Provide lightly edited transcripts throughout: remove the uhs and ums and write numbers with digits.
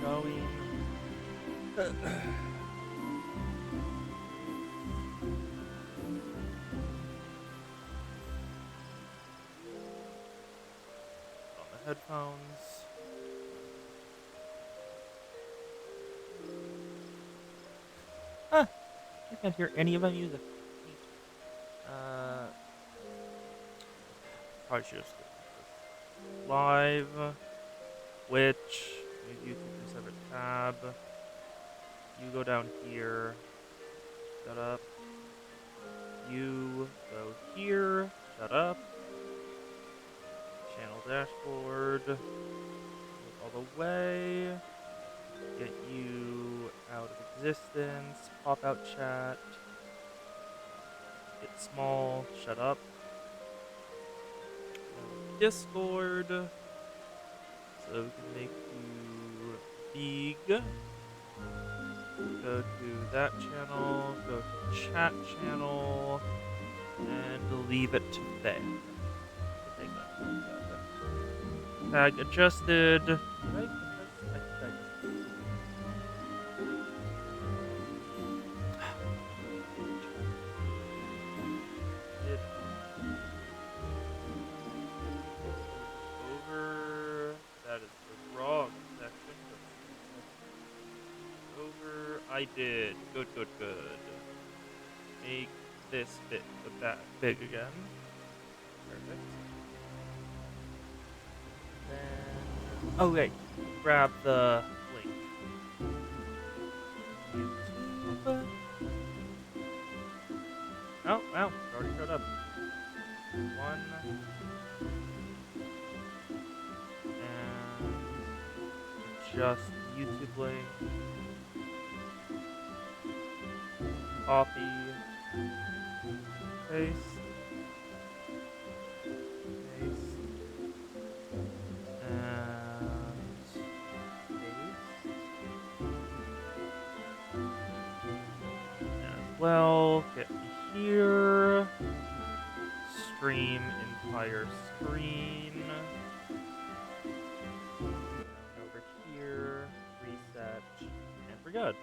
going. On the headphones. Huh. I can't hear any of my music. Probably should have skipped this. Live. Which YouTube reset tab. You go down here. Shut up. You go here. Shut up. Channel dashboard. Move all the way. Get you out of existence. Pop out chat. Get small. Shut up. Discord. So we can make you big. Go to that channel. Go to chat channel. And leave it there. Okay, good. Tag adjusted. Right? I did. Good, good, good. Make this bit of that big again. Perfect. Then... Oh, wait. Grab the link. YouTube. Oh, wow. It already showed up. One. And... just YouTube link. Copy, paste, and paste. As well, get me here, stream entire screen, down over here, reset, and we're good.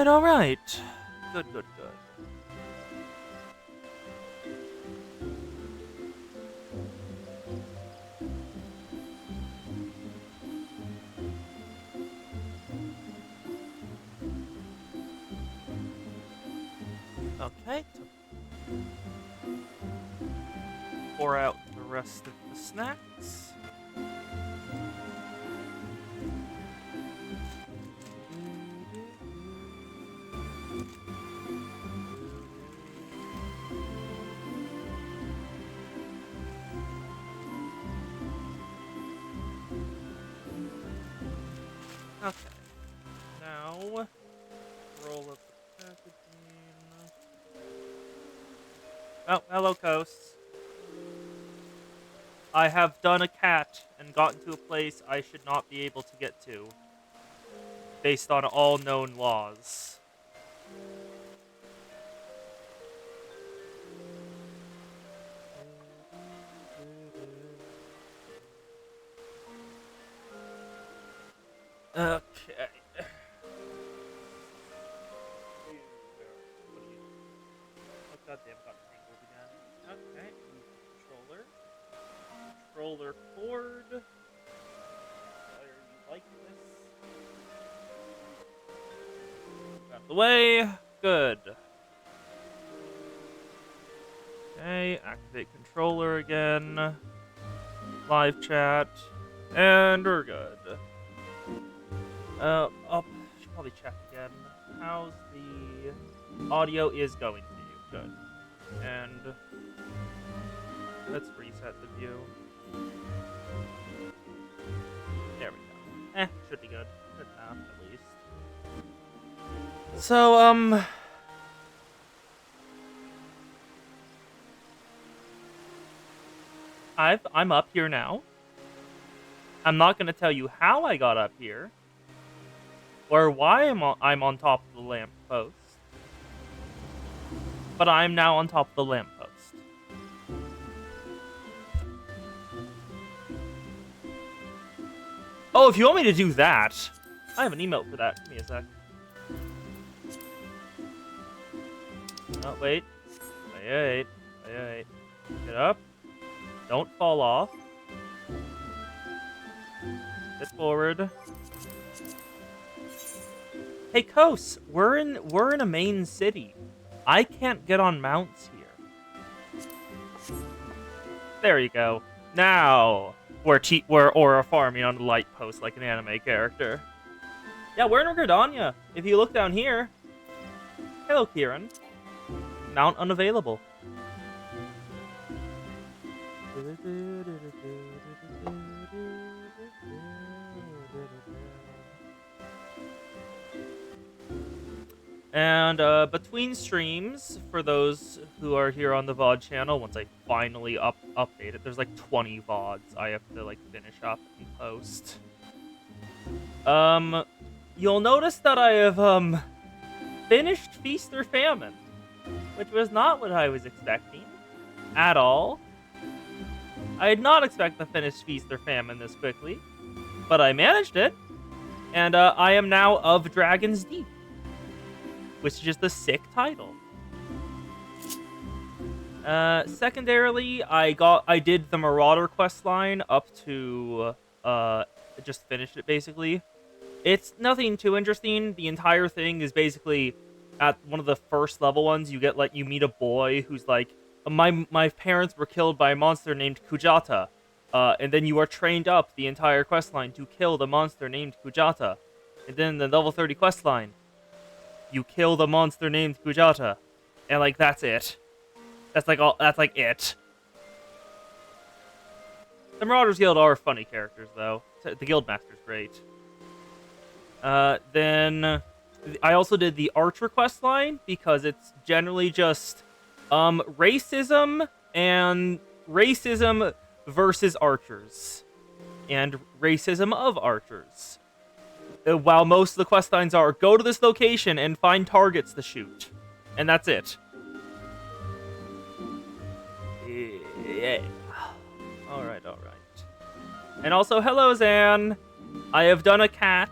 Alright. Good, good, good. Okay. Pour out the rest of the snacks. Okay. Now, roll up the packaging. Oh, hello, Coast. I have done a cat and gotten to a place I should not be able to get to, based on all known laws. Okay. Oh, goddamn, got tangled again. Okay, move the controller. Controller cord. Fire you like this. Out of the way. Good. Okay, activate controller again. Live chat. And we're good. Should probably check again. How's the audio is going for you? Good. And let's reset the view. There we go. Should be good. Good enough, at least. So, I'm up here now. I'm not gonna tell you how I got up here. Or why I'm on top of the lamppost. But I'm now on top of the lamppost. Oh, if you want me to do that, I have an emote for that. Give me a sec. Oh, wait. Wait. Get up. Don't fall off. Sit forward. Hey, Kos, we're in a main city. I can't get on mounts here. There you go. Now we're Aura farming on the light post like an anime character. Yeah, we're in Gridania. If you look down here. Hello, Kieran. Mount unavailable. And between streams, for those who are here on the VOD channel, once I finally update it, there's like 20 VODs I have to like finish up and post. You'll notice that I have finished Feast or Famine, which was not what I was expecting at all. I did not expect to finish Feast or Famine this quickly, but I managed it, and I am now of Dragon's Deep, which is just a sick title. Secondarily, I did the Marauder questline up to just finished it basically. It's nothing too interesting. The entire thing is basically at one of the first level ones. You meet a boy who's like, my parents were killed by a monster named Kujata, and then you are trained up the entire questline to kill the monster named Kujata, and then the level 30 questline, you kill the monster named Kujata, and like that's it. That's like it. The Marauders Guild are funny characters though. The Guildmaster's great. Then I also did the Archer questline because it's generally just racism versus archers and racism of archers. While most of the questlines are go to this location and find targets to shoot, and that's it. Yeah. All right. And also, hello, Zan. I have done a cat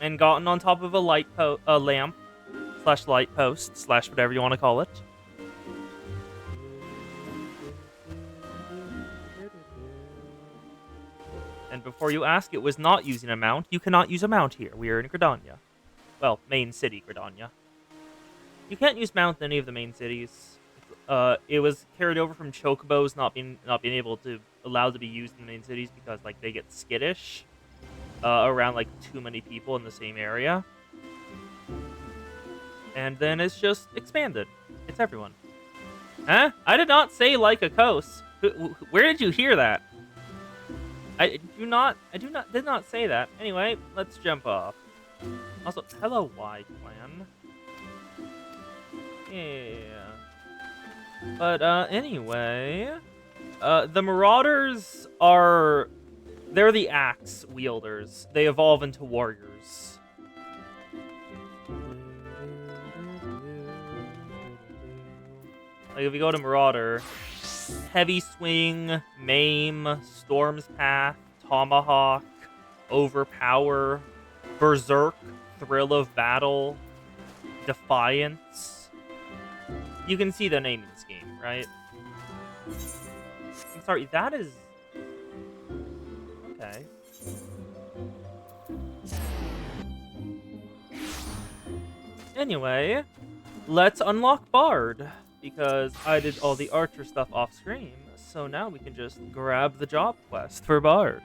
and gotten on top of a lamp / light post / whatever you want to call it. And before you ask, it was not using a mount. You cannot use a mount here. We are in Gridania. Well, main city Gridania. You can't use mount in any of the main cities. It was carried over from chocobos not being allowed to be used in the main cities because like they get skittish around like too many people in the same area. And then it's just expanded. It's everyone. Huh? I did not say like a coast. Where did you hear that? I did not say that. Anyway, let's jump off. Also, hello, Y Clan. Yeah. But, anyway, the Marauders they're the axe wielders. They evolve into warriors. Like, if we go to Marauder, Heavy Swing, Maim, Storm's Path, Tomahawk, Overpower, Berserk, Thrill of Battle, Defiance. You can see the name in this game, right? I'm sorry, that is... Okay. Anyway, let's unlock Bard, because I did all the Archer stuff off screen, so now we can just grab the job quest for Bard,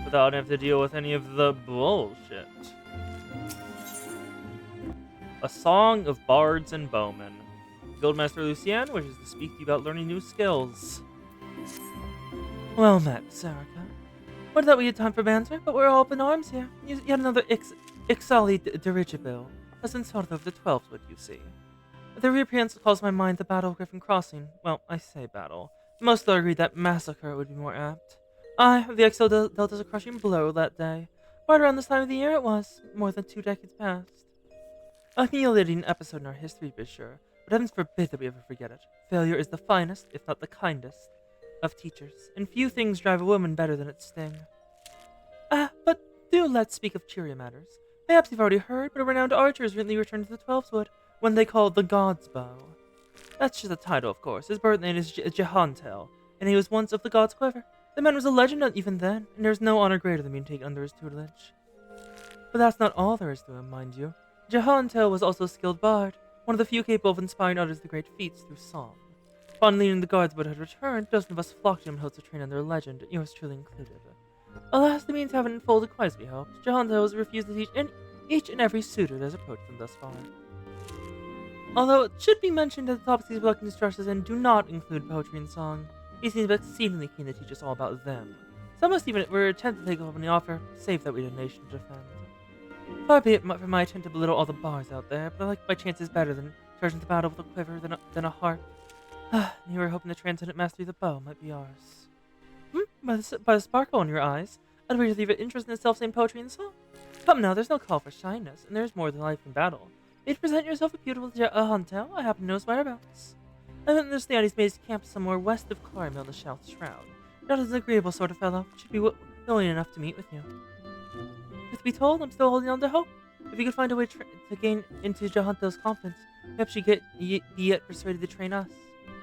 without having to deal with any of the bullshit. A Song of Bards and Bowmen. Guildmaster Lucien wishes to speak to you about learning new skills. Well met, Sarika. Would that we had time for banter, but we're all up in arms here. Yet another Ixali dirigible. A sort of the 12th, would you see. The reappearance calls my mind the Battle of Griffin Crossing. Well, I say battle. Most will agree that massacre would be more apt. Aye, the XO dealt us a crushing blow that day. Right around this time of the year it was, more than 2 decades past. A humiliating episode in our history, be sure, but heavens forbid that we ever forget it. Failure is the finest, if not the kindest, of teachers, and few things drive a woman better than its sting. But do let's speak of cheerier matters. Perhaps you've already heard, but a renowned archer has recently returned to the Twelveswood, one they call the God's Bow. That's just a title, of course. His birth name is Jehantel, and he was once of the God's Quiver. The man was a legend even then, and there's no honor greater than being taken under his tutelage. But that's not all there is to him, mind you. Jehantel was also a skilled bard, one of the few capable of inspiring others to great feats through song. Upon leading the guards but had returned, dozens of us flocked to him in hopes to train under their legend, yours truly included. Alas, the means haven't unfolded quite as we hoped. Jehantel has refused to teach each and every suitor that has approached them thus far. Although it should be mentioned that the topics he's reluctant to stress us in do not include poetry and song, he seems exceedingly keen to teach us all about them. Some of us even were tempted to take up on the offer, save that we had a nation to defend. Far be it from my intent to belittle all the bars out there, but I like my chances better than charging the battle with a quiver than a harp. You were hoping the transcendent mastery of the bow might be ours. By the sparkle in your eyes, I'd rather leave it interest in the self-same poetry and song. Come now, there's no call for shyness, and there's more than life in battle. If you present yourself a beautiful Jehantel, I happen to know his whereabouts. I understand he's made his camp somewhere west of Claremil, the South Shroud. Not as an agreeable sort of fellow, should be willing enough to meet with you. Truth be told, I'm still holding on to hope. If you could find a way to gain into Jehantel's confidence, perhaps you be yet persuaded to train us.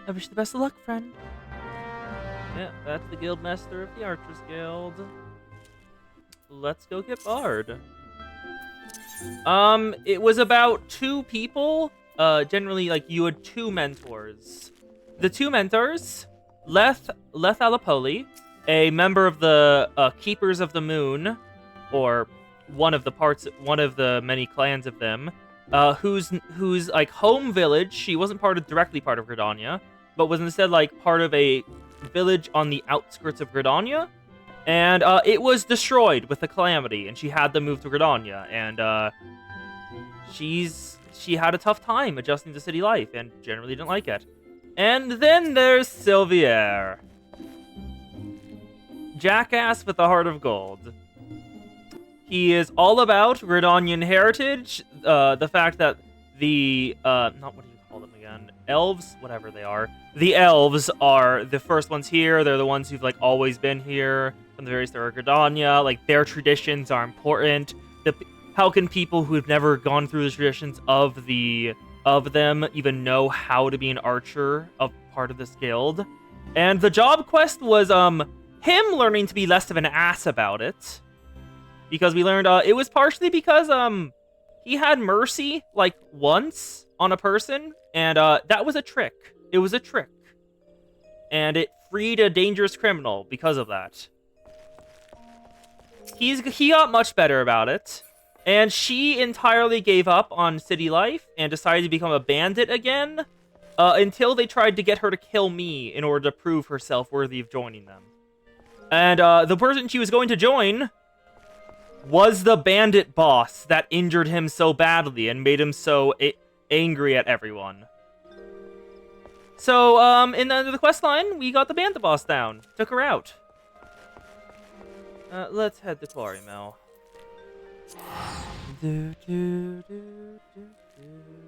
I wish you the best of luck, friend. Yeah, that's the Guildmaster of the Archers Guild. Let's go get Bard. It was about 2 people. Generally, like, you had 2 mentors. The 2 mentors, Leth Alapoli, a member of the Keepers of the Moon, or one of the many clans of them, whose like home village, she wasn't directly part of Gridania, but was instead like part of a village on the outskirts of Gridania, and it was destroyed with a calamity, and she had to move to Gridania, and she had a tough time adjusting to city life and generally didn't like it. And then there's Sylvier, jackass with a heart of gold. He is all about Gridanian heritage, the fact that the not what do you call them again? Elves, whatever they are. The elves are the first ones here. They're the ones who've like always been here from the very start of Gridania. Like, their traditions are important. How can people who have never gone through the traditions of them even know how to be an archer of part of this guild? And the job quest was him learning to be less of an ass about it, because we learned it was partially because he had mercy like once on a person, and that was a trick. It was a trick, and it freed a dangerous criminal because of that. He got much better about it. And she entirely gave up on city life and decided to become a bandit again, until they tried to get her to kill me in order to prove herself worthy of joining them. And the person she was going to join was the bandit boss that injured him so badly and made him so angry at everyone. So, in the end of the quest line, we got the bandit boss down. Took her out. Let's head to Quarry Mill. Do, do, do, do, do,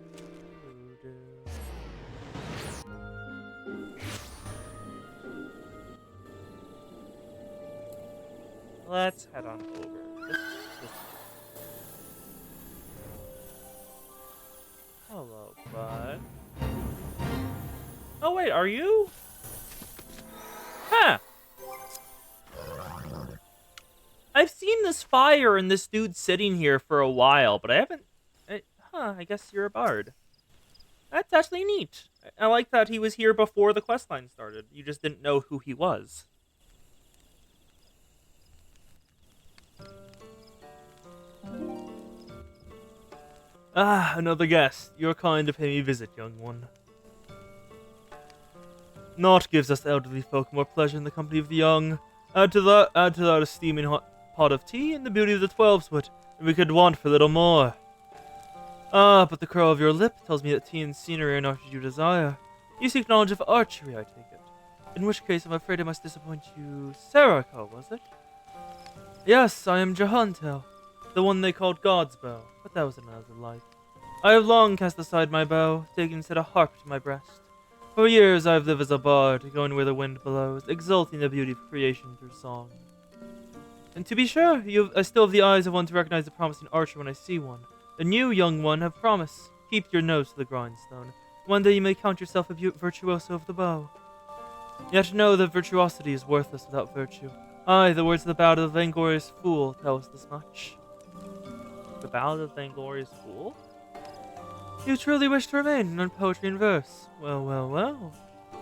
do. Let's head on over. Hello, bud. Oh wait, are you? Huh. I've seen this fire and this dude sitting here for a while, but I haven't... I guess you're a bard. That's actually neat. I like that he was here before the questline started. You just didn't know who he was. Ah, another guest. You're kind to pay me a visit, young one. Naught gives us elderly folk more pleasure in the company of the young. Add to that a steaming hot pot of tea and the beauty of the Twelveswood, and we could want for little more. Ah, but the curl of your lip tells me that tea and scenery are not what you desire. You seek knowledge of archery, I take it. In which case, I'm afraid I must disappoint you. Sarako, was it? Yes, I am Jehantel, the one they called God's Bow, but that was another life. I have long cast aside my bow, taking instead a harp to my breast. For years I have lived as a bard, going where the wind blows, exalting the beauty of creation through song. And to be sure, I still have the eyes of one to recognize a promising archer when I see one. The new young one have promise. Keep your nose to the grindstone. One day you may count yourself a virtuoso of the bow. Yet know that virtuosity is worthless without virtue. Aye, the words of the Ballad of the Vainglorious Fool tell us this much. The Ballad of the Vainglorious Fool? You truly wish to remain and learn poetry and verse? Well, well, well.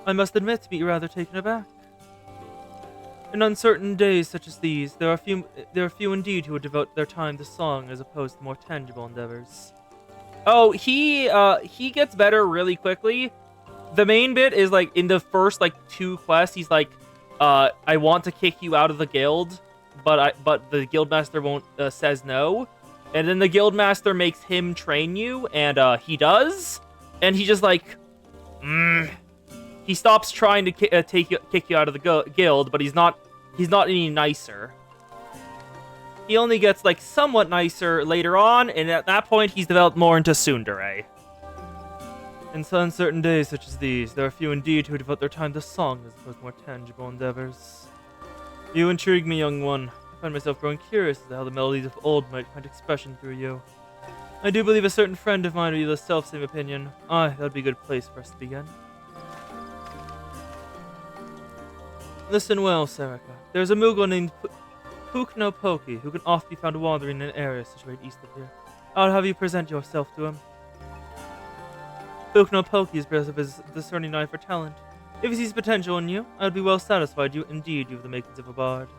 I must admit to be rather taken aback. In uncertain days such as these, there are few indeed who would devote their time to song as opposed to more tangible endeavors. Oh, he gets better really quickly. The main bit is like in the first like 2 quests, he's like, I want to kick you out of the guild, but the guildmaster won't says no, and then the guildmaster makes him train you, and he does, and he just like, he stops trying to kick you out of the guild, but he's not any nicer. He only gets like somewhat nicer later on, and at that point he's developed more into tsundere. In uncertain days such as these, there are few indeed who devote their time to song as opposed to more tangible endeavors. You intrigue me, young one. I find myself growing curious as to how the melodies of old might find expression through you. I do believe a certain friend of mine would be the self-same opinion. Aye, that would be a good place for us to begin. Listen well, Sarika. There's a Moogle named Puknopoki who can oft be found wandering in areas situated east of here. I'll have you present yourself to him. Puknopoki is blessed with his discerning eye for talent. If he sees potential in you, I'd be well satisfied you have the makings of a bard.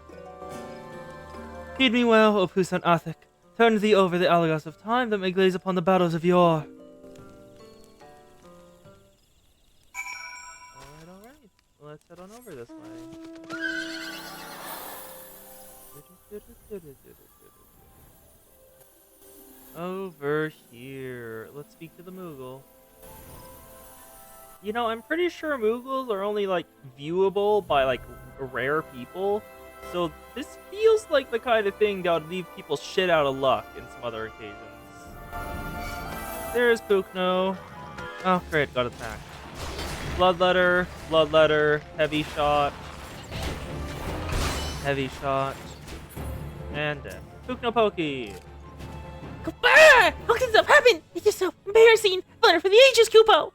Heed me well, O Pusan Athik. Turn thee over the hourglass of time that may glaze upon the battles of yore. Alright. Let's head on over this way. Over here. Let's speak to the Moogle. You know, I'm pretty sure Moogles are only, like, viewable by, like, rare people. So this feels like the kind of thing that would leave people shit out of luck in some other occasions. There's Pukno. Oh, great, got attacked. Bloodletter, heavy shot, and dead. Puknopoki. Ah! How can stuff happen? It's just so embarrassing. Fun for the ages, Kupo.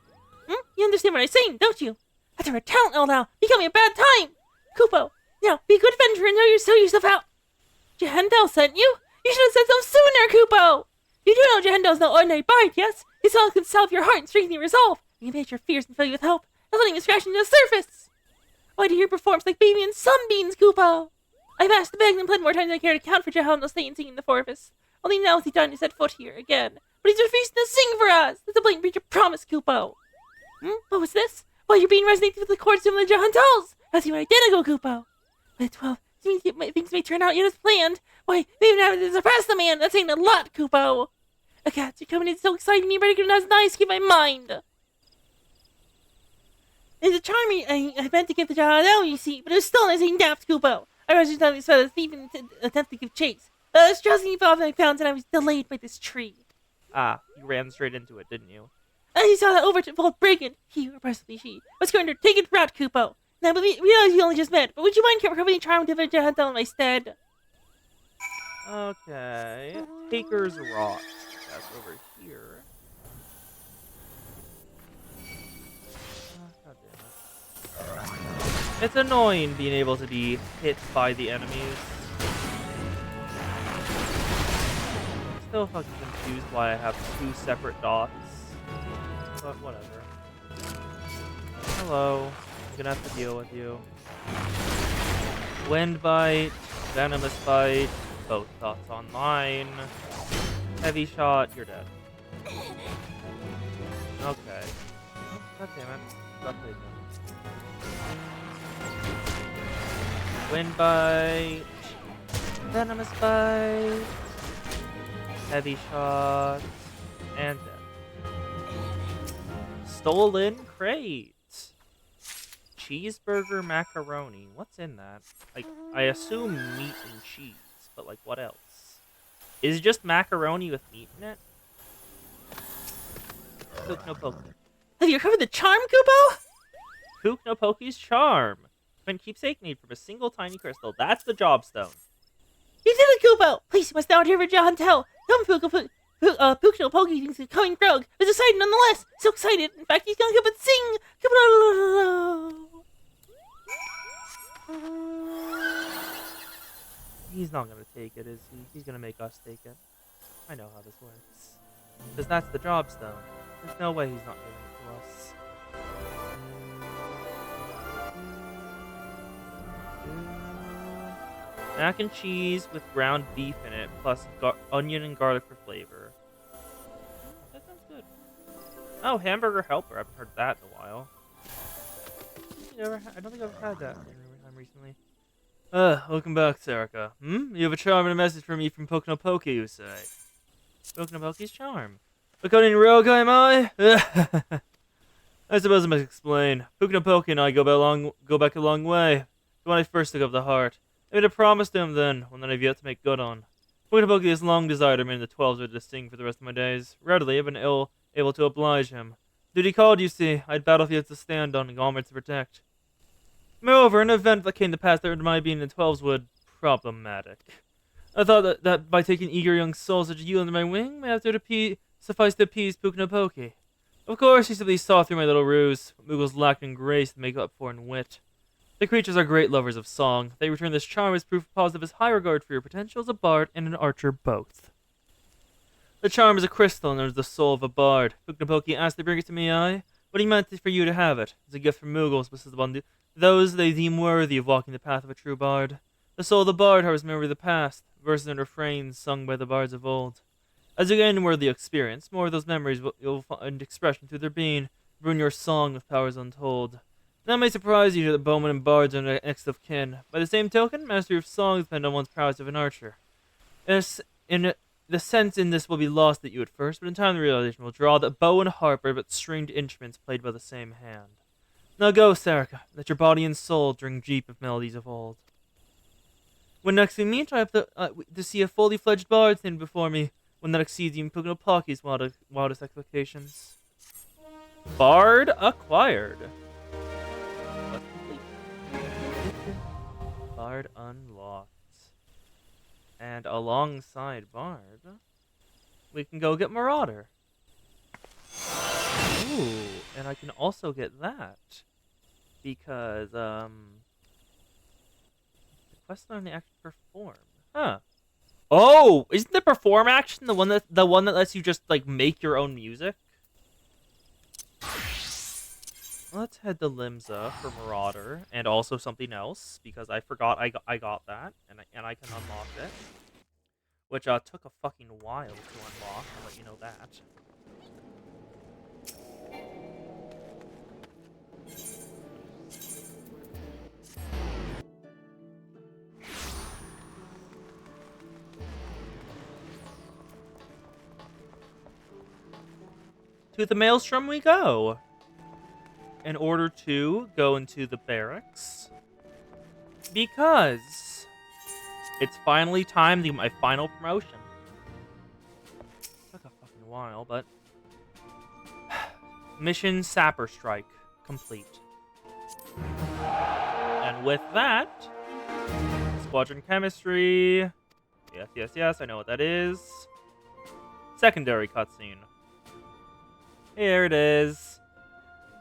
You understand what I'm saying, don't you? That's our talent now. Becoming a bad time. Kupo, now be a good adventurer and sell yourself out. Jahendel sent you? You should have said so sooner, Kupo. You do know Jahendel's no ordinary bard, yes? His song can salve your heart and strengthen your resolve. He can banish your fears and fill you with hope. That's not even scratching the surface. Why do you hear performs like baby and sunbeams, Kupo? I've asked, begged, and pled more times than I care to count for Jahendel staying and singing the forest. Only now has he done to set foot here again. But he's refusing to sing for us. That's a blatant breach of promise, Kupo. What was this? Why, you're being resonated with the chords of the Jahantals! That's even identical, Kupo! But 12, things may turn out yet as planned. Why, they even have to suppress the man! That's saying a lot, Kupo! A cat, you're coming in so exciting me, ready to get nice, keep my mind! It's a charming I meant to give the Jahantal, you see, but it was still an insane daft, Kupo! I was just not this fellow thief and attempt to give chase. I was trusting you for I found, and I was delayed by this tree. Ah, you ran straight into it, didn't you? And he saw that overbold brigand, he, or possibly she, was going to take it route, Kupo. Now, we realize we only just met, but would you mind proving charm to the Jahantal in my stead? Okay. Taker's Rock. That's over here. God damn it. It's annoying being able to be hit by the enemies. I'm still fucking confused why I have 2 separate dots. But whatever. Hello. I'm gonna have to deal with you. Wind Bite, Venomous Bite, both dots online. Heavy Shot, you're dead. Okay. God damn it. Stop taking. Wind Bite, Venomous Bite, Heavy Shot, and dead. Stolen crate. Cheeseburger macaroni. What's in that? Like, I assume meat and cheese, but like, what else? Is it just macaroni with meat in it? Puknopoki. Have you recovered the charm, Kupo? Puknopoki's charm. Prevent keepsake made from a single tiny crystal. That's the job stone. You did it, Kupo! Please, you must now hear John tell. Come, Pukno Pokey thinks the coming frog is excited nonetheless. So excited, in fact, he's gonna come and sing. He's not gonna take it, is he? He's gonna make us take it. I know how this works. Because that's the job stone. There's no way he's not giving it to us. Mac and cheese with ground beef in it, plus onion and garlic for flavor. That sounds good. Oh, hamburger helper. I haven't heard that in a while. I don't think I've ever had that time recently. Welcome back, Sarika. You have a charm and a message for me from Pokno Poke, you say? Pokno Poke's charm. A cunning rogue, am I? I suppose I must explain. Pokno Poke and I go back a long way. To when I first took up the heart. I made a promise to him then, one that I've yet to make good on. Pokno Poke has long desired to remain in the 12s to sing for the rest of my days. Rarely I've been able to oblige him. Duty called, you see. I had battlefields to stand on and armor to protect. Moreover, an event that came to pass that rendered my being in the 12s would problematic. I thought that by taking eager young souls such as you under my wing, may have to suffice to appease Pokno Poke. Of course, he simply saw through my little ruse. Moogles lacked in grace to make up for in wit. The creatures are great lovers of song. They return this charm as proof positive his high regard for your potential as a bard and an archer both. The charm is a crystal and is the soul of a bard. Pokno Poke asked to bring it to me, but he meant for you to have it. It's a gift from Moogles, bestowed upon those they deem worthy of walking the path of a true bard. The soul of the bard harbors memory of the past, verses and refrains sung by the bards of old. As you gain worthy experience, more of those memories you'll find expression through their being, ruin your song with powers untold. That may surprise you that bowmen and bards are next of kin. By the same token, mastery of song depends on one's prowess of an archer. The sense in this will be lost at you at first, but in time the realization will draw that bow and harp are but stringed instruments played by the same hand. Now go, Sarika, let your body and soul drink deep of melodies of old. When next we meet, I hope to see a fully fledged bard stand before me, one that exceeds even Pokno Poke's wildest expectations. Bard acquired. Quest complete. Bard unlocked. And alongside Bard, we can go get Marauder. Ooh, and I can also get that. Because, the quest on the action perform. Huh. Oh, isn't the perform action the one that lets you just like make your own music? Let's head to Limsa for Marauder and also something else because I forgot I got that and I can unlock it, which took a fucking while to unlock. I'll let you know that. To the Maelstrom we go. In order to go into the barracks. Because it's finally time to get my final promotion. Took a fucking while, but... Mission Sapper Strike complete. And with that... Squadron Chemistry... Yes, I know what that is. Secondary cutscene. Here it is.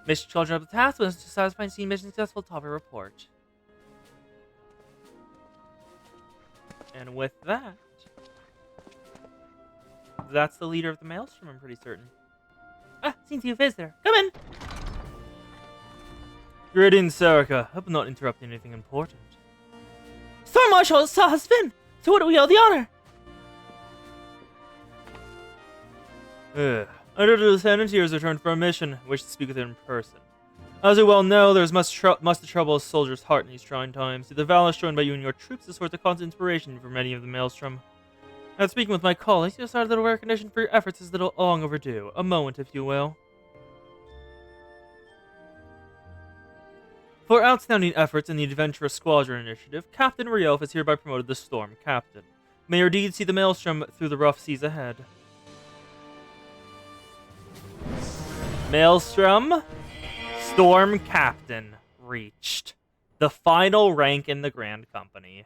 Mission children of the task was to satisfy and see mission successful. Top of report. And with that, that's the leader of the Maelstrom, I'm pretty certain. Seems you visitor. Come in. Greetings, Sarika. Hope I'm not interrupting anything important. Storm Marshal saw has been. So what do we owe the honor? Under the lieutenant here has returned from a mission. I wish to speak with him in person. As you well know, there is much to trouble a soldier's heart in these trying times. The valor shown by you and your troops is a source of constant inspiration for many of the Maelstrom. After speaking with my colleagues, you decided that a recognition for your efforts is a little long overdue. A moment, if you will. For outstanding efforts in the Adventurous Squadron Initiative, Captain Riof is hereby promoted to Storm Captain. May your deeds see the Maelstrom through the rough seas ahead. Maelstrom, Storm Captain, reached. The final rank in the Grand Company.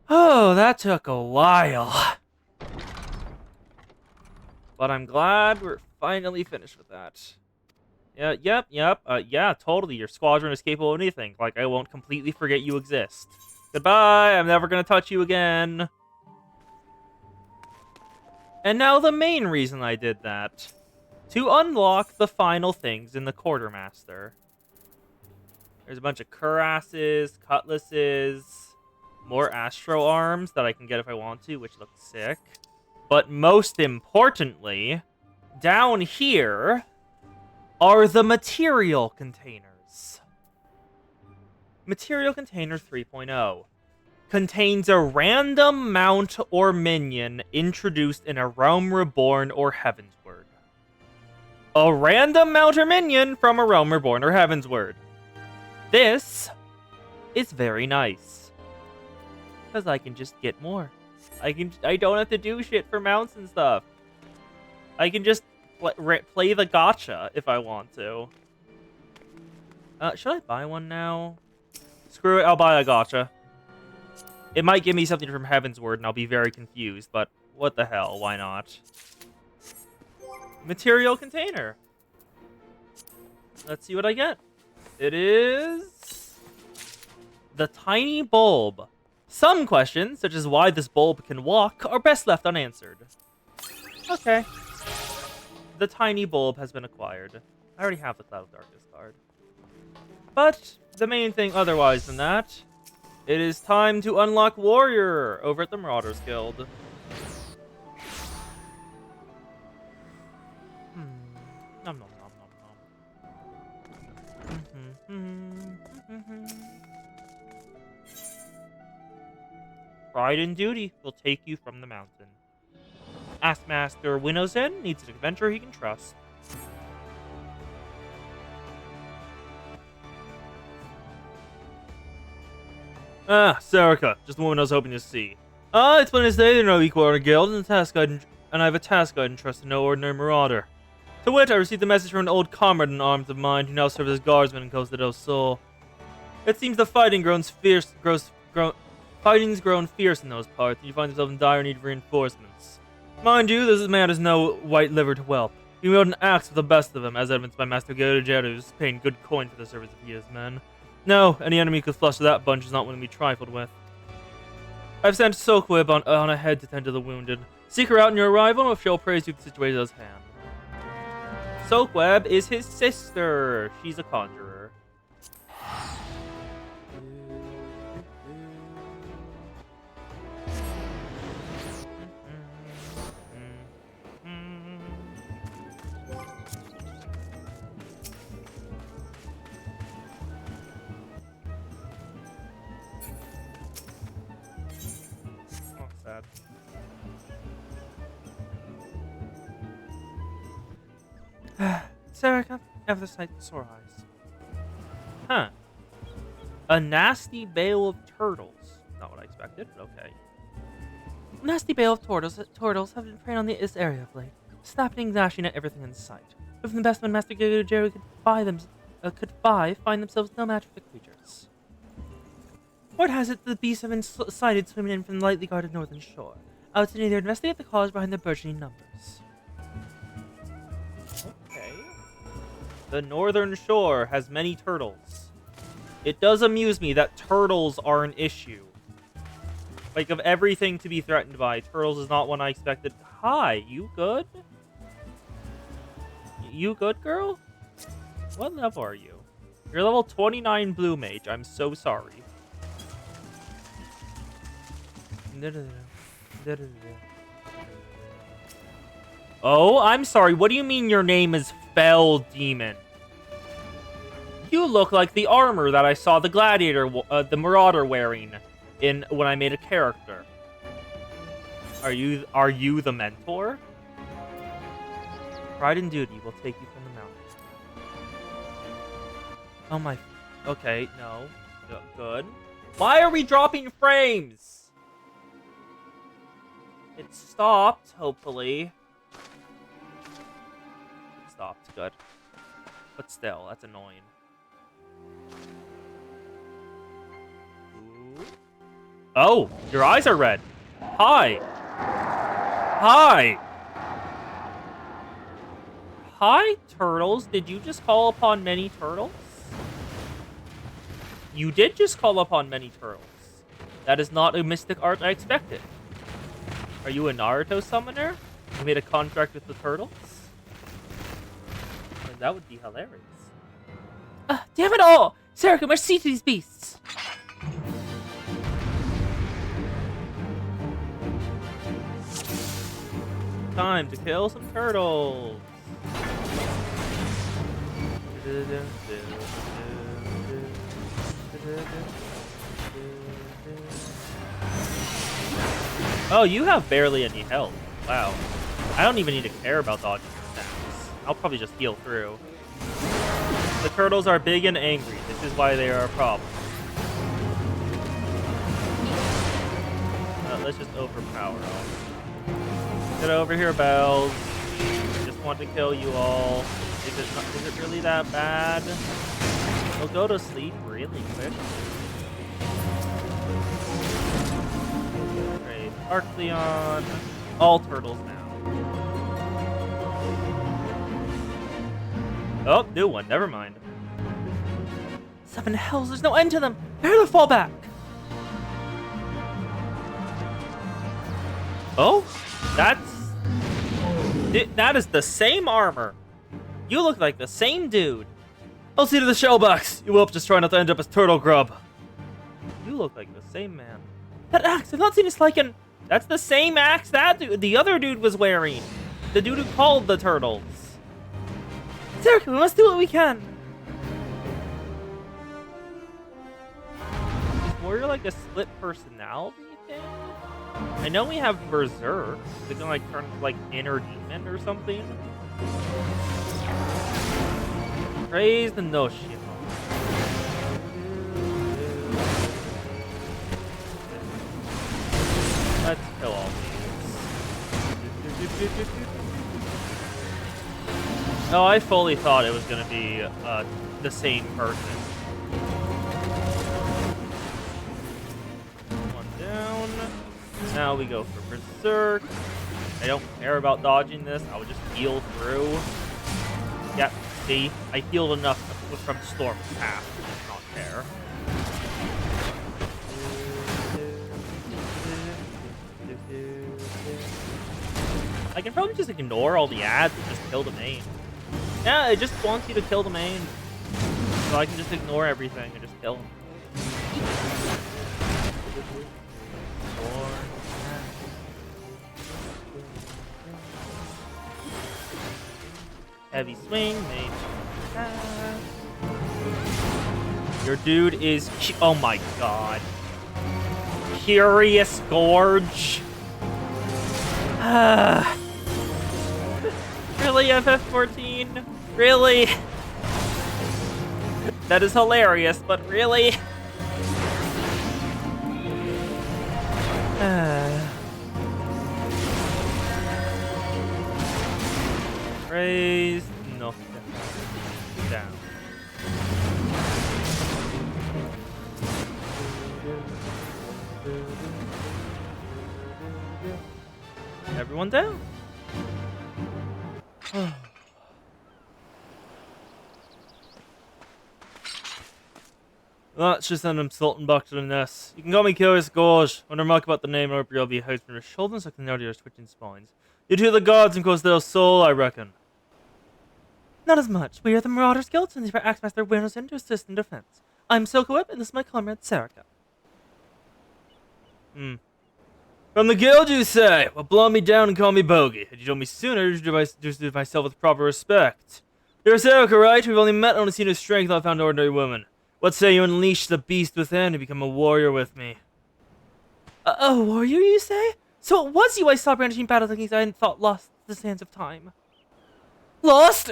Oh, that took a while. But I'm glad we're finally finished with that. Yeah, yep. Yeah, totally. Your squadron is capable of anything. Like, I won't completely forget you exist. Goodbye. I'm never gonna touch you again. And now the main reason I did that. To unlock the final things in the Quartermaster. There's a bunch of cuirasses, cutlasses, more astro arms that I can get if I want to, which looks sick. But most importantly, down here are the material containers. Material container 3.0 contains a random mount or minion introduced in a Realm Reborn or Heavensward. A random mount or minion from a Realm Reborn or Heavensward. This is very nice. Because I can just get more. I don't have to do shit for mounts and stuff. I can just play the gacha if I want to. Should I buy one now? Screw it, I'll buy a gacha. It might give me something from Heavensward and I'll be very confused, but what the hell, why not? Material container. Let's see what I get. It is the tiny bulb. Some questions, such as why this bulb can walk, are best left unanswered. Okay. The tiny bulb has been acquired. I already have the Cloud of Darkness card. But the main thing otherwise than that, it is time to unlock Warrior over at the Marauders Guild. Nom nom nom nom nom. Pride and duty will take you from the mountain. Ask Master Winnozen needs an adventurer he can trust. Serica, just the woman I was hoping to see. It's been his day to know equal in a guild, and I have a task I entrust to no ordinary marauder. To wit, I received a message from an old comrade in arms of mine who now serves as guardsman in Costa del Sol. It seems the fighting's grown fierce in those parts, and you find yourself in dire need of reinforcements. Mind you, this man is no white-livered whelp. He wields an axe with the best of them, as evidenced by Master Garujeru, who's paying good coin for the service of his men. No, any enemy could flush that bunch is not one to be trifled with. I've sent Soakweb on ahead to tend to the wounded. Seek her out on your arrival, and she'll praise you for the situation at hand. Soakweb is his sister. She's a conjurer. Sad. Serica, ever the sight of sore eyes. Huh. A nasty bale of turtles. Not what I expected, but okay. Nasty bale of turtles have been preying on this area of late, snapping and gnashing at everything in sight. Even the best men Master Garujeru could find themselves no match for the creatures. Word has it the beasts have been sighted swimming in from the lightly guarded northern shore. I would either investigate the cause behind their burgeoning numbers. Okay. The northern shore has many turtles. It does amuse me that turtles are an issue. Like, of everything to be threatened by, turtles is not one I expected. Hi, you good? You good, girl? What level are you? You're level 29 blue mage. I'm so sorry. Oh, I'm sorry. What do you mean your name is Fell Demon? You look like the armor that I saw the gladiator, the marauder wearing when I made a character. Are you the mentor? Pride and duty will take you from the mountains. Oh my. Okay, no. Good. Why are we dropping frames? It stopped, hopefully. It stopped, good. But still, that's annoying. Ooh. Oh, your eyes are red. Hi. Hi. Hi, turtles. Did you just call upon many turtles? You did just call upon many turtles. That is not a mystic art I expected. Are you a Naruto summoner? You made a contract with the turtles? That would be hilarious. Damn it all! Sarika must see to these beasts. Time to kill some turtles. Oh, you have barely any health. Wow. I don't even need to care about dodging your attacks. I'll probably just heal through. The turtles are big and angry. This is why they are a problem. Let's just overpower them. Get over here, Bells. I just want to kill you all. Is it really that bad? We'll go to sleep really quick. Great. Arcleon. All turtles now. Oh, new one. Never mind. 7 hells, there's no end to them. Bear the fall back. Oh? That is the same armor. You look like the same dude. I'll see to the shell box. You will just try not to end up as turtle grub. You look like the same man. That axe, I've not seen its like in... That's the same axe the other dude was wearing. The dude who called the turtles. Sarika, we must do what we can. Is Warrior like a split personality thing? I know we have Berserk. Is it gonna like turn into like inner demon or something? Praise the Noshima. Let's kill all these. Oh, I fully thought it was gonna be the same person. One down. Now we go for Berserk. I don't care about dodging this. I would just heal through. Yep, see? I healed enough from Storm's Path. It's not fair. I can probably just ignore all the ads and just kill the main. Yeah, it just wants you to kill the main. So I can just ignore everything and just kill him. Heavy swing, main. Your dude is... Oh my god. Curious Gorge. Really, FF14? Really? That is hilarious, but really? Raise... No. Down. Everyone down. Let's just send him Sultan back to the nest. You can call me Curious Gorge. When I remark about the name, I'll be a house from your shoulders, I can notice your twitching spines. You two are the gods and cause their soul, I reckon. Not as much. We are the Marauders Guild, and these are Axemaster Winners in to assist in defense. I'm Silka Whip, and this is my comrade, Sarika. From the guild, you say? Well, blow me down and call me Bogey. Had you told me sooner, I just do myself with proper respect. You're Sarika, right? We've only met, only seen his strength, I found ordinary woman. What say you unleash the beast within and become a warrior with me? A warrior, you say? So it was you I saw brandishing battle techniques I thought lost the sands of time. Lost?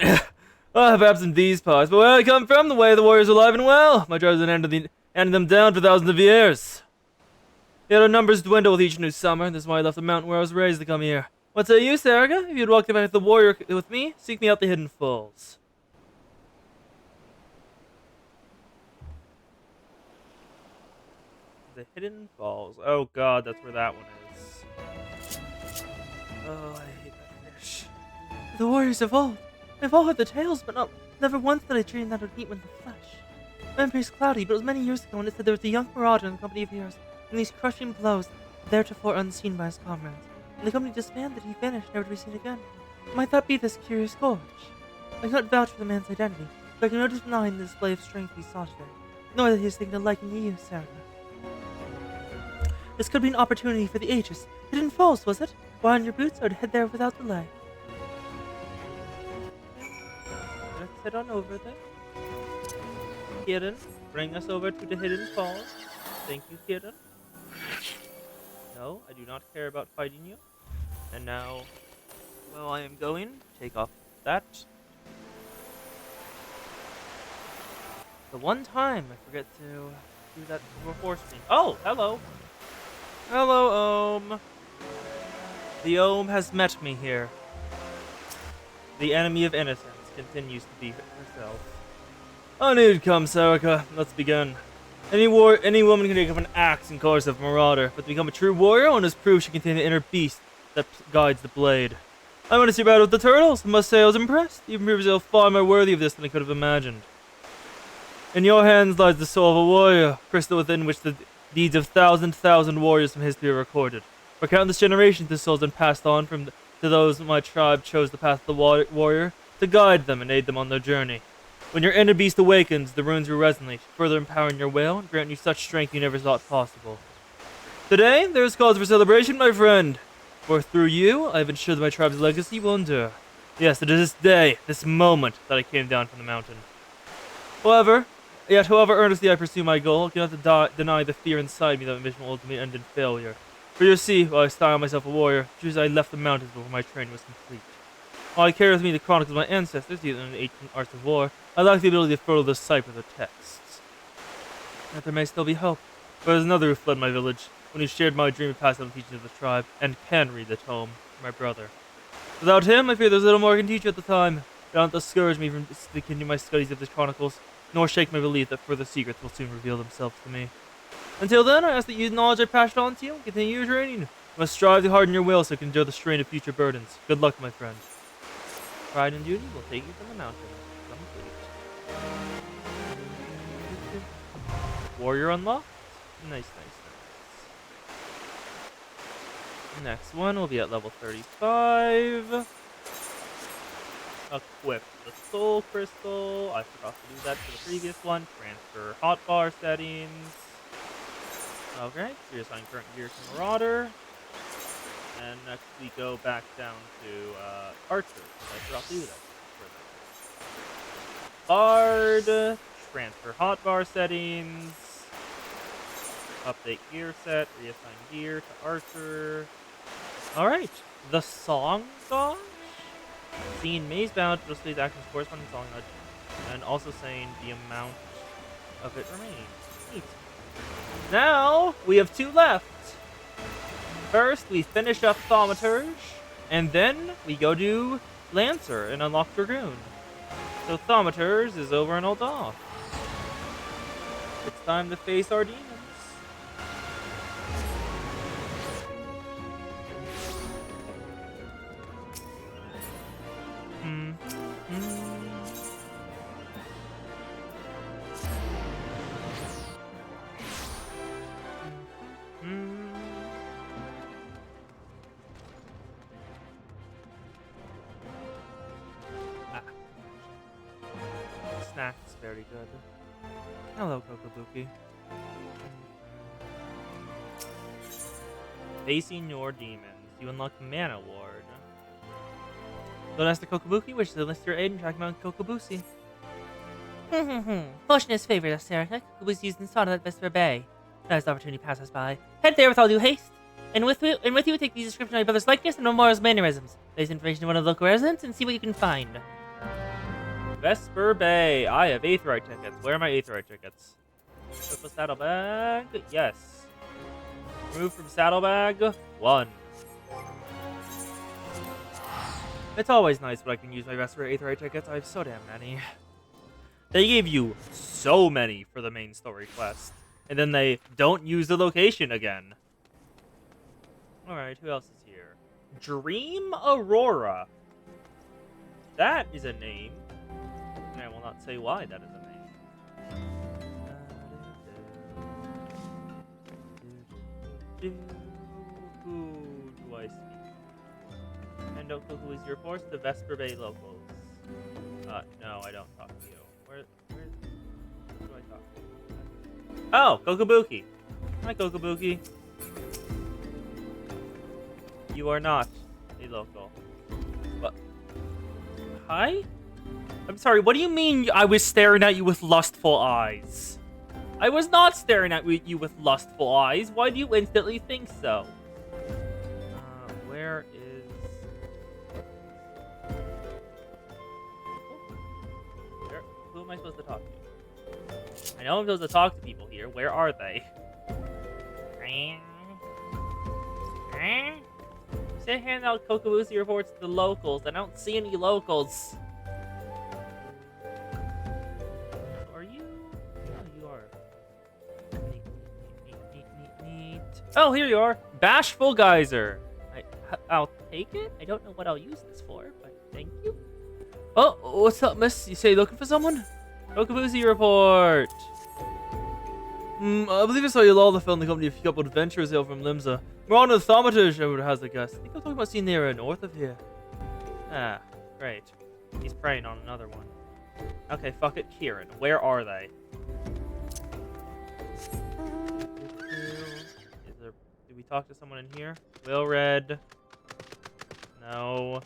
Perhaps in these parts, but where I come from, the way of the warriors are alive and well. My tribes have handed them down for thousands of years. Yet our numbers dwindle with each new summer. This is why I left the mountain where I was raised to come here. What say you, Sarika? If you'd walked back with the warrior with me, seek me out the hidden falls. the Hidden Falls. Oh god, that's where that one is. Oh, I hate that fish. The warriors of old. They've all had the tales, but never once did I dream that I'd meet one in the flesh. My memory's cloudy, but it was many years ago when it said there was a young marauder in the company of heroes, and these crushing blows, theretofore unseen by his comrades. When the company disbanded, he vanished, never to be seen again. Might that be this curious gorge? I cannot vouch for the man's identity, but I can no deny the display of strength he saw today, nor that he is thinking of likening you, Sarah. This could be an opportunity for the ages. Hidden Falls, was it? Why on your boots, I'd head there without delay. Let's head on over there. Kirin, bring us over to the Hidden Falls. Thank you, Kirin. No, I do not care about fighting you. And now, well, I am going. Take off that. The one time I forget to do that horse thing. Oh, hello. Hello, Ohm. The Ohm has met me here. The enemy of innocence continues to be herself. On it comes, Sarika. Let's begin. Any woman can take up an axe in course of marauder, but to become a true warrior, one must prove she contains the inner beast that guides the blade. I want to see battle with the turtles. I must say I was impressed. You proved yourself far more worthy of this than I could have imagined. In your hands lies the soul of a warrior, crystal within which the deeds of thousand warriors from history are recorded. For countless generations, this soul has been passed on to those my tribe chose the path of the warrior to guide them and aid them on their journey. When your inner beast awakens, the runes will resonate, further empowering your will and grant you such strength you never thought possible. Today, there is cause for celebration, my friend, for through you, I have ensured that my tribe's legacy will endure. Yes, it is this day, this moment, that I came down from the mountain. However earnestly I pursue my goal, I cannot deny the fear inside me that my mission will ultimately end in failure. For you see, while I style myself a warrior, choose I left the mountains before my training was complete. While I carry with me the chronicles of my ancestors, even in the ancient arts of war, I lack the ability to further the cipher the texts. Yet there may still be hope. For there's another who fled my village, one who shared my dream of passing on the teachings of the tribe, and can read the tome, my brother. Without him, I fear there's little more I can teach you at the time. Do not discourage me from continuing my studies of the chronicles, nor shake my belief that further secrets will soon reveal themselves to me. Until then, I ask that you use the knowledge I passed on to you and continue your training. You must strive to harden your will so you can endure the strain of future burdens. Good luck, my friend. Pride and duty will take you from the mountain. Complete. Warrior unlocked? Nice. Next one will be at level 35. Equip the soul crystal. I forgot to do that for the previous one. Transfer hotbar settings. Okay, so you're assigning current gear to Marauder. And next we go back down to Archer. I forgot to do that. Bard. Transfer hotbar settings. Update gear set. Reassign gear to Archer. Alright. The song gosh? Singing Maze Bound displays actions corresponding song and also saying the amount of it remaining. Neat. Now we have 2 left. First, we finish up Thaumaturge, and then we go to Lancer and unlock Dragoon. So Thaumaturge is over and all off. It's time to face our demons. Snacks, very good. Hello, Kokobuki. Facing your demons. You unlock Mana Ward. Don't ask the Kokobuki, which is enlist your aid in tracking down Kokobusi. Fortune has favored us, Sarah. Kokobusi used and sought at Vesper Bay. As the opportunity passes by, head there with all due haste. And with you, take these descriptions of your brother's likeness and Omara's mannerisms. Place information to one of the local residents and see what you can find. Vesper Bay. I have Aetheryte tickets. Where are my Aetheryte tickets? Flip a saddlebag. Yes. Remove from saddlebag. 1. It's always nice when I can use my Vesper Aetheryte tickets. I have so damn many. They gave you so many for the main story quest. and then they don't use the location again. Alright, who else is here? Dream Aurora. That is a name. And I will not say why that is a name. Who do I speak? And who is your force? The Vesper Bay locals. No, I don't talk to you. Where do I talk to? Oh, Kokobuki. Hi, Kokobuki. You are not a local. What? Hi? I'm sorry, what do you mean I was staring at you with lustful eyes? I was not staring at you with lustful eyes. Why do you instantly think so? Where is... Who am I supposed to talk to? I know I'm supposed to talk to people here. Where are they? Say hand out Kokobushi reports to the locals. I don't see any locals. Are you? Oh, you are. Neat. Oh, here you are. Bashful Geyser. I'll take it. I don't know what I'll use this for, but thank you. Oh, what's up, miss? You say you're looking for someone? Kokobushi report. I believe I saw you Lalafell in the company of a couple of adventurers here from Limsa. We're on a Thaumaturge, I would hazard a guess. I think I'm talking about seeing the area north of here. Ah, great. He's preying on another one. Okay, fuck it, Kieran. Where are they? Did we talk to someone in here? Will Red. No.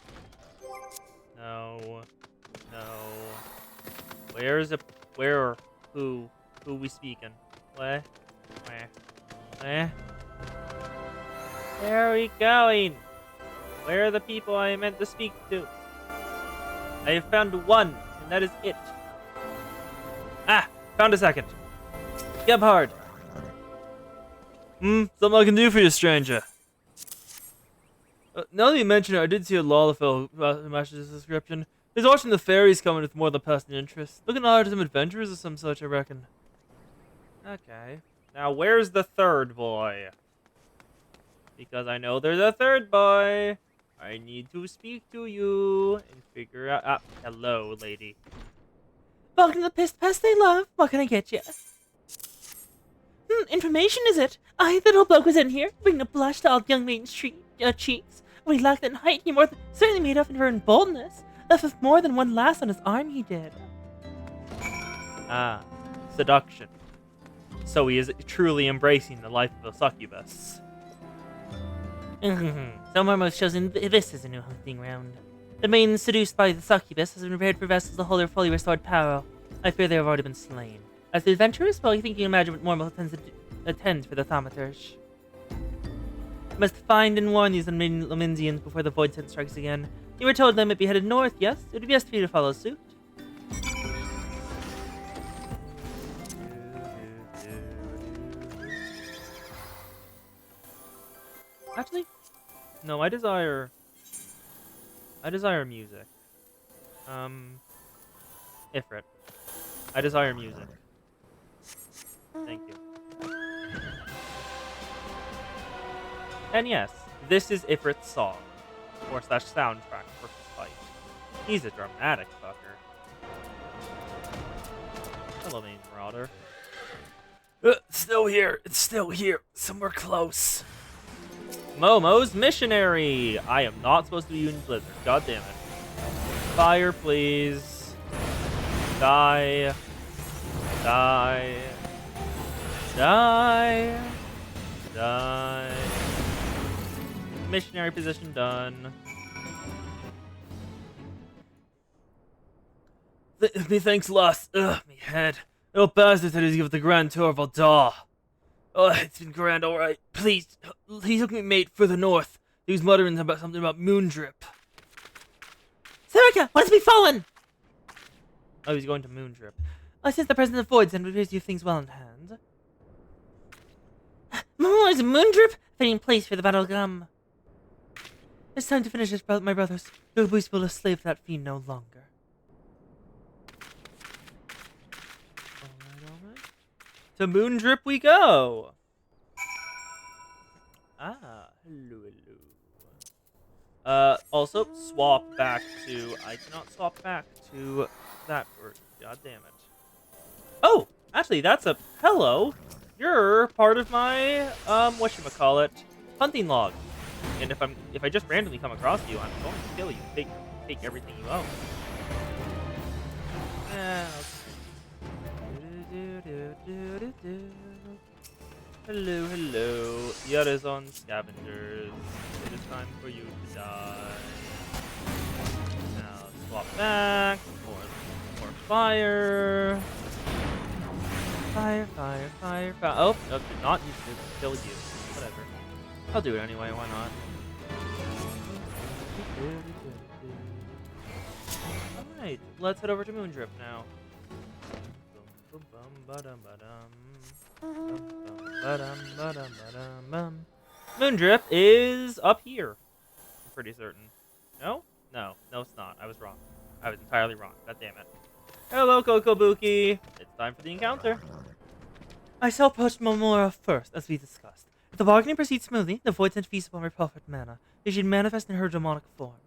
No. Who we speaking? Where are we going? Where are the people I meant to speak to? I have found one, and that is it. Ah, found a second. Gebhard. Something I can do for you, stranger. Now that you mention it, I did see a Lalafell who matches this description. He's watching the fairies coming with more than personal interest. Looking to hire some adventurers or some such, I reckon. Okay. Now, where's the third boy? Because I know there's a third boy. I need to speak to you and figure out... Ah, hello, lady. Welcome to the Pissed Pest They Love. What can I get you? Information is it? The little bloke was in here, bringing a blush to all young maiden's cheeks. When he lacked that in height, he certainly made up for her in boldness. Left with more than one lass on his arm, he did. Ah, seduction. So he is truly embracing the life of a succubus. Some are most chosen this is a new hunting ground. The maiden seduced by the succubus has been prepared for vessels to hold their fully restored power. I fear they have already been slain. As the adventurers, well, you think you can imagine what Mormel attends for the thaumaturge. Must find and warn these Laminsians before the void sense strikes again. You were told they might be headed north, yes? It would be best for you to follow suit. Actually, no, I desire music. Ifrit. I desire music. Thank you. And yes, this is Ifrit's song. Or / soundtrack for his fight. He's a dramatic fucker. Hello, main marauder. Still here. It's still here. Somewhere close. Momo's missionary! I am not supposed to be in Blizzard. God damn it. Fire, please. Die. Die. Die. Die. Missionary position done. Me thanks, lass. Me head. Oh, bastard said he's give the grand tour of Aldar. Oh, it's been grand, alright. Please, he took me mate further north. He was muttering about something about Moondrip. Serica, what has befallen? Oh, he's going to Moondrip. I sense the presence of voids and appears you have things well in hand. Is a Moondrip? Fitting place for the battle come. It's time to finish this, my brothers. Your boost will a slave to that fiend no longer. Alright. to Moondrip we go. Ah, hello, hello. Also, swap back to... I cannot swap back to that bird. God damn it. Oh, actually, that's a... Hello. You're part of my, whatchamacallit, hunting log. And if I just randomly come across you, I'm going to kill you. Take everything you own. Hello, hello. Yara's on scavengers. It is time for you to die. Now swap back. More fire. Fire. Oh, no, did not use it to kill you. Whatever. I'll do it anyway, why not? Alright, let's head over to Moondrip now. Moondrip is up here. I'm pretty certain. No? No, it's not. I was wrong. I was entirely wrong. God damn it. Hello, Kokobuki. It's time for the encounter. I shall approach Momora first, as we discussed. If the bargaining proceeds smoothly, the void sent feasible in my perfect mana. They should manifest in her demonic form.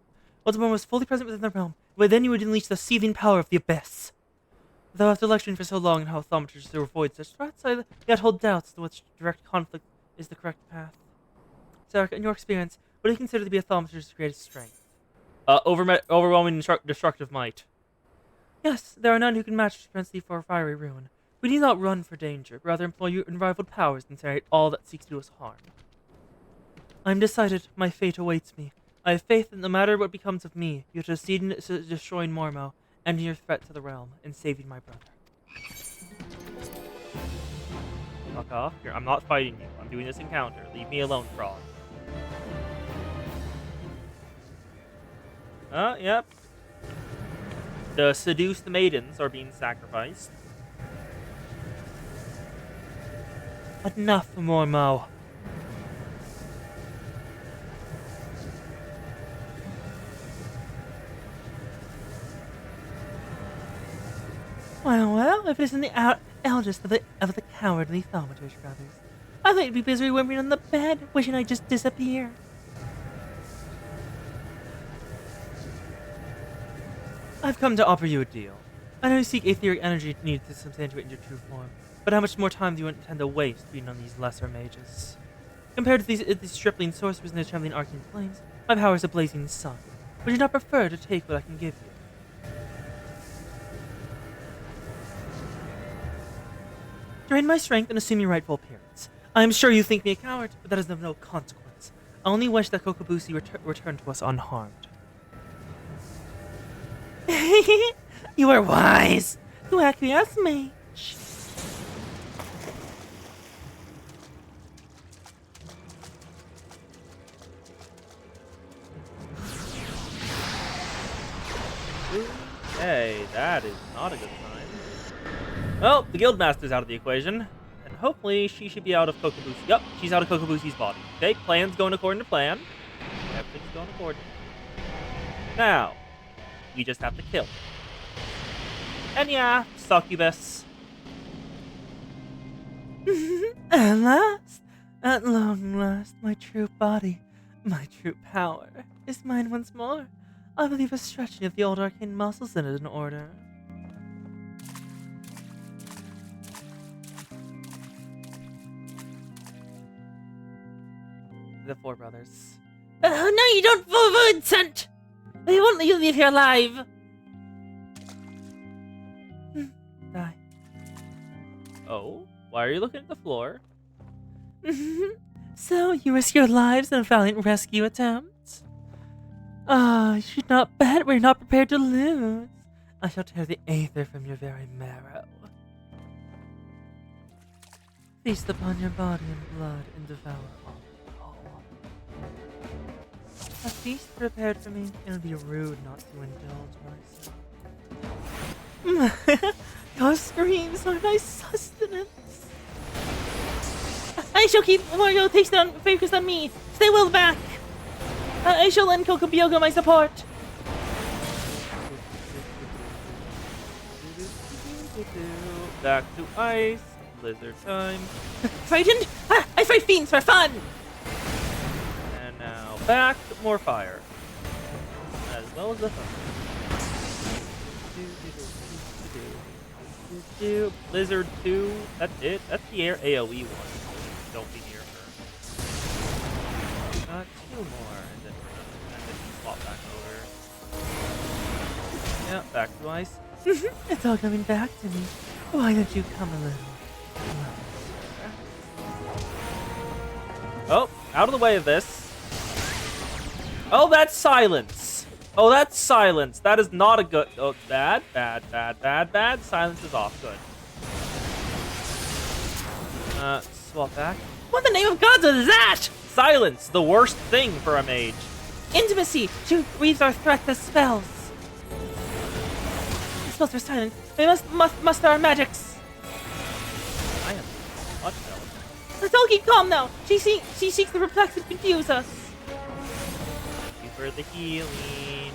Once Momora was fully present within the realm, but then you would unleash the seething power of the abyss. Though after lecturing for so long on how thaumaturgs to avoid such threats, I yet hold doubts as to which direct conflict is the correct path. Sarika, in your experience, what do you consider to be a thaumaturg's greatest strength? Overwhelming destructive might. Yes, there are none who can match the propensity for fiery ruin. We need not run for danger, but rather employ your unrivaled powers and incinerate all that seeks to do us harm. I am decided. My fate awaits me. I have faith that no matter what becomes of me, you shall succeed in destroying Mormo, ending your threat to the realm, and saving my brother. Fuck off. Here, I'm not fighting you. I'm doing this encounter. Leave me alone, frog. Yep. The seduced maidens are being sacrificed. Enough, Mormo. Well, if it isn't the eldest of the cowardly thaumaturge brothers. I thought you'd be busy whimpering on the bed, wishing I'd just disappear. I've come to offer you a deal. I know you seek etheric energy needed to substantiate into true form, but how much more time do you intend to waste being on these lesser mages? Compared to these stripling sorcerers and their trembling arcane flames, my power is a blazing sun. Would you not prefer to take what I can give you? Drain my strength and assume your rightful appearance. I am sure you think me a coward, but that is of no consequence. I only wish that Kokobushi returned to us unharmed. You are wise to acquiesce, mage. Okay, that is not a good sign. Well, the Guildmaster's out of the equation, and hopefully she should be out of Kokobushi. Yup, she's out of Kokobushi's body. Okay, plan's going according to plan. Everything's going according. Now, we just have to kill. And yeah, succubus. At long last, my true body, my true power, is mine once more. I believe a stretching of the old arcane muscles in it in order. The four brothers. No, you don't, Vincent! They won't let you leave here alive! Die. Oh? Why are you looking at the floor? So, you risk your lives in a valiant rescue attempt? You should not bet we're not prepared to lose. I shall tear the aether from your very marrow. Feast upon your body and blood and devour all. A feast prepared for me, and it would be rude not to indulge myself. Your screams are my sustenance. I shall keep Mario focused on me. Stay well back. I shall lend Kokobyoga my support. Back to ice. Blizzard time. Frightened? Ah, I fight fiends for fun! And now back, more fire. As well as the thunder. Blizzard 2, that's it. That's the AoE one. Don't be near her. Two more, and then swap back over. Yeah, back to ice. It's all coming back to me. Why don't you come a little? Oh, out of the way of this. Oh, that's silence. Oh, that's silence. That is not a good... Oh, bad. Silence is off. Good. Swap back. What in the name of God is that? Silence, the worst thing for a mage. Intimacy. She reads our threat as spells. The spells are silent. We must muster our magics. I am much better. Let's all keep calm now. She seeks to perplex and confuse us. Thank you for the healing.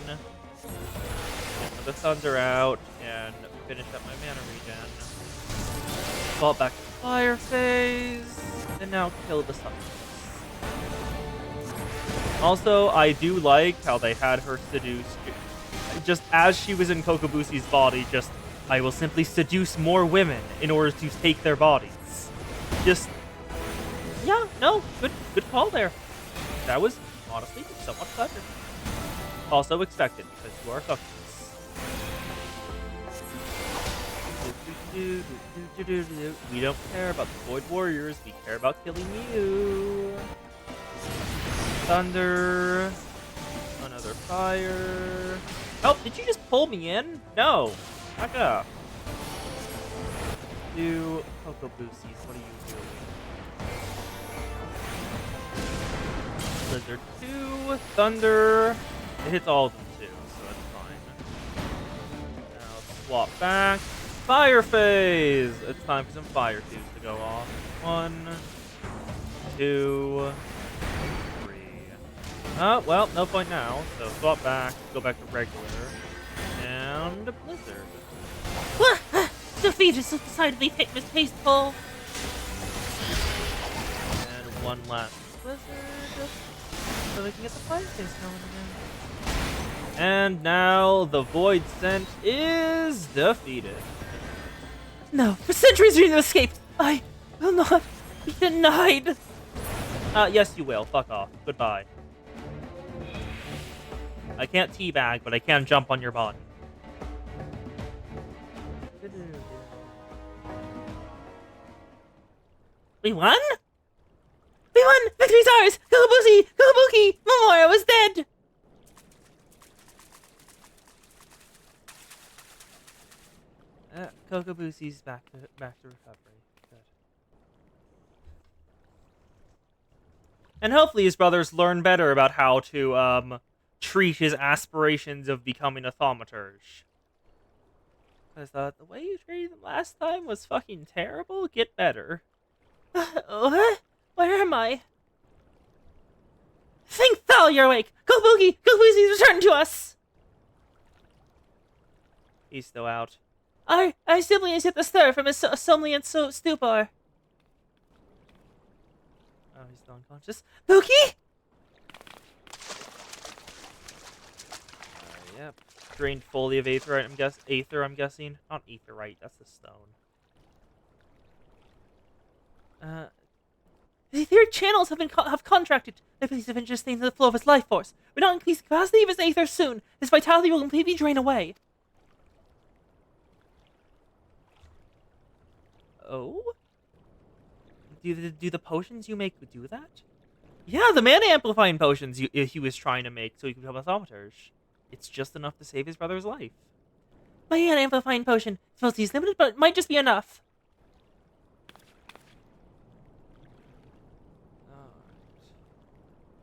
Get the thunder out and finish up my mana regen. Fall back to fire phase. And now kill the sun. Also, I do like how they had her seduce. Just as she was in Kokobusi's body, just, I will simply seduce more women in order to take their bodies. Just, yeah, no, good call there. That was, honestly, somewhat clever. Also expected, because you are Kokobusi. We don't care about the Void Warriors, we care about killing you. Thunder. Another fire. Oh, did you just pull me in? No. Back up. Do Kokobusis, what are you doing? Blizzard 2, Thunder. It hits all of them too, so that's fine. Now swap back. Fire phase! It's time for some fire tubes to go off. 1, 2, 3. Oh, well, no point now. So swap back, go back to regular. And Blizzard. Defeat is so decidedly distasteful. And one last Blizzard. So we can get the fire phase going again. And now the Void Scent is defeated. No, for centuries we have escaped. I will not be denied. Yes you will. Fuck off. Goodbye. I can't teabag, but I can jump on your body. We won? We won! Victory's ours! Kokobusi! Kokobuki! Momora was dead! Kokobusi's back to recovery. Good. And hopefully his brothers learn better about how to treat his aspirations of becoming a thaumaturge. Because the way you treated them last time was fucking terrible. Get better. What? Where am I? Think thou you're awake! Kokobuki! Kokobusi's returned to us! He's still out. Our sibling is yet to stir from his somnolent stupor. Oh, he's still unconscious. Buki? Yep. Drained fully of aetherite, I'm guessing. Not aetherite, that's the stone. The etheric channels have contracted. The police have just stained the flow of his life force. We not increase the capacity of his aether soon. His vitality will completely drain away. Oh? Do the potions you make do that? Yeah, The mana amplifying potions he was trying to make so he could become a thaumaturge. It's just enough to save his brother's life. my amplifying potion. Supposed to use limited, but it might just be enough.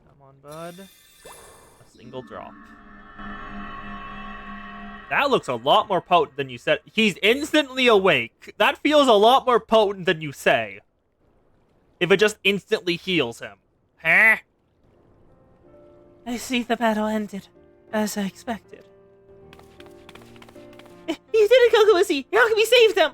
Come on, bud. A single drop. That looks a lot more potent than you said. He's instantly awake. That feels a lot more potent than you say. If it just instantly heals him. Huh? I see the battle ended, as I expected. You did it, Kokobusi! How can we save them?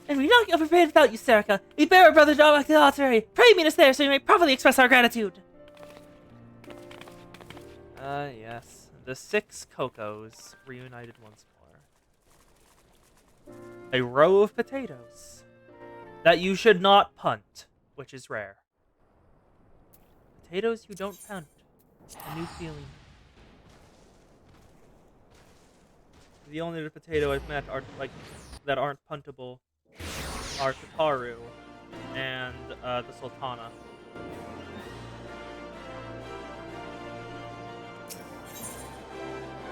And we're not prepared without you, Serica. We bear our brother back to the altar. Pray meet us there so we may properly express our gratitude. Yes. The 6 Cocos reunited once more. A row of potatoes that you should not punt, which is rare. Potatoes you don't punt. A new feeling. The only other potato I've met are that aren't puntable are Kataru and the Sultana.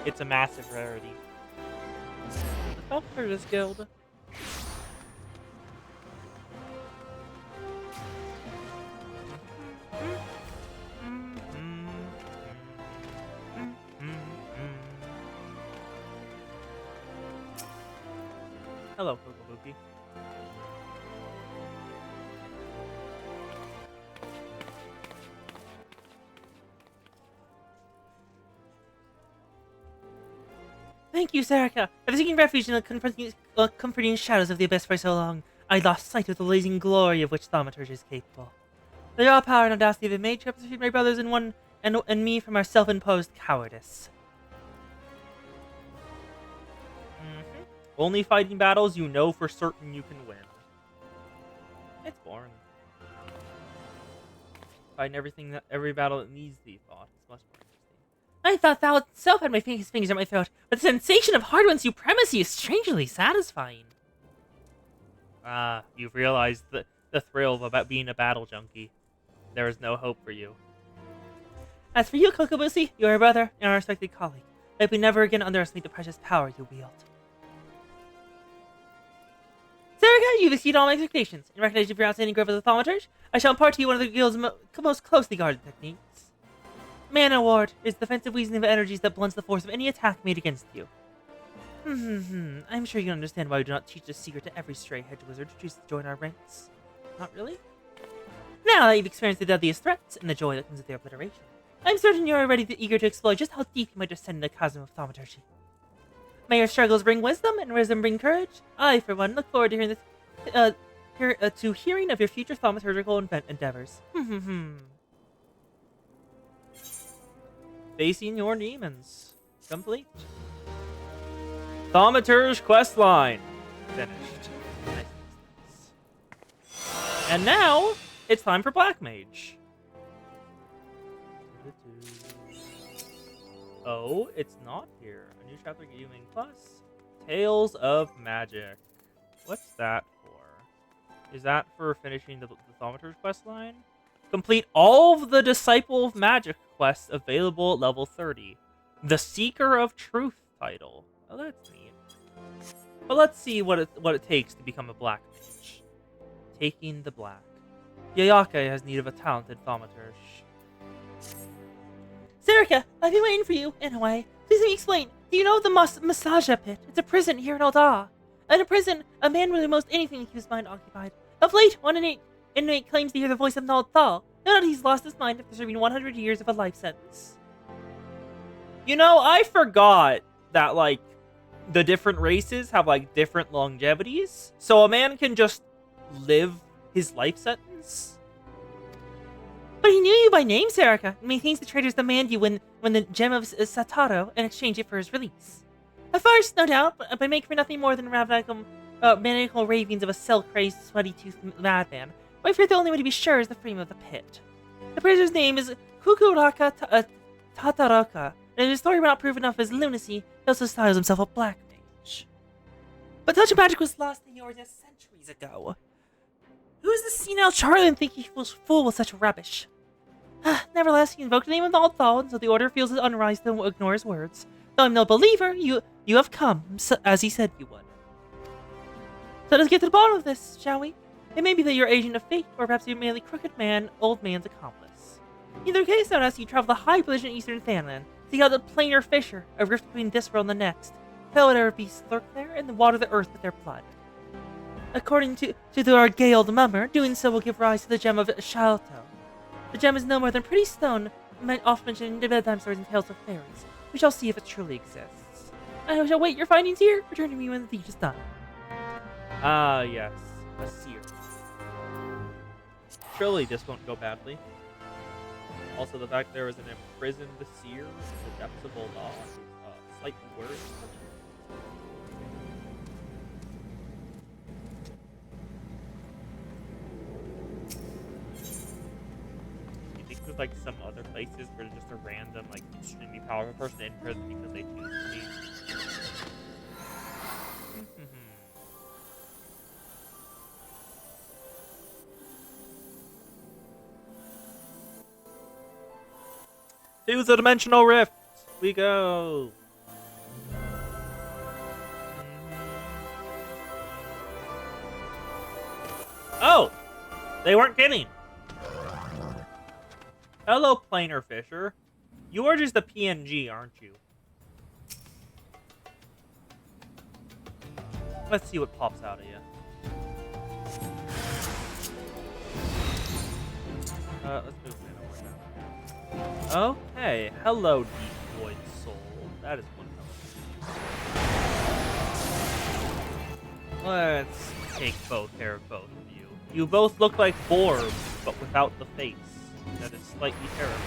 It's a massive rarity. The Falconers Guild. Hello, Kokobuki. Thank you, Serica. After seeking refuge in the comforting shadows of the abyss for so long, I lost sight of the blazing glory of which Thaumaturge is capable. The raw power and audacity of the mage helped defeat my brothers and me from our self-imposed cowardice. Only fighting battles you know for certain you can win. It's boring. Fighting every battle that needs to be fought. It's much more interesting. I thought thou itself had my fingers at my throat, but the sensation of hard-won supremacy is strangely satisfying. You've realized the thrill about being a battle junkie. There is no hope for you. As for you, Kokobushi, you are a brother and our respected colleague. Let me never again underestimate the precious power you wield. Serica, you've exceeded all my expectations. In recognition of your outstanding growth as a thaumaturge, I shall impart to you one of the guild's most closely guarded techniques. Mana Ward is the defensive weaseling of energies that blunts the force of any attack made against you. I'm sure you can understand why we do not teach this secret to every stray hedge wizard who chooses to join our ranks. Not really? Now that you've experienced the deadliest threats and the joy that comes with their obliteration, I'm certain you are eager to explore just how deep you might descend in the chasm of thaumaturgy. May your struggles bring wisdom, and wisdom bring courage. I, for one, look forward to hearing of your future thaumaturgical endeavors. Facing your demons. Complete. Thaumaturge questline. Finished. Nice. And now, it's time for Black Mage. Oh, it's not here. A new chapter gaming plus. Tales of Magic. What's that for? Is that for finishing the Thaumaturge questline? Complete all of the Disciple of Magic quests available at level 30. The Seeker of Truth title. Oh, that's neat. But let's see what it takes to become a Black Mage. Taking the Black. Yayake has need of a talented Thaumaturge. Serica, I've been waiting for you, in a way. Please let me explain. Do you know the Massaja Pit? It's a prison here in Alda. In a prison, a man will do most anything to keep his mind occupied. Of late, one inmate claims to hear the voice of Nald Thal. No doubt he's lost his mind after serving 100 years of a life sentence. You know, I forgot that, like, the different races have, like, different longevities. So a man can just live his life sentence? But he knew you by name, Serica, and maintains the traitors demand you win the gem of Sataro and exchange it for his release. At first, no doubt, but by making for nothing more than maniacal ravings of a cell-crazed, sweaty-toothed madman, I fear the only way to be sure is the frame of the pit. The prisoner's name is Kukuraka Tataraka, and if his story were not proof enough of his lunacy, he also styles himself a black mage. But touch of magic was lost in yours centuries ago. Who is this senile charlatan think he was fool with such rubbish? Nevertheless, he invoked the name of Naldthal, and so the order feels it unwise to ignore his words. Though I'm no believer, you have come, as he said you would. So let's get to the bottom of this, shall we? It may be that you're agent of fate, or perhaps you're merely old man's accomplice. In either case, I would ask you to travel the high position in eastern Thanland, seek out the plainer fisher, a rift between this world and the next. Fell whatever beasts lurk there, and then water the earth with their blood. According to our gay old mummer, doing so will give rise to the gem of Shalto. The gem is no more than pretty stone, often mentioned in bedtime stories and tales of fairies. We shall see if it truly exists. I shall wait your findings here. Return to me when the deed is done. Ah, yes. A seer. Surely this won't go badly. Also, the fact there is an imprisoned seer in the depths of Ul'dah is slightly worrying for me. You think there's like some other places where just a random, like, extremely powerful person in prison because they choose to be? To the dimensional rift we go. Oh, they weren't kidding. Hello, planer fisher. You are just a PNG, aren't you? Let's see what pops out of you. Let's move in. Okay, hello, deep void soul. That is one hell. Let's take both care of both of you. You both look like Forbes, but without the face. That is slightly terrible.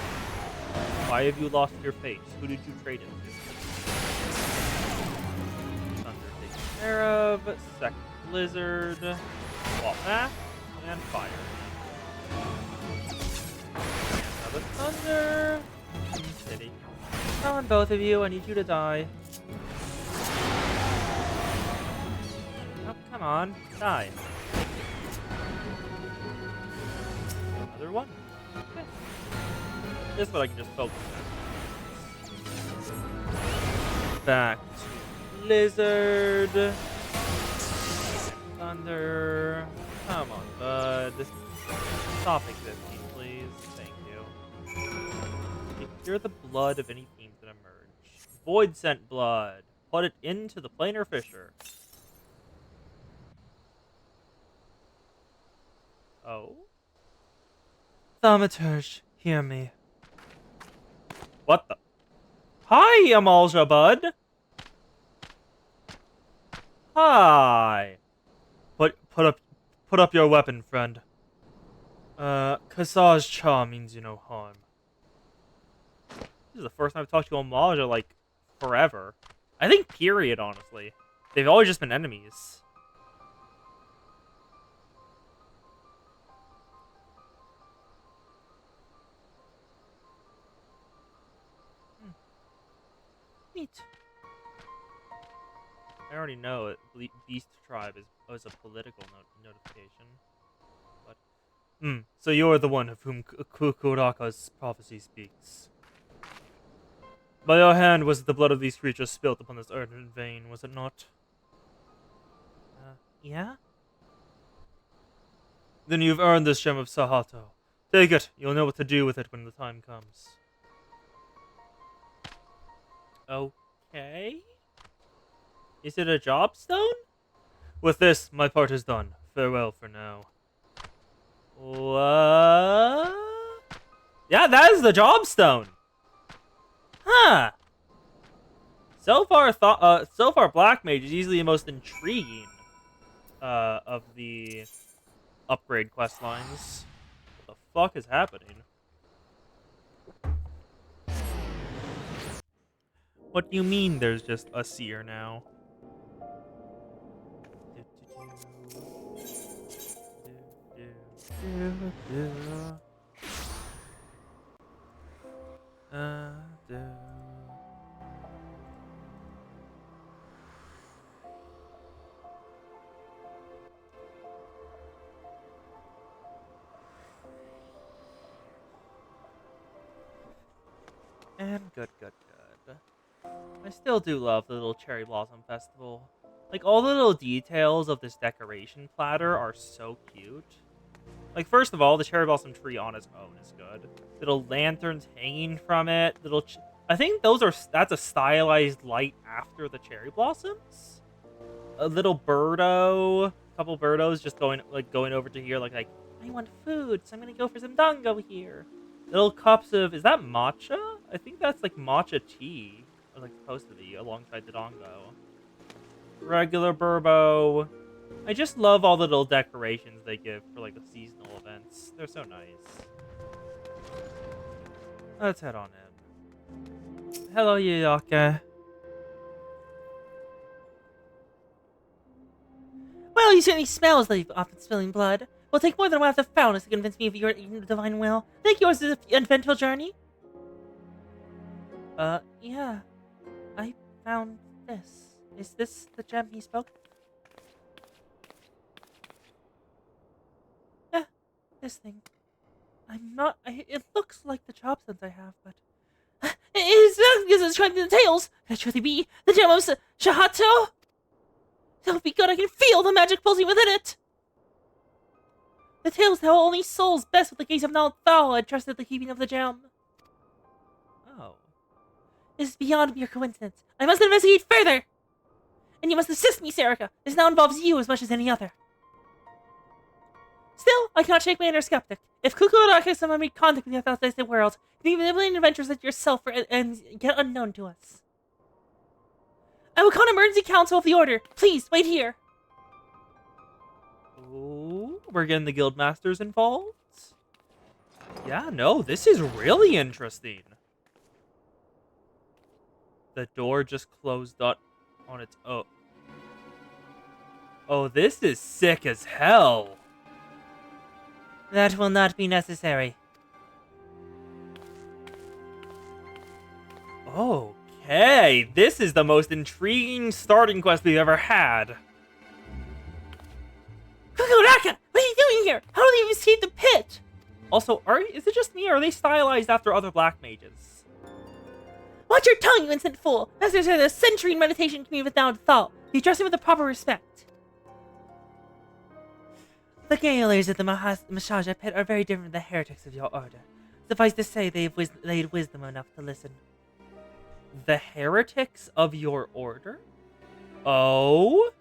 Why have you lost your face? Who did you trade it to? Thunder taken care of. Second blizzard. Swap back. And fire. Another thunder. City. Come on, both of you. I need you to die. Oh, come on. Die. Another one. Okay. This one I can just focus on. Back to Blizzard. Thunder. Come on, bud. Stop existing, please. Thank you. Cure the blood of any themes that emerge. Void scent blood. Put it into the planar fisher. Oh? Thaumaturge, hear me. What the? Hi, Amalja, bud. Hi. Put up your weapon, friend. Kassar's charm means you no harm. This is the first time I've talked to Amalja, like, forever. I think period, honestly. They've always just been enemies. Neat. I already know it. Beast Tribe is a political notification. But, so you're the one of whom Kukuraka's prophecy speaks. By your hand was the blood of these creatures spilt upon this earthen vein, was it not? Yeah? Then you've earned this gem of Sahato. Take it. You'll know what to do with it when the time comes. Okay. Is it a job stone? With this, my part is done. Farewell for now. What? Yeah, that is the job stone. Huh. So far, Black Mage is easily the most intriguing of the upgrade quest lines. What the fuck is happening? What do you mean there's just a seer now? And good. I still do love the little Cherry Blossom Festival. Like, all the little details of this decoration platter are so cute. Like, first of all, the Cherry Blossom tree on its own is good. Little lanterns hanging from it. I think that's a stylized light after the cherry blossoms. A little birdo. A couple birdos just going over to here like, I want food, so I'm gonna go for some dango here. Little cups of, is that matcha? I think that's like matcha tea. Or like supposed to be alongside the dango. Regular burbo. I just love all the little decorations they give for like the seasonal events. They're so nice. Let's head on in. Hello, Yuyaka. Well, you certainly smell as though you've often spilling blood. Will take more than a while to found us to convince me of your divine will. Think yours is an eventful journey? Yeah. I found this. Is this the gem he spoke? Yeah, this thing. It looks like the job sense I have, but... It is not because it's trying to the tails! Can it truly be the gem of Shahato? It'll be good, I can feel the magic pulsing within it! The tales tell only souls best with the gaze of Nalthal and trusted the keeping of the gem. Oh. This is beyond mere coincidence. I must investigate further! And you must assist me, Serica. This now involves you as much as any other. Still, I cannot shake my inner skeptic. If Kukuraka somehow made contact with the outside world, you can even adventures like yourself and yet unknown to us. I will call an emergency council of the order. Please, wait here. Ooh, we're getting the guild masters involved? Yeah, no, this is really interesting. The door just closed up on its own. Oh, this is sick as hell. That will not be necessary. Okay, this is the most intriguing starting quest we've ever had. Kukuraka, what are you doing here? How did you escape the pit? Also, is it just me, or are they stylized after other black mages? Watch your tongue, you instant fool! Masters are the century in meditation community without thought. You address him with the proper respect. The Gaolers at the Mashaja pit are very different from the heretics of your order. Suffice to say, they had wisdom enough to listen. The heretics of your order? Oh?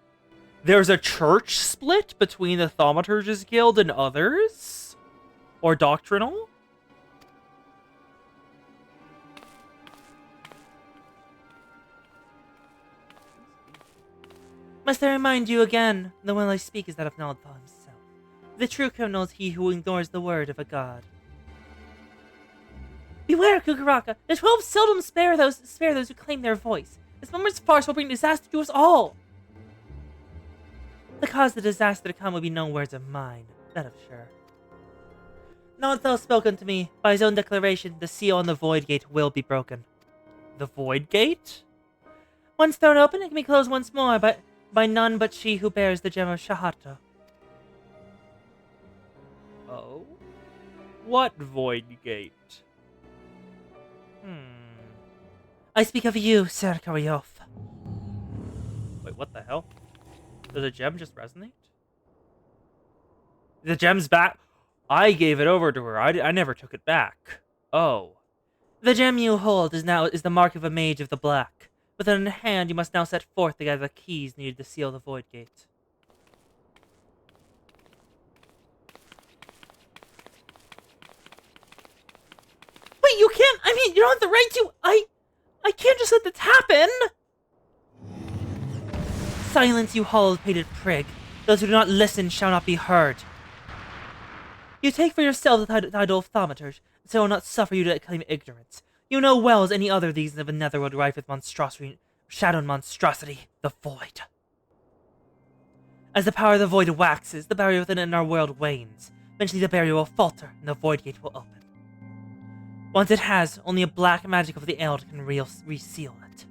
There's a church split between the Thaumaturges Guild and others? Or doctrinal? Must I remind you again, the one I speak is that of Naldthal himself. The true criminal is he who ignores the word of a god. Beware, Kukuraka! The 12 seldom spare those who claim their voice. This moment's farce will bring disaster to us all! The cause of the disaster to come will be no words of mine, that of sure. Naldthal spoke unto me. By his own declaration, the seal on the Void Gate will be broken. The Void Gate? Once thrown open, it can be closed once more, but by none but she who bears the gem of Shahato. Oh? What Void Gate? I speak of you, Sir Karyof. Wait, what the hell? Does the gem just resonate? The gem's back? I gave it over to her. I never took it back. Oh. The gem you hold is the mark of a mage of the black. With it in hand, you must now set forth to gather the keys needed to seal the Void Gate. Wait, you can't! I mean, you don't have the right to... I can't just let this happen! Silence, you hollow-pated prig. Those who do not listen shall not be heard. You take for yourself the title of Thaumaturge, so I will not suffer you to claim ignorance. You know well as any other these of a netherworld rife with monstrosity, shadowed monstrosity, the Void. As the power of the Void waxes, the barrier within our world wanes. Eventually the barrier will falter, and the Void Gate will open. Once it has, only a black magic of the Eld can reseal it.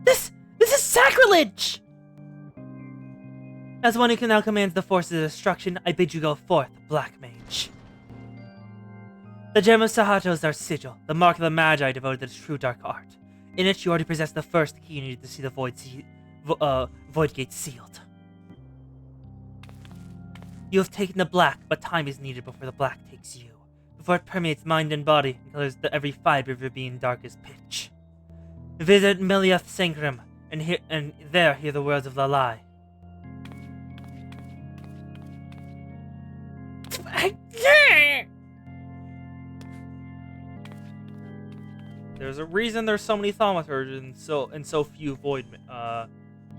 This is sacrilege! As one who can now commands the forces of destruction, I bid you go forth, Black Mage. The gem of Sahato is our sigil, the mark of the Magi devoted to the true dark art. In it, you already possess the first key needed to see the Void Gate sealed. You have taken the black, but time is needed before the black takes you. Before it permeates mind and body and colors every fiber of your being dark as pitch. Visit Meliath Sancrum, and there hear the words of the lie. There's a reason there's so many Thaumaturges and so few Void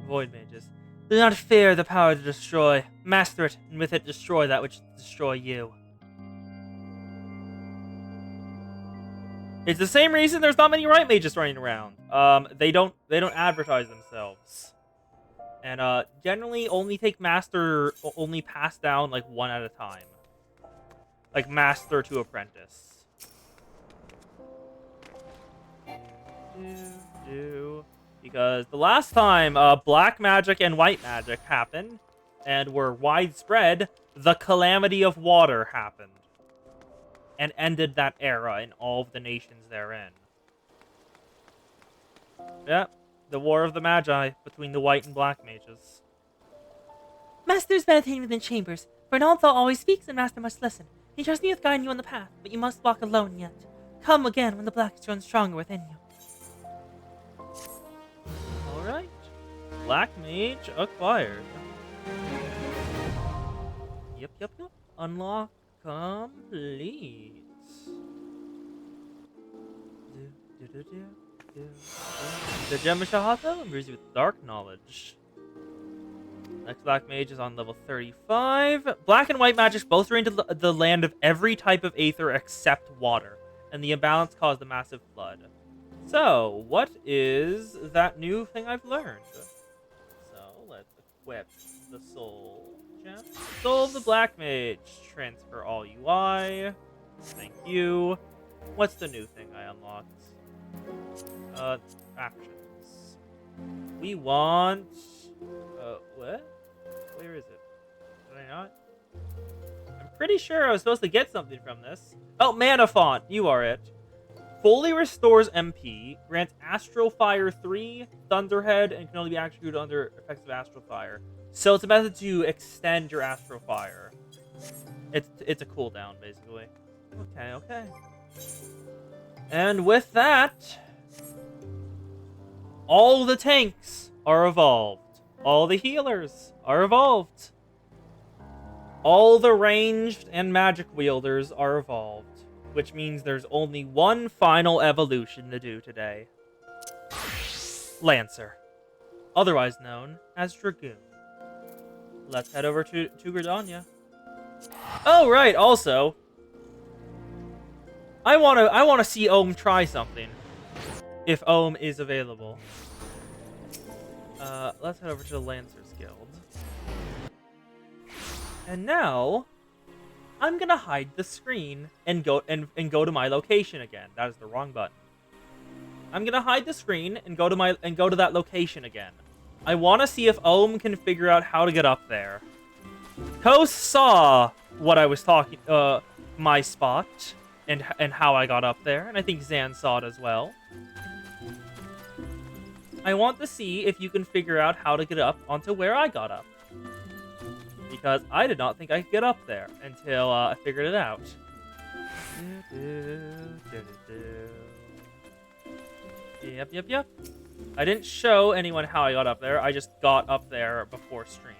Mages. Do not fear the power to destroy. Master it, and with it destroy that which destroy you. It's the same reason there's not many right mages running around. They don't advertise themselves. And generally only pass down like one at a time. Like master to apprentice. Because the last time black magic and white magic happened and were widespread, the calamity of water happened and ended that era in all of the nations therein. Yep, the War of the Magi between the white and black mages. Master is meditating within chambers, for an old thought always speaks and Master must listen. He trusts me with guiding you on the path, but you must walk alone yet. Come again when the black is grown stronger within you. Alright. Black Mage acquired. Yep. Unlock complete. The Gem of Shahato imbues you with dark knowledge. Next Black Mage is on level 35. Black and white magics both drain the land of every type of aether except water, and the imbalance caused a massive flood. So, what is that new thing I've learned? So, let's equip the Soul Gem. Soul of the Black Mage. Transfer all UI. Thank you. What's the new thing I unlocked? Actions. We want... what? Where is it? Did I not? I'm pretty sure I was supposed to get something from this. Oh, Mana Font! You are it. Fully restores MP, grants Astral Fire 3, Thunderhead, and can only be executed under effects of Astral Fire. So it's a method to extend your Astral Fire. It's a cooldown, basically. Okay. And with that, all the tanks are evolved. All the healers are evolved. All the ranged and magic wielders are evolved. Which means there's only one final evolution to do today. Lancer. Otherwise known as Dragoon. Let's head over to Gridania. Oh, right, also... I wanna see Ohm try something. If Ohm is available. Let's head over to the Lancers Guild. And now... I'm gonna hide the screen and go to my location again. That is the wrong button. I'm gonna hide the screen and go to that location again. I want to see if Ohm can figure out how to get up there. Kos saw what I was talking, my spot and how I got up there, and I think Zan saw it as well. I want to see if you can figure out how to get up onto where I got up. Because I did not think I could get up there until I figured it out. Yep. I didn't show anyone how I got up there. I just got up there before stream.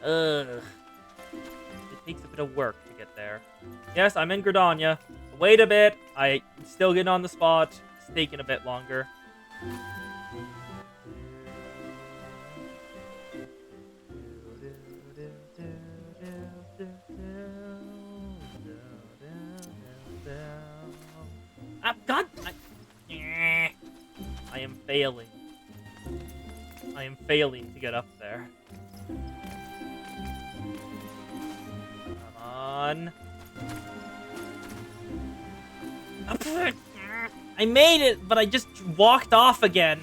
Ugh. It takes a bit of work to get there. Yes, I'm in Gridania. Wait a bit. I'm still getting on the spot. It's taking a bit longer. God! I am failing. I am failing to get up there. Come on. I made it, but I just walked off again.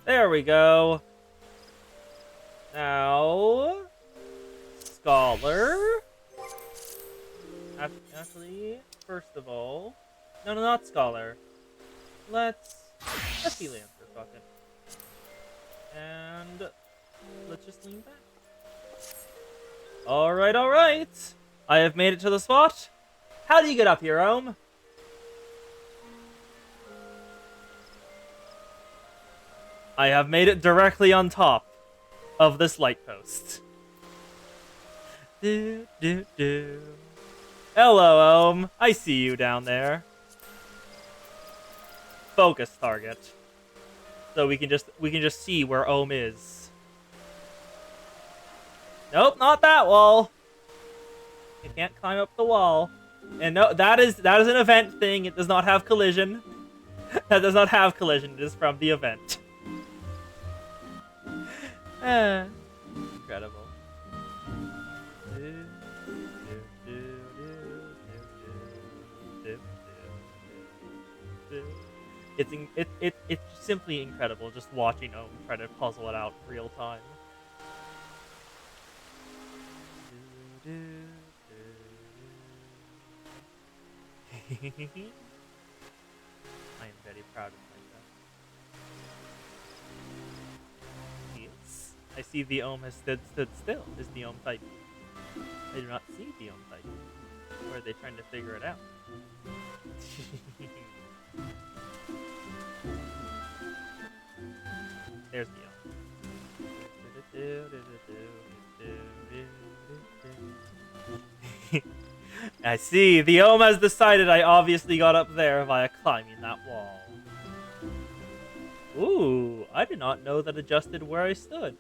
There we go. Now, Scholar. Actually, first of all, no, not Scholar. Let's be Lancer, fuck it. And let's just lean back. Alright. I have made it to the spot. How do you get up here, Ohm? I have made it directly on top of this light post. Do, do, do. Hello, Ohm. I see you down there. Focus target. So we can just see where Ohm is. Nope, not that wall. You can't climb up the wall. And no, that is an event thing. It does not have collision. That does not have collision. It is from the event. Incredible. It's simply incredible just watching Ohm try to puzzle it out in real time. I am very proud of myself. Yes. I see the Ohm has stood still. Is the Ohm typing? I do not see the Ohm typing. Or are they trying to figure it out? There's the Ohm. I see. The Ohm has decided I obviously got up there via climbing that wall. Ooh, I did not know that adjusted where I stood.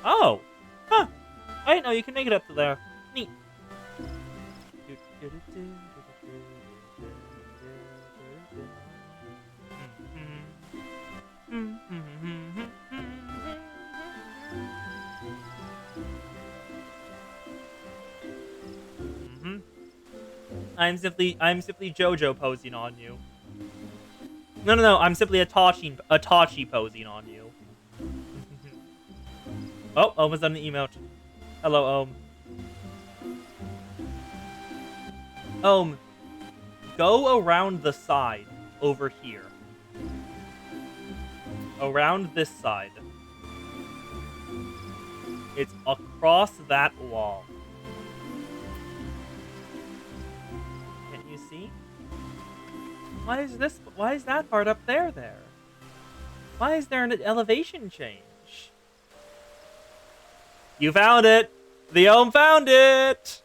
Oh! Huh! I didn't know you can make it up to there. Neat. I'm simply JoJo posing on you. No. I'm simply Itachi posing on you. Oh, Ohm has done an emote. Hello, Ohm. Ohm, go around the side over here. Around this side. It's across that wall. Can't you see? Why is that part up there? Why is there an elevation change? You found it! The Ohm found it!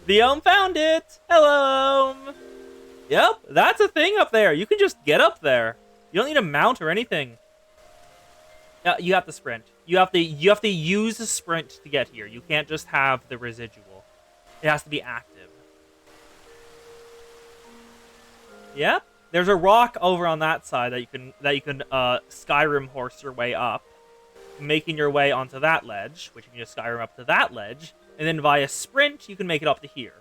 The Ohm found it! Hello, Ohm! Yep, that's a thing up there. You can just get up there. You don't need a mount or anything. You have to sprint. You have to use a sprint to get here. You can't just have the residual. It has to be active. Yep. There's a rock over on that side that you can Skyrim horse your way up, making your way onto that ledge, which you can just Skyrim up to that ledge, and then via sprint you can make it up to here.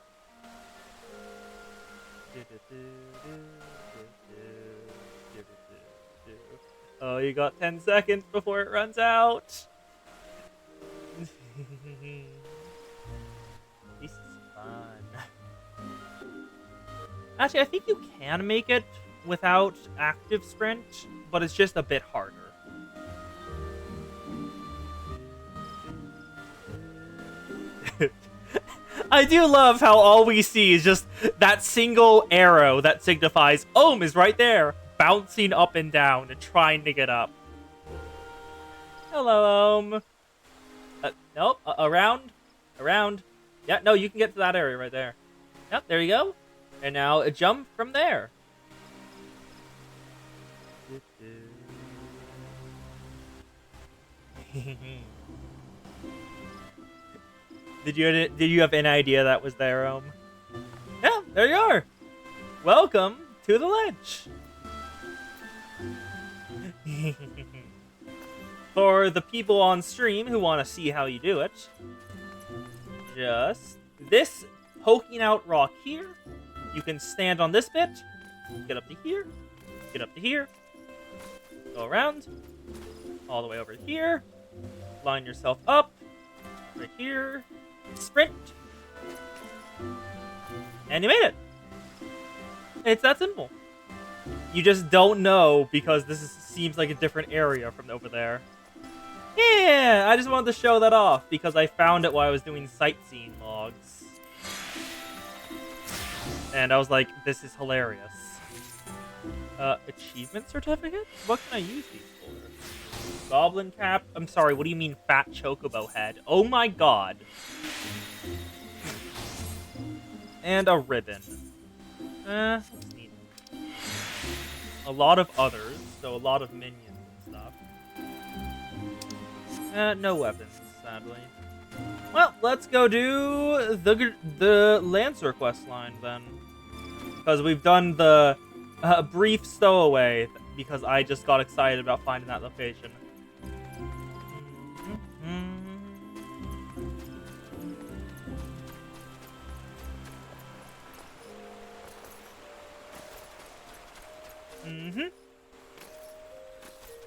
Oh, you got 10 seconds before it runs out. This is fun. Actually, I think you can make it without active sprint, but it's just a bit harder. I do love how all we see is just that single arrow that signifies Ohm is right there, bouncing up and down and trying to get up. Hello, Ohm. Nope, around. Yeah, no, you can get to that area right there. Yep, there you go. And now a jump from there. Did you have any idea that was there, Ohm? Yeah, there you are. Welcome to the ledge. For the people on stream who want to see how you do it, just this poking out rock here. You can stand on this bit, get up to here, go around, all the way over here, line yourself up, right here, sprint, and you made it. It's that simple. You just don't know because seems like a different area from over there. Yeah, I just wanted to show that off because I found it while I was doing sightseeing logs. And I was like, this is hilarious. Achievement certificates? What can I use these for? Goblin cap? I'm sorry, what do you mean fat chocobo head? Oh my god. And a ribbon. That's neat. A lot of others, so a lot of minions and stuff. No weapons, sadly. Well, let's go do the Lancer quest line then. Because we've done the brief stowaway because I just got excited about finding that location.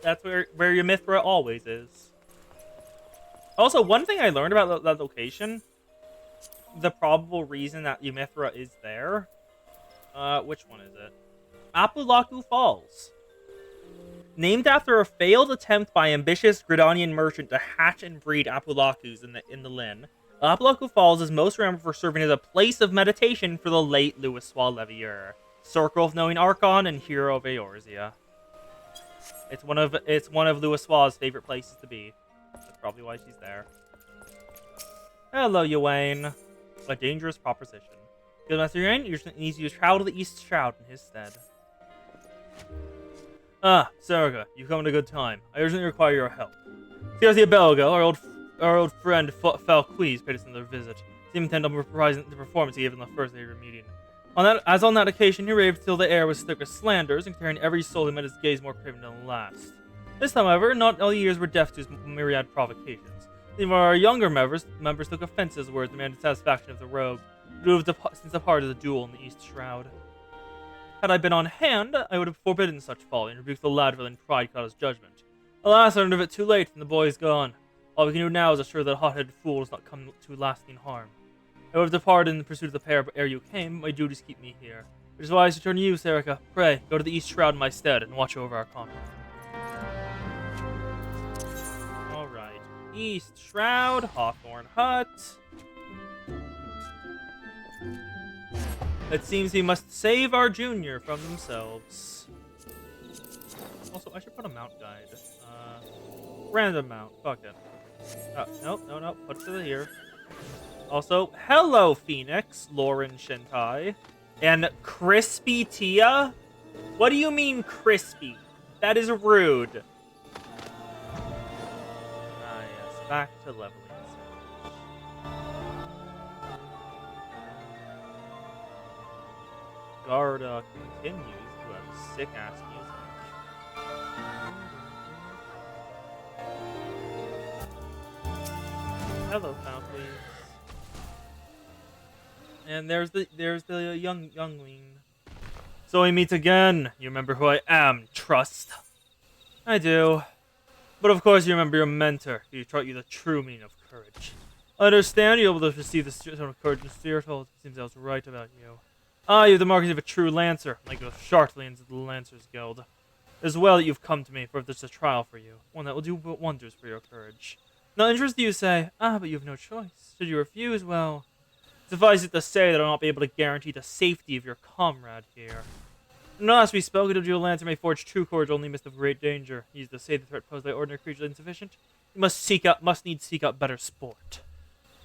That's where your Mithra always is. Also, one thing I learned about that location, the probable reason that Eumithra is there. Which one is it? Apulaku Falls. Named after a failed attempt by ambitious Gridanian merchant to hatch and breed Apulakus in the Lin, Apulaku Falls is most remembered for serving as a place of meditation for the late Louisoix Levier, Circle of Knowing Archon, and Hero of Eorzea. It's one of Louisoix's favorite places to be. That's probably why she's there. Hello, Ywain. A dangerous proposition. Guildmaster Ywain, you need to travel to the East Shroud in his stead. Ah, Sarga, you've come at a good time. I urgently require your help. Scarcia Belga, our old friend Falquise, paid us another visit. Seemed intent on reprising the performance he gave in the first day of your meeting. On that occasion, he raved till the air was thick with slanders, and carrying every soul who met his gaze more craven than the last. This time, however, not all ears were deaf to his myriad provocations. Some of our younger members took offense to his words and demanded satisfaction of the rogue, who had since departed the duel in the East Shroud. Had I been on hand, I would have forbidden such folly and rebuked the lad for letting pride cloud his judgment. Alas, I learned of it too late, and the boy is gone. All we can do now is assure that hot-headed fool does not come to lasting harm. I would have departed in pursuit of the pair ere you came, but my duties keep me here. Which is why I return to you, Serica. Pray, go to the East Shroud in my stead and watch over our comrade. Alright. East Shroud, Hawthorne Hut. It seems we must save our junior from themselves. Also, I should put a mount guide. Random mount. Fuck it. No. Put it to here. Also, hello, Phoenix, Lauren Shintai, and Crispy Tia? What do you mean, crispy? That is rude. Ah, yes. Back to leveling. Garda continues to have sick-ass music. Hello, Falcons. And there's the youngling. So we meet again. You remember who I am, Trust? I do. But of course you remember your mentor, who taught you the true meaning of courage. I understand you're able to receive the sort of courage and spirit. It seems I was right about you. Ah, you have the markings of a true lancer, like the Shartlians of the Lancers Guild. It is well that you've come to me, for if there's a trial for you, one that will do wonders for your courage. Now, interested you say, but you have no choice. Should you refuse, well, suffice it to say that I'll not be able to guarantee the safety of your comrade here. And last we spoke, a dual lancer may forge true courage only amidst of great danger. He is to say the threat posed by ordinary creatures insufficient. You must needs seek out better sport.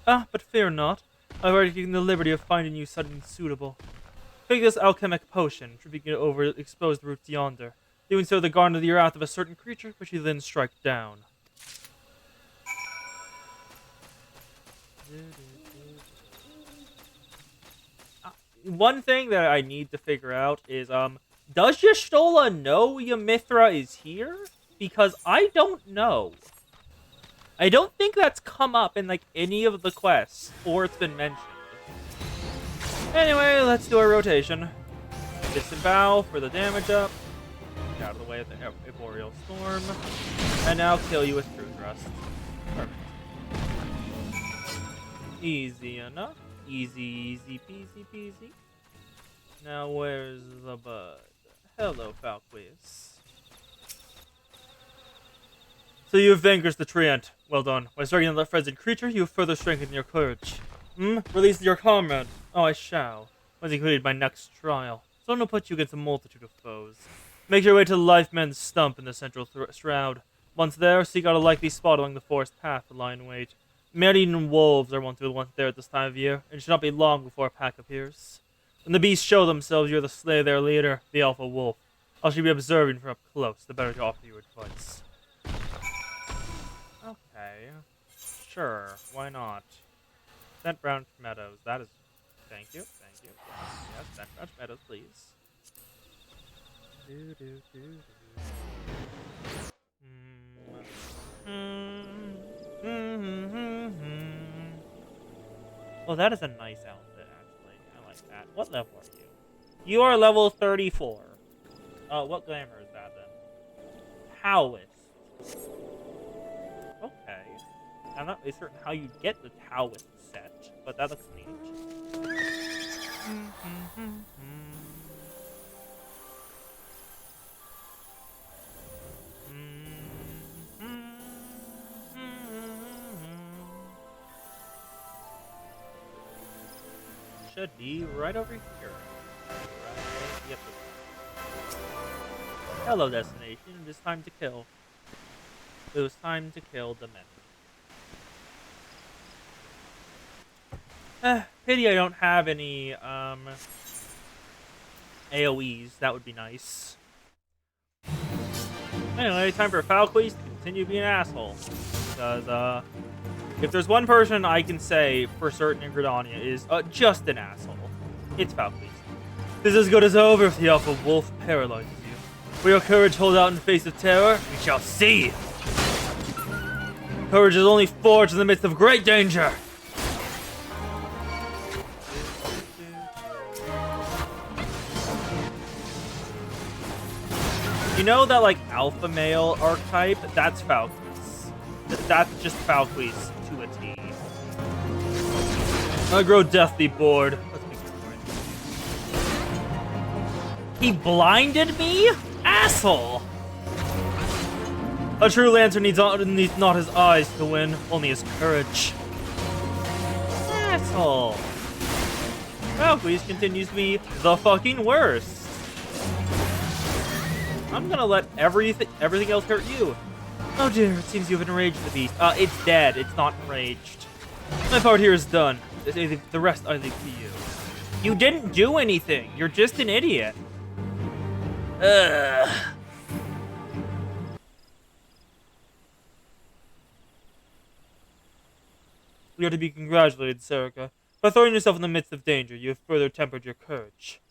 But fear not. I've already taken the liberty of finding you something suitable. Take this alchemic potion, should begin to overexpose the roots yonder. Doing so, the garner the wrath of a certain creature, which you then strike down. One thing that I need to figure out is, does Y'shtola know Eumithra is here? Because I don't know. I don't think that's come up in, like, any of the quests, or it's been mentioned. Anyway, let's do our rotation. Disembowel for the damage up. Get out of the way of the Arboreal Storm. And now kill you with True Thrust. Perfect. Easy enough. Easy peasy. Now where's the bud? Hello, Falquis. So you have vanquished the treant. Well done. By striking the frenzied creature, you have further strengthened your courage. Release your comrade. Oh, I shall. Once included my next trial. Someone will put you against a multitude of foes. Make your way to the Lifeman's Stump in the central shroud. Once there, seek out a likely spot along the forest path to lie in wait. Man-eaten wolves are wont to be once there at this time of year, and it should not be long before a pack appears. When the beasts show themselves, you are to slay their leader, the alpha wolf. I shall be observing from up close, the better to offer you advice. Okay. Sure, why not? Scent Branch Meadows, that is... Thank you, thank you. Yes, Scent Branch Meadows, please. Oh, that is a nice outfit, actually. I like that. What level are you? You are level 34. What glamour is that, then? Taoist. Okay. I'm not really certain how you get the Taoist set, but that looks neat. Should be right over here. Right. Yep. Hello, destination. It is time to kill. It was time to kill the men. Pity I don't have any AoEs. That would be nice. Anyway, time for FFXIV to continue being an asshole. Because if there's one person I can say for certain in Gridania is just an asshole, it's FFXIV. This is as good as over if the alpha wolf paralyzes you. Will your courage hold out in the face of terror? We shall see! Courage is only forged in the midst of great danger! You know that, like, alpha male archetype? That's FFXIV's. That's just FFXIV's to a T. I grow deathly bored. Let's make it right. He blinded me? Asshole! A true lancer needs not his eyes to win, only his courage. Asshole. FFXIV continues to be the fucking worst. I'm gonna let everything else hurt you. Oh dear, it seems you've enraged the beast. It's dead. It's not enraged. My part here is done. The rest I leave to you. You didn't do anything. You're just an idiot. Ugh. You are to be congratulated, Serica. By throwing yourself in the midst of danger, you have further tempered your courage.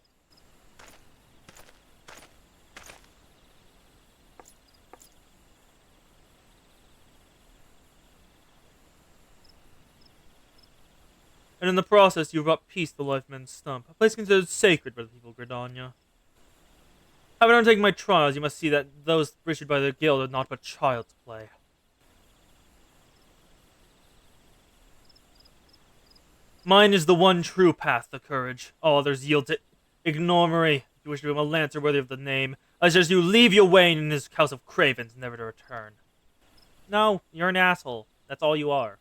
And in the process, you brought peace to Lifeman's Stump, a place considered sacred by the people of Gridania. Having undertaken my trials, you must see that those issued by the guild are not but child's play. Mine is the one true path to courage. All others yield to ignomery. If you wish to become a lancer worthy of the name, I suggest you leave your Wayne in this house of cravens, never to return. No, you're an asshole. That's all you are.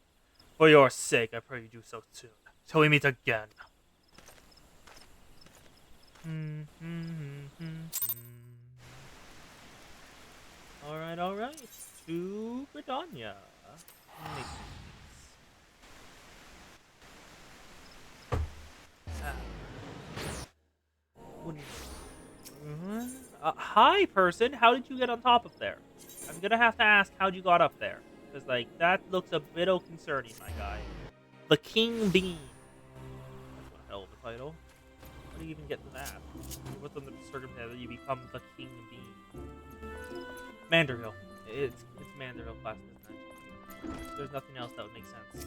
For your sake, I pray you do so soon. Till we meet again. Alright. To Gridania. Hi, person. How did you get on top of there? I'm gonna have to ask how'd you got up there. Because, like, that looks a bit concerning, my guy. The King Bean. That's one hell of a title. How do you even get to that? What's on the circumstance that you become the King Bean? Manderville. It's Manderville class, isn't it? There's nothing else that would make sense.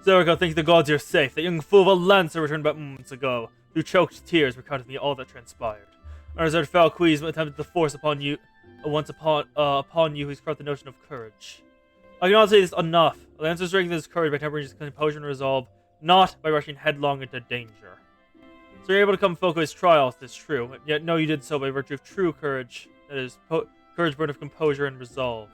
Zergo, thank the gods you're safe. That young fool of a lancer returned about moments ago. Through choked tears recounted me all that transpired. Our reserved FFXIV attempted to force upon you, upon you who's caught the notion of courage. I cannot say this enough. A lancer strengthens his courage by tempering his composure and resolve, not by rushing headlong into danger. So you're able to come Foko's trial, if it's true. Yet no, you did so by virtue of true courage. That is, courage born of composure and resolve.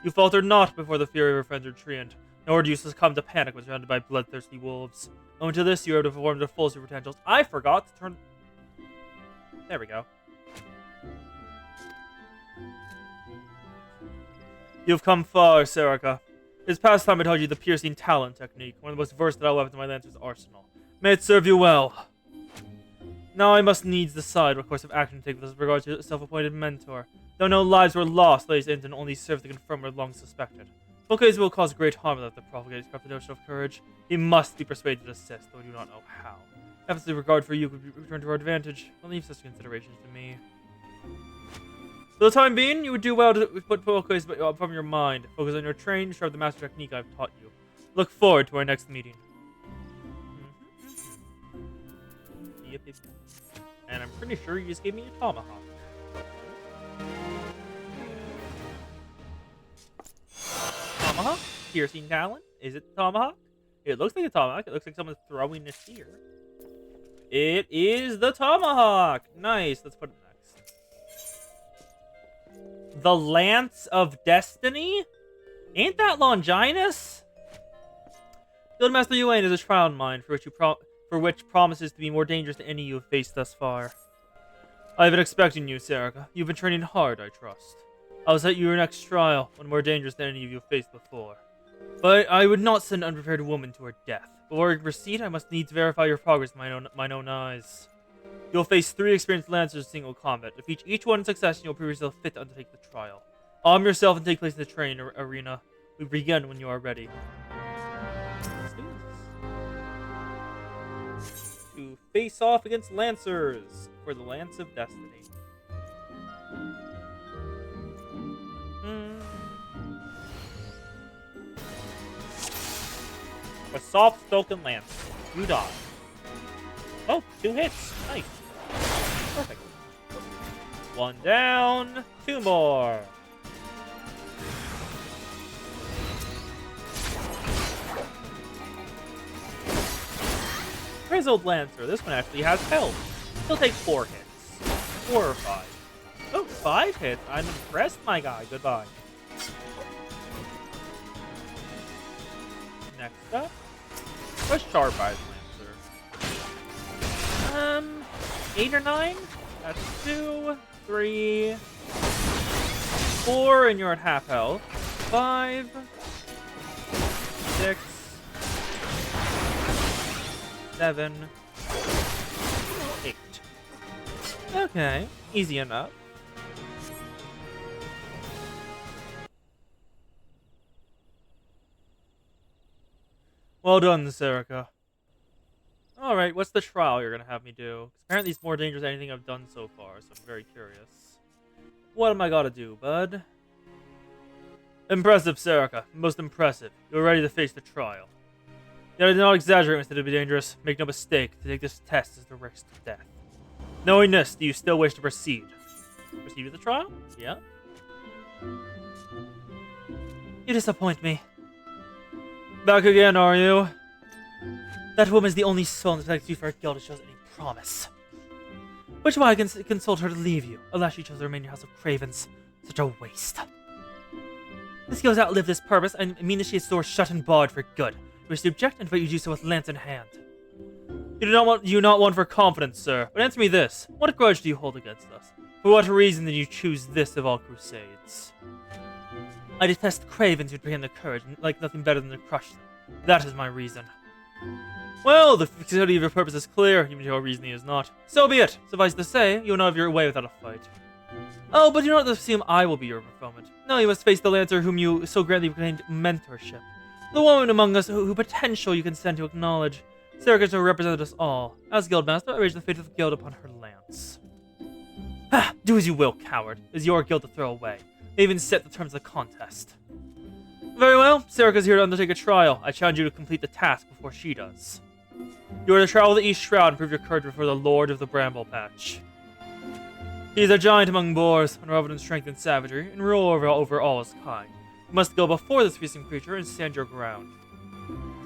You faltered not before the fury of your friends retreated, nor did you succumb to panic when surrounded by bloodthirsty wolves. Owing to this, you are able to perform the full super potentials. I forgot to turn... There we go. You've come far, Serica. It is past time I taught you the piercing talent technique, one of the most versatile weapons in my Lancer's arsenal. May it serve you well. Now I must needs decide what course of action to take with regard to a self-appointed mentor. Though no lives were lost, ladies and only served to confirm what long suspected. Focus will cause great harm without the propagating corrupt notion of courage. He must be persuaded to assist, though I do not know how. Emphasis regard for you could be returned to our advantage. I'll leave such considerations to me. For the time being, you would do well to put focus from your mind. Focus on your training, sharpen the master technique I've taught you. Look forward to our next meeting. Yep. And I'm pretty sure you just gave me a tomahawk. Tomahawk? Piercing talent? Is it tomahawk? It looks like a tomahawk. It looks like someone's throwing a spear. It is the tomahawk! Nice. Let's put it next. The Lance of Destiny? Ain't that Longinus? Guildmaster Yuan is a trial in mind for which promises to be more dangerous than any you have faced thus far. I've been expecting you, Serica. You've been training hard, I trust. I'll set you your next trial, one more dangerous than any of you have faced before. But I would not send an unprepared woman to her death. Before I proceed, I must needs verify your progress with mine own eyes. You'll face 3 experienced lancers in single combat. Defeat each one in succession, you'll prove yourself fit to undertake the trial. Arm yourself and take place in the training arena. We begin when you are ready. Let's do this. To face off against lancers for the Lance of Destiny. A soft-spoken lance. You dodge. Oh, 2 hits. Nice. Perfect. 1 down. 2 more. Grizzled Lancer. This one actually has health. He'll take 4 hits. 4 or 5. Oh, 5 hits. I'm impressed, my guy. Goodbye. Next up. What's Sharp Eyes Lancer? 8 or 9? That's 2, 3, 4, and you're at half health. 5, 6, 7, 8. Okay, easy enough. Well done, Serica. Alright, what's the trial you're gonna have me do? 'Cause apparently it's more dangerous than anything I've done so far, so I'm very curious. What am I gotta do, bud? Impressive, Serica. Most impressive. You're ready to face the trial. Yet I did not exaggerate when it would be dangerous. Make no mistake, to take this test is the risk to death. Knowing this, do you still wish to proceed? Proceed with the trial? Yeah? You disappoint me. Back again, are you? That woman is the only soul in the you for our guild that shows any promise. Which is why I can consult her to leave you. Alas, she chose to remain in your house of cravens. Such a waste. This guild has outlived this purpose, and mean that she is doors shut and barred for good. You wish to object, and invite you to do so with lance in hand. You do not want for confidence, sir. But answer me this: what grudge do you hold against us? For what reason did you choose this of all crusades? I detest cravens who pretend their courage and like nothing better than to crush them. That is my reason. Well, the futility of your purpose is clear, even if your reasoning is not. So be it. Suffice to say, you will not have your way without a fight. Oh, but you do not assume I will be your fulfillment. No, you must face the Lancer whom you so grandly proclaimed mentorship. The woman among us who potential you consent to acknowledge. Serica to represent us all. As Guildmaster, I arrange the fate of the guild upon her lance. Ha! Do as you will, coward. It is your guild to throw away. They even set the terms of the contest. Very well, Serica's here to undertake a trial. I challenge you to complete the task before she does. You are to travel the East Shroud and prove your courage before the Lord of the Bramble Patch. He is a giant among boars, unrivaled in strength and savagery, and rule over all his kind. You must go before this fearsome creature and stand your ground.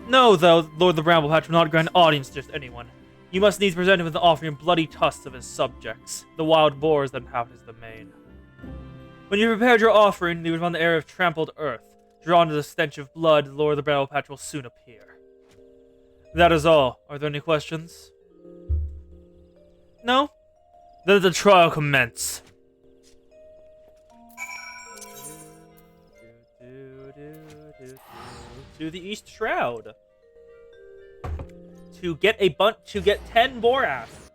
No, though, Lord of the Bramble Patch will not grant audience to just anyone. You must needs present him with an offering of bloody tusks of his subjects, the wild boars that inhabit his domain. When you prepared your offering, leave it on the air of trampled earth. Drawn to the stench of blood, the Lord of the Battle Patch will soon appear. That is all. Are there any questions? No? Then let the trial commence. To the East Shroud. To get 10 boar asses.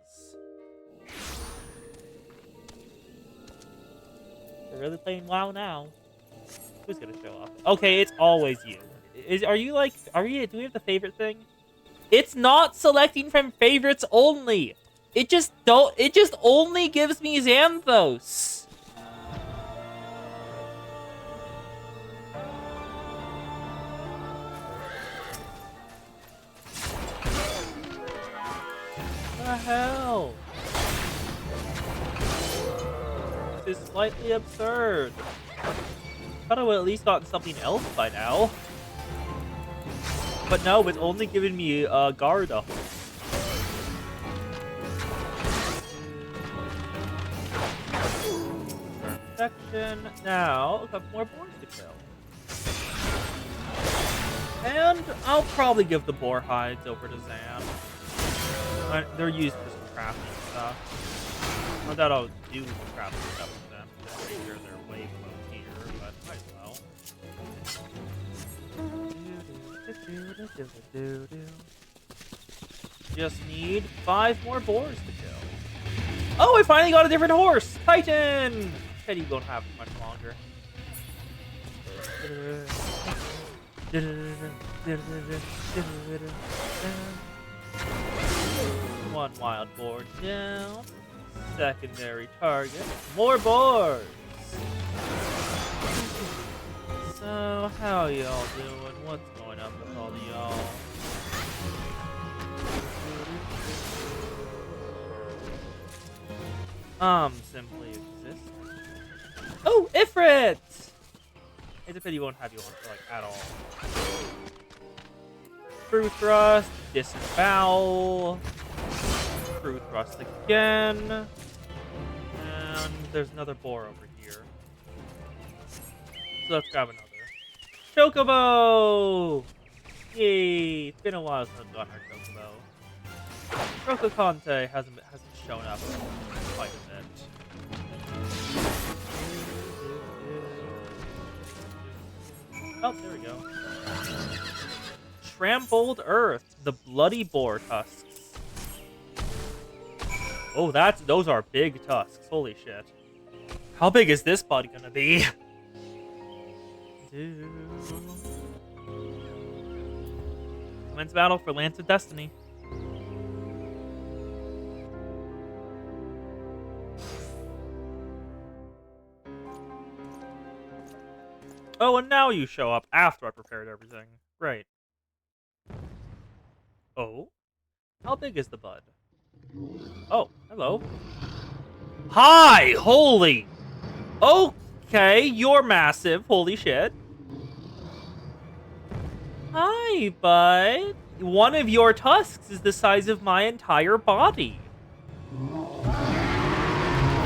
They're really playing WoW now. Who's gonna show up? Okay, it's always you. Do we have the favorite thing? It's not selecting from favorites only. It just only gives me Xanthos. What the hell? This is slightly absurd. Thought I would at least gotten something else by now. But no, it's only giving me Garda. Perfection. Now, a couple more boars to kill. And I'll probably give the boar hides over to Zan. They're used for some crafting stuff. Not that I'll do the crafting stuff with them. I'm pretty sure they're way below here, but might as well. Just need 5 more boars to kill. Oh, I finally got a different horse! Titan! Teddy won't have it much longer. One wild boar down. Secondary target. More boars! So, how y'all doing? What's going on with all of y'all? Simply exist. Oh, Ifrit! It's a pity won't have you on for, like, at all. True Thrust, Disembowel. True Thrust again. And there's another boar over here. So let's grab another. Chocobo! Yay! It's been a while since I've gotten our Chocobo. Rokoconte hasn't shown up quite a bit. Oh, there we go. Trampled Earth, the bloody boar tusks. Oh, those are big tusks. Holy shit. How big is this body gonna be? Commence battle for Lance of Destiny. Oh, and now you show up after I prepared everything. Great. Oh? How big is the bud? Oh, hello. Hi! Holy! Okay, you're massive. Holy shit. Hi, bud. One of your tusks is the size of my entire body.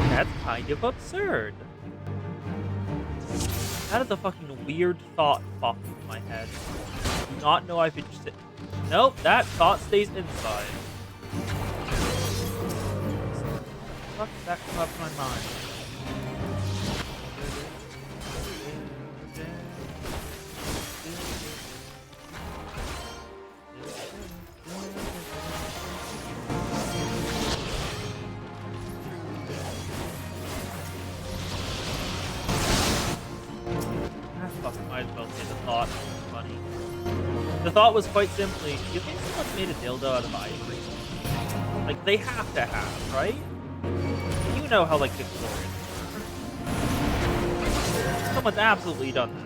That's kind of absurd. That is a fucking weird thought popped into my head. I do not know if it just... Nope, that thought stays inside. How did that come up in my mind? Might as well say the thought was funny. The thought was quite simply, do you think someone made a dildo out of ivory? Like, they have to have, right? You know how, like, Victorian. Someone's absolutely done that.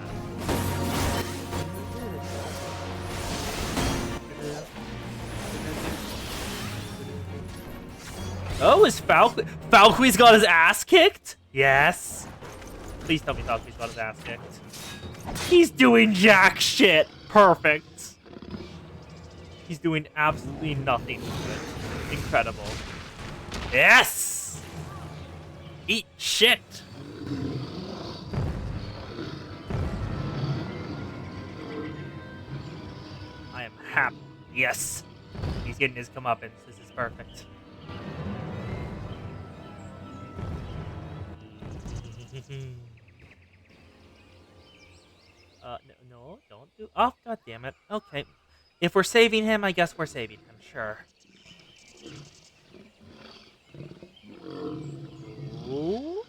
Oh, is Falqui's got his ass kicked? Yes. Please tell me Falqui's got his ass kicked. He's doing jack shit. Perfect. He's doing absolutely nothing with it. Incredible. Yes! Eat shit! I am happy. Yes! He's getting his comeuppance. This is perfect. No, don't do. Oh, god damn it. Okay. If we're saving him, I guess we're saving him, sure. Ooh.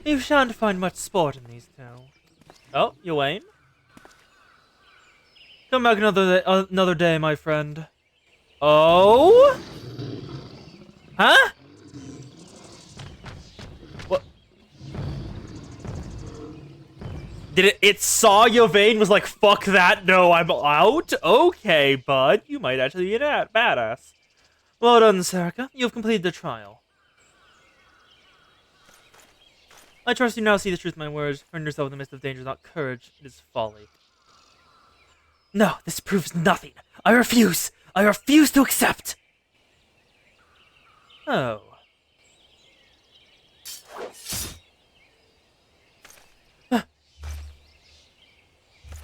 You shan't find much sport in these two. Oh, Ywain? Come back another day, my friend. Oh? Huh? What? Did it saw Yvain was like, fuck that, no, I'm out? Okay, bud, you might actually be a badass. Well done, Sarika. You've completed the trial. I trust you now see the truth of my words. Find yourself in the midst of danger is not courage, it is folly. No, this proves nothing. I refuse! I refuse to accept! Oh.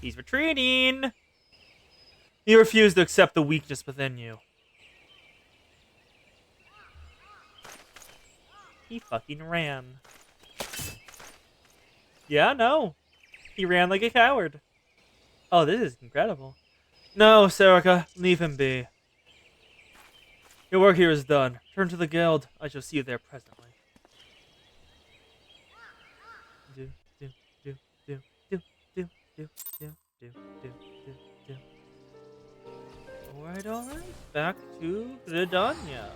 He's retreating! You refuse to accept the weakness within you. He fucking ran. Yeah, no. He ran like a coward. Oh, this is incredible. No, Sarika, leave him be. Your work here is done. Turn to the guild. I shall see you there presently. Do, do, do, do, do, do, do, do, do, do, do, do. Alright. Back to Gridania.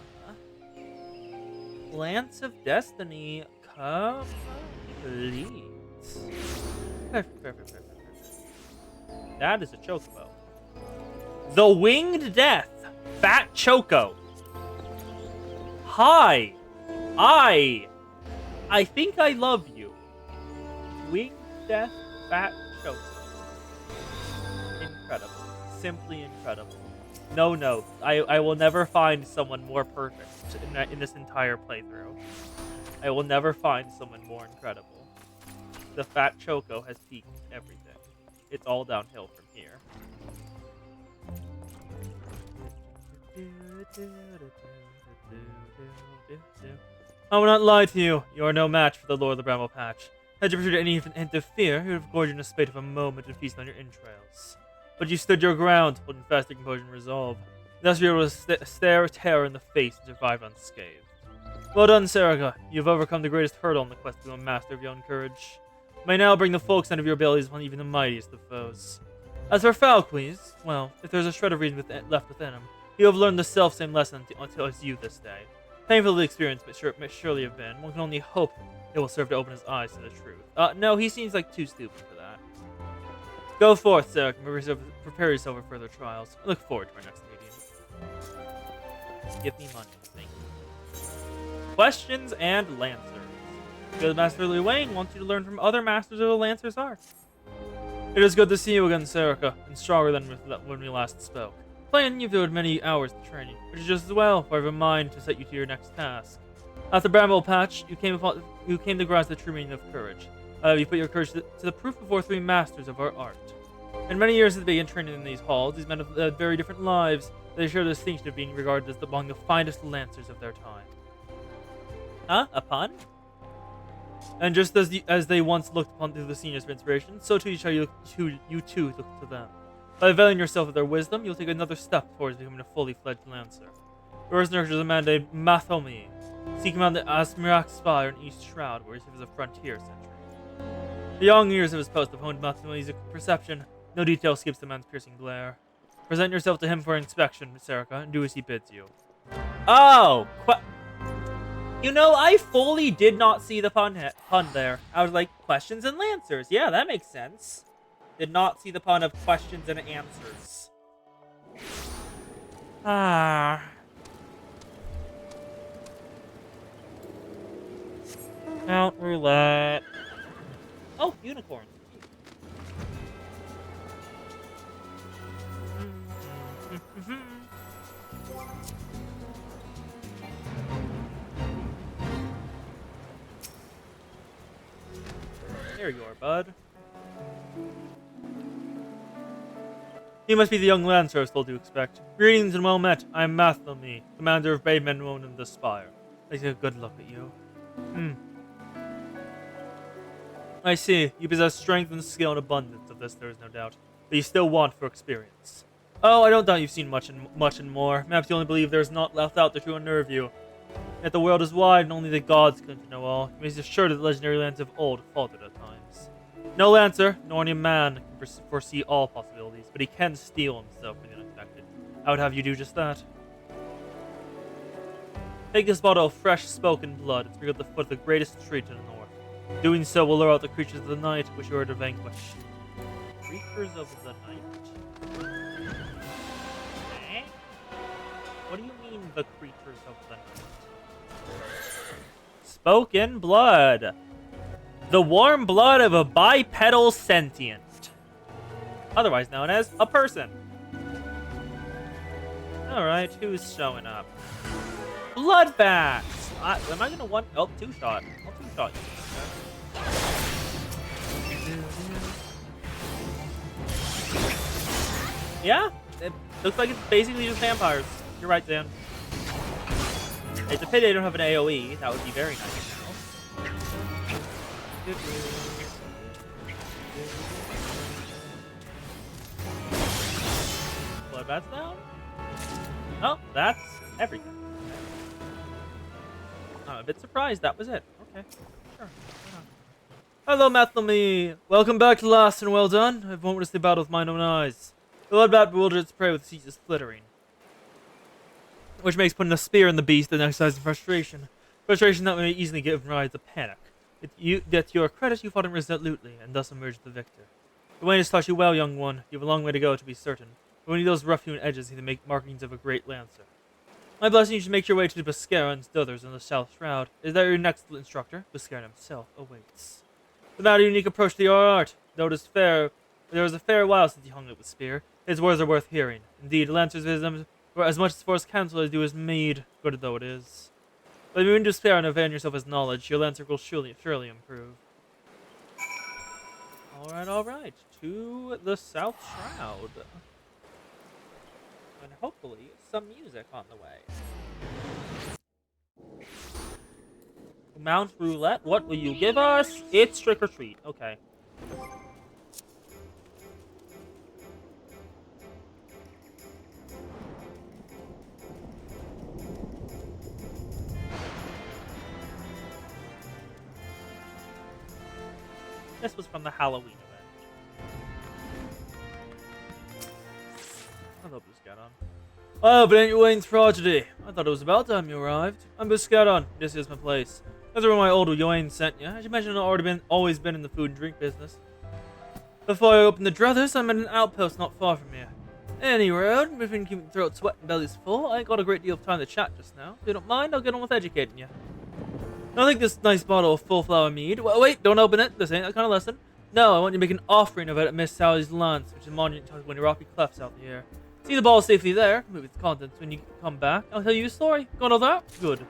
Lance of Destiny complete. Perfect. That is a chocobo. The Winged Death. Fat Choco. Hi. I think I love you. Winged Death. Fat Choco. Incredible. Simply incredible. No notes. I will never find someone more perfect in this entire playthrough. I will never find someone more incredible. The Fat Choco has peaked everything. It's all downhill from here. I will not lie to you. You are no match for the Lord of the Bramble Patch. Had you pursued any hint of fear, you would have gorged in a spate of a moment and feasted on your entrails. But you stood your ground, holding fast your composure and resolve. Thus you were able to stare terror in the face and survive unscathed. Well done, Sarika. You have overcome the greatest hurdle in the quest to become a master of your own courage. You may now bring the full extent of your abilities upon even the mightiest of foes. As for Falquise, well, if there's a shred of reason left within him, you have learned the self-same lesson until his youth this day. Painful the experience may surely have been. One can only hope it will serve to open his eyes to the truth. No, he seems like too stupid for that. Go forth, Sarah, and prepare yourself for further trials. I look forward to our next meeting. Give me money, thank you. Questions and Lancers. Guildmaster Ywain wants you to learn from other masters of the Lancer's art. It is good to see you again, Sarika, and stronger than when we last spoke. Playing, you've devoted many hours to training, which is just as well, for I have a mind to set you to your next task. At the Bramble Patch, you came to grasp the true meaning of courage. You put your courage to the proof before three masters of our art. In many years of being training in these halls, these men have led very different lives. They share the distinction of being regarded as among the finest lancers of their time. Huh? A pun? And just as they once looked upon the seniors for inspiration, so too shall you too look to them. By availing yourself of their wisdom, you'll take another step towards becoming a fully fledged lancer. Yours nurtures a man named Mathomi. Seek him out the Asmirak Spire in East Shroud, where he serves as a frontier sentry. The young years of his post have honed Mathomi's perception. No detail escapes the man's piercing glare. Present yourself to him for inspection, Sarika, and do as he bids you. Oh! You know, I fully did not see the pun there. I was like, questions and lancers. Yeah, that makes sense. Did not see the pun of questions and answers. Count roulette. Oh, unicorn. There you are, bud. You must be the young lancer I was told to expect. Greetings and well met. I am Mathelmy, commander of brave men known in the Spire. Take a good look at you. I see. You possess strength and skill in abundance. Of this there is no doubt. But you still want for experience. Oh, I don't doubt you've seen much and more. Perhaps you only believe there is naught left out there to unnerve you. Yet the world is wide, and only the gods claim to know all. You may be assured that the legendary lands of old faltered at times. No lancer, nor any man, can foresee all possibilities, but he can steel himself for the unexpected. I would have you do just that. Take this bottle of fresh spoken blood and drink at the foot of the greatest tree to the north. Doing so will lure out the creatures of the night, which you are to vanquish. Creatures of the night? Eh? What do you mean, the creatures of the night? Spoken blood. The warm blood of a bipedal sentient. Otherwise known as a person. Alright, who's showing up? Blood bats! Am I gonna one? Oh, two-shot. I'll two-shot you. Yeah, it looks like it's basically just vampires. You're right, Dan. It's a pity they don't have an AoE. That would be very nice now. Blood bats down? Oh, that's everything. I'm a bit surprised that was it. Okay, sure. Hello, Mathelmy. Welcome back to last and well done. I've witnessed the battle with mine own eyes. The bloodbat bewildered its prey with ceaseless flittering, which makes putting a spear in the beast an exercise in frustration. Frustration that may easily give rise to panic. Yet to your credit, you fought him resolutely, and thus emerged the victor. The Wayne has taught you well, young one. You have a long way to go, to be certain. But when you those rough-hewn edges need to make markings of a great lancer. My blessing, you should make your way to the Buscara and others in the South Shroud. Is that your next instructor? Buscara himself awaits. The matter unique approach to your art. Though it is fair, there was a fair while since you hung it with spear. His words are worth hearing. Indeed, lancer's wisdom, for as much as force counsel as do as mead, good though it is. But when you despair and avail yourself as knowledge, your lancer will surely improve. Alright. To the South Shroud. And hopefully some music on the way. Mount Roulette, what will you give us? It's trick or treat. Okay. This was from the Halloween event. Hello, Buscaron. Oh, but ain't you Wayne's prodigy? I thought it was about time you arrived. I'm Buscaron. This is my place. That's where my old Wayne sent you. I should mention I've always been in the food and drink business. Before I opened the druthers, I'm at an outpost not far from here. Any road, between keeping throats sweat and bellies full, I ain't got a great deal of time to chat just now. If you don't mind, I'll get on with educating you. I think this nice bottle of full flower mead. Well, wait, don't open it. This ain't that kind of lesson. No, I want you to make an offering of it at Miss Sally's lunch, which is a monument to when your rocky clefts out here. See the bottle safely there. Move its contents when you come back. I'll tell you a story. Got all that? Good.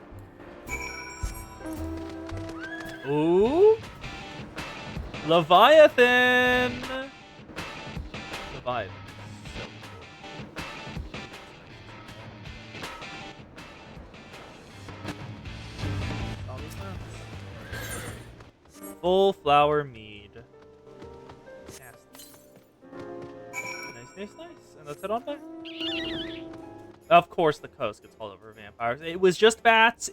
Ooh. Leviathan. Leviathan. Full flower mead. Nice. And let's head on back. Of course the coast gets all over vampires. It was just bats.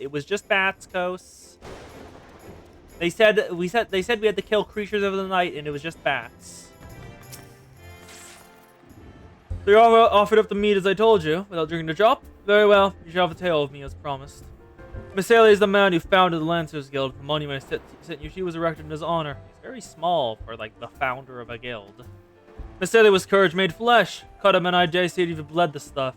Coast. They said we had to kill creatures of the night, and it was just bats. So you're all offered up the meat as I told you, without drinking a drop? Very well, you shall have a tale of me as promised. Miss Haley is the man who founded the Lancers Guild. The monument I sent you, she was erected in his honor. He's very small for, like, the founder of a guild. Miss Haley was courage made flesh. Cut him and I dare say even bled the stuff.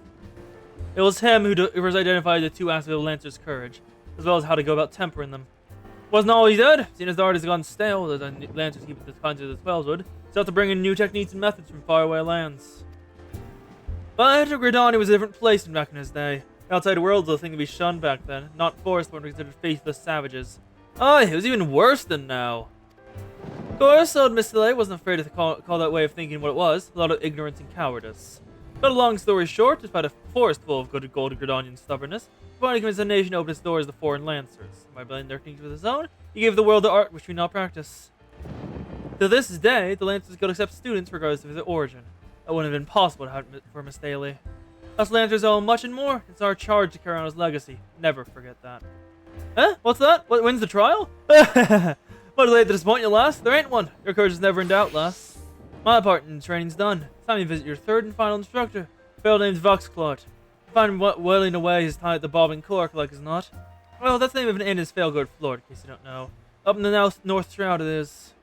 It was him who was identified the two aspects of Lancer's courage, as well as how to go about tempering them. Wasn't all he did, seeing as the art has gone stale, the Lancers keep it as kind as the spells would. So have to bring in new techniques and methods from faraway lands. But Gridani was a different place back in his day. The outside world was a thing to be shunned back then, not forced when considered faithless savages. Oh, it was even worse than now. Of course, old Mr. Lay wasn't afraid to call that way of thinking what it was. A lot of ignorance and cowardice. But a long story short, despite a forest full of good Golden Gridanian stubbornness, he finally convinced the nation to open its doors to foreign lancers. By blending their things with his own, he gave the world the art which we now practice. To this day, the lancers could accept students regardless of their origin. That wouldn't have been possible for Miss Daly. Us lancers owe him much and more. It's our charge to carry on his legacy. Never forget that. Huh? What's that? When's the trial? What a late to disappoint you, lass. There ain't one. Your courage is never in doubt, lass. My part in training's done. It's time you visit your third and final instructor, a fellow named FFXIV. Find him wailing away his time at the bobbing cork like as not. Well, that's the name of an inn in Failgourd, Florida, in case you don't know. Up in the North Shroud it is.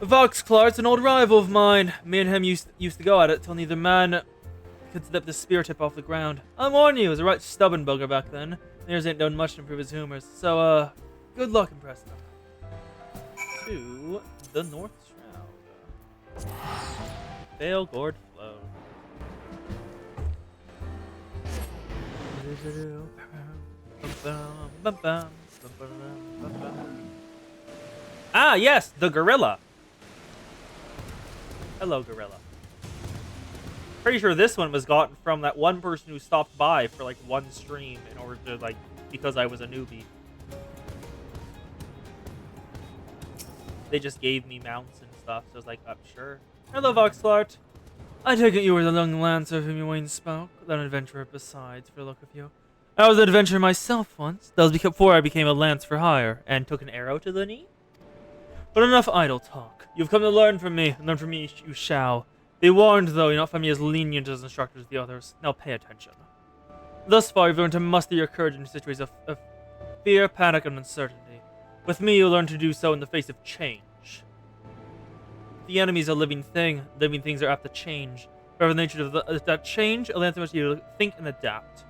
FFXIV's an old rival of mine. Me and him used to go at it till neither man could slip the spear tip off the ground. I warn you, he was a right stubborn bugger back then. Yours ain't done much to improve his humors. So, good luck in Preston. To the North Shroud. Failgourd Flow. Ah, yes, the gorilla. Hello, gorilla. Pretty sure this one was gotten from that one person who stopped by for like one stream in order to like, because I was a newbie. They just gave me mounts and stuff, so I was like, sure. Hello, FFXIV. I take it you were the young lancer whom you once spoke, an adventurer besides, for the look of you. I was an adventurer myself once. That was before I became a lance for hire, and took an arrow to the knee. But enough idle talk. You've come to learn from me, and learn from me you shall. Be warned, though, you'll not find me as lenient as instructors as the others. Now pay attention. Thus far, you've learned to muster your courage in situations of fear, panic, and uncertainty. With me, you'll learn to do so in the face of change. The enemy is a living thing. Living things are apt to change. Whatever the nature of that change, a lancer must you to think and adapt.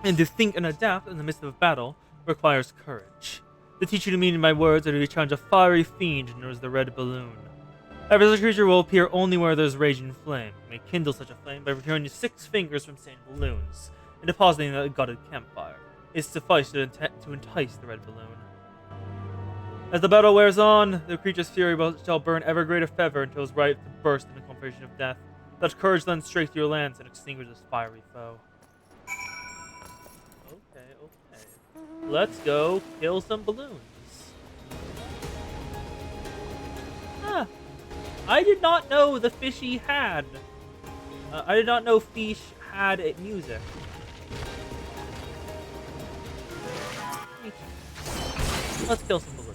And to think and adapt in the midst of a battle requires courage. To teach you the meaning of my words, I do challenge a fiery fiend known as the Red Balloon. Every such creature will appear only where there is raging flame. You may kindle such a flame by returning your 6 fingers from sand balloons and depositing a gutted campfire. It suffices to entice the Red Balloon. As the battle wears on, the creature's fury shall burn ever greater fervor until it is ripe to burst in the conflagration of death. Such courage then straight to your lance and extinguish this fiery foe. Okay. Let's go kill some balloons. Ah, I did not know the fishy had. I did not know fish had music. Let's kill some balloons.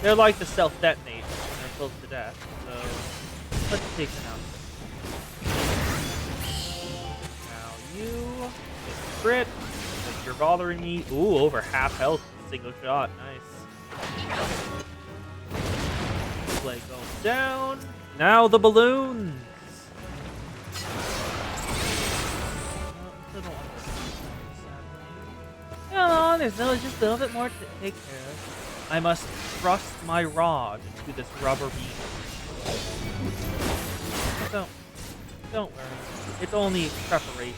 They're like to self-detonate when they're close to death, so let's take them out. Now you get crit, because you're bothering me. Ooh, over half health, single shot, nice. Play goes down. Now the balloons. No, there's just a little bit more to take care of. I must thrust my rod into this rubber beam. Don't worry. It's only preparation.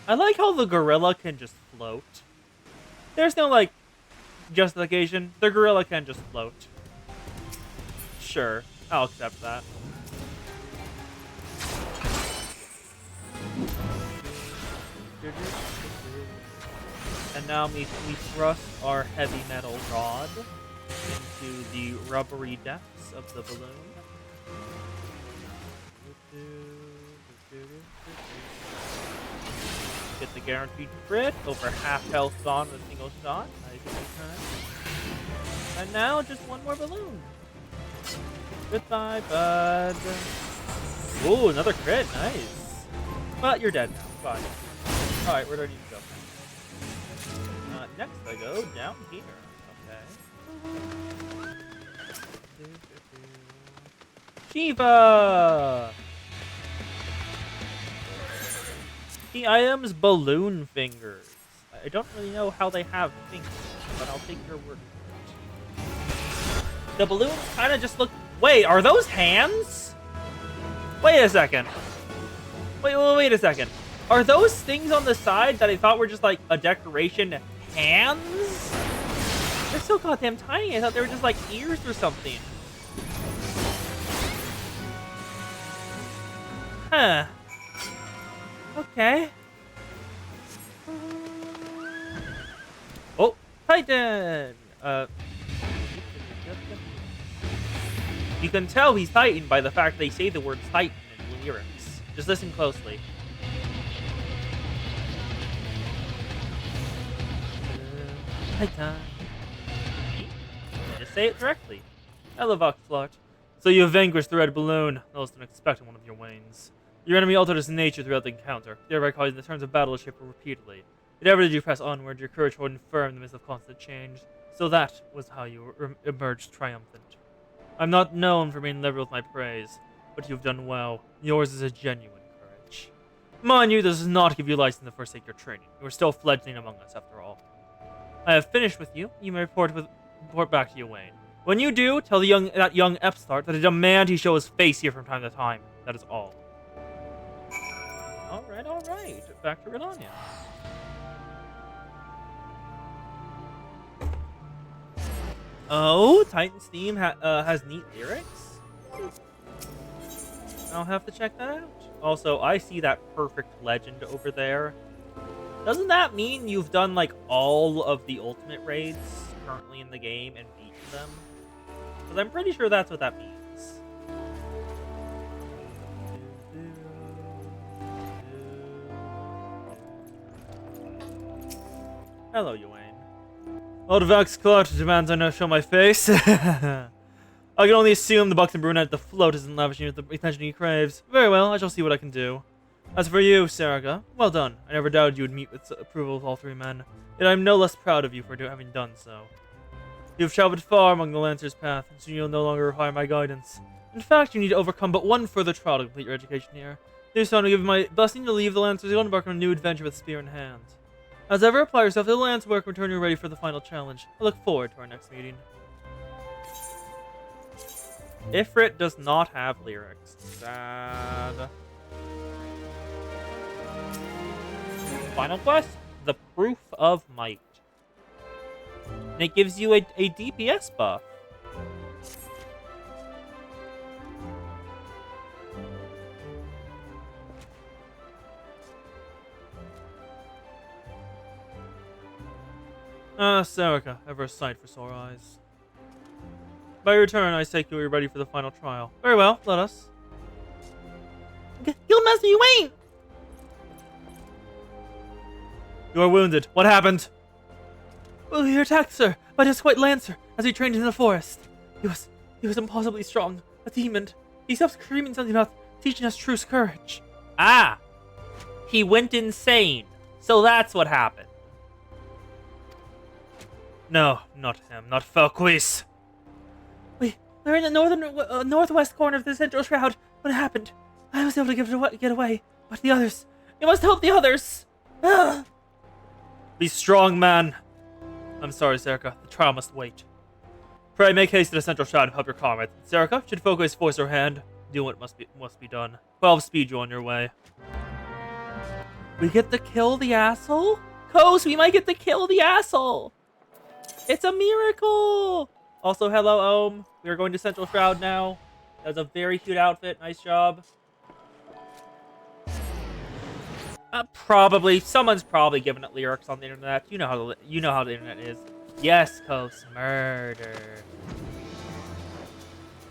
I like how the gorilla can just float. There's no, like, justification. The gorilla can just float. Sure, I'll accept that. And now we thrust our heavy metal rod into the rubbery depths of the balloon. Get the guaranteed crit, over half health gone with a single shot. And now just one more balloon. Goodbye, bud. Ooh, another crit, nice. But you're dead now. Bye. Alright, where do I need to go? Next I go down here. Okay. Shiva! Key items, balloon fingers. I don't really know how they have fingers, but I'll take your word for it. The balloons kind of just look... Wait, are those hands? Wait a second. Wait a second. Are those things on the side that I thought were just like a decoration hands? They're so goddamn tiny. I thought they were just like ears or something. Huh. Okay. Oh, Titan! You can tell he's Titan by the fact they say the words Titan in the lyrics. Just listen closely. Titan. Just say it directly. FFXIV. So you have vanquished the red balloon. Less than expected one of your wanes. Your enemy altered his nature throughout the encounter, thereby causing the turns of battle to shift repeatedly. Yet ever did you press onward, your courage holding firm in the midst of constant change. So that was how you emerged triumphant. I'm not known for being liberal with my praise, but you've done well. Yours is a genuine courage. Mind you, this does not give you license to forsake your training. You are still fledgling among us, after all. I have finished with you. You may report back to Wayne. When you do, tell that young upstart that I demand he show his face here from time to time. That is all. All right. Back to Redania. Oh, Titan's theme has neat lyrics? I'll have to check that out. Also, I see that perfect legend over there. Doesn't that mean you've done, like, all of the ultimate raids currently in the game and beaten them? Because I'm pretty sure that's what that means. Hello, Ywain. Old FFXIV demands I now show my face. I can only assume the buxom brunette at the float isn't lavishing with the attention he craves. Very well, I shall see what I can do. As for you, Sarika, well done. I never doubted you would meet with approval of all three men. Yet I am no less proud of you for having done so. You have traveled far among the Lancer's path, and soon you'll no longer require my guidance. In fact, you need to overcome but one further trial to complete your education here. Do so to give my blessing to leave the Lancers and embark on a new adventure with spear in hand. As ever, apply yourself to the Lance work and return you ready for the final challenge. I look forward to our next meeting. Ifrit does not have lyrics. Sad. Final quest? The Proof of Might. And it gives you a DPS buff. Ah, Sarika, ever a sight for sore eyes. By your return, I take you are ready for the final trial. Very well, let us. Guildmaster Ywain! You are wounded. What happened? Well, we were attacked, sir, by this white lancer as we trained in the forest. He was impossibly strong, a demon. He stopped screaming something about teaching us true courage. Ah! He went insane. So that's what happened. No, not him. Not Falquis. We're in the northwest corner of the central shroud when it happened. I was able to get away, but the others... You must help the others! Ugh. Be strong, man. I'm sorry, Sarika. The trial must wait. Pray make haste to the central shroud to help your comrades. Sarika, should Falquis force her hand, do what must be done. 12 speed you on your way. We get to kill the asshole? Kos, we might get to kill the asshole! It's a miracle! Also, hello, Ohm. We are going to Central Shroud now. That was a very cute outfit. Nice job. Someone's probably giving it lyrics on the internet. You know how the internet is. Yes, Kos, murder.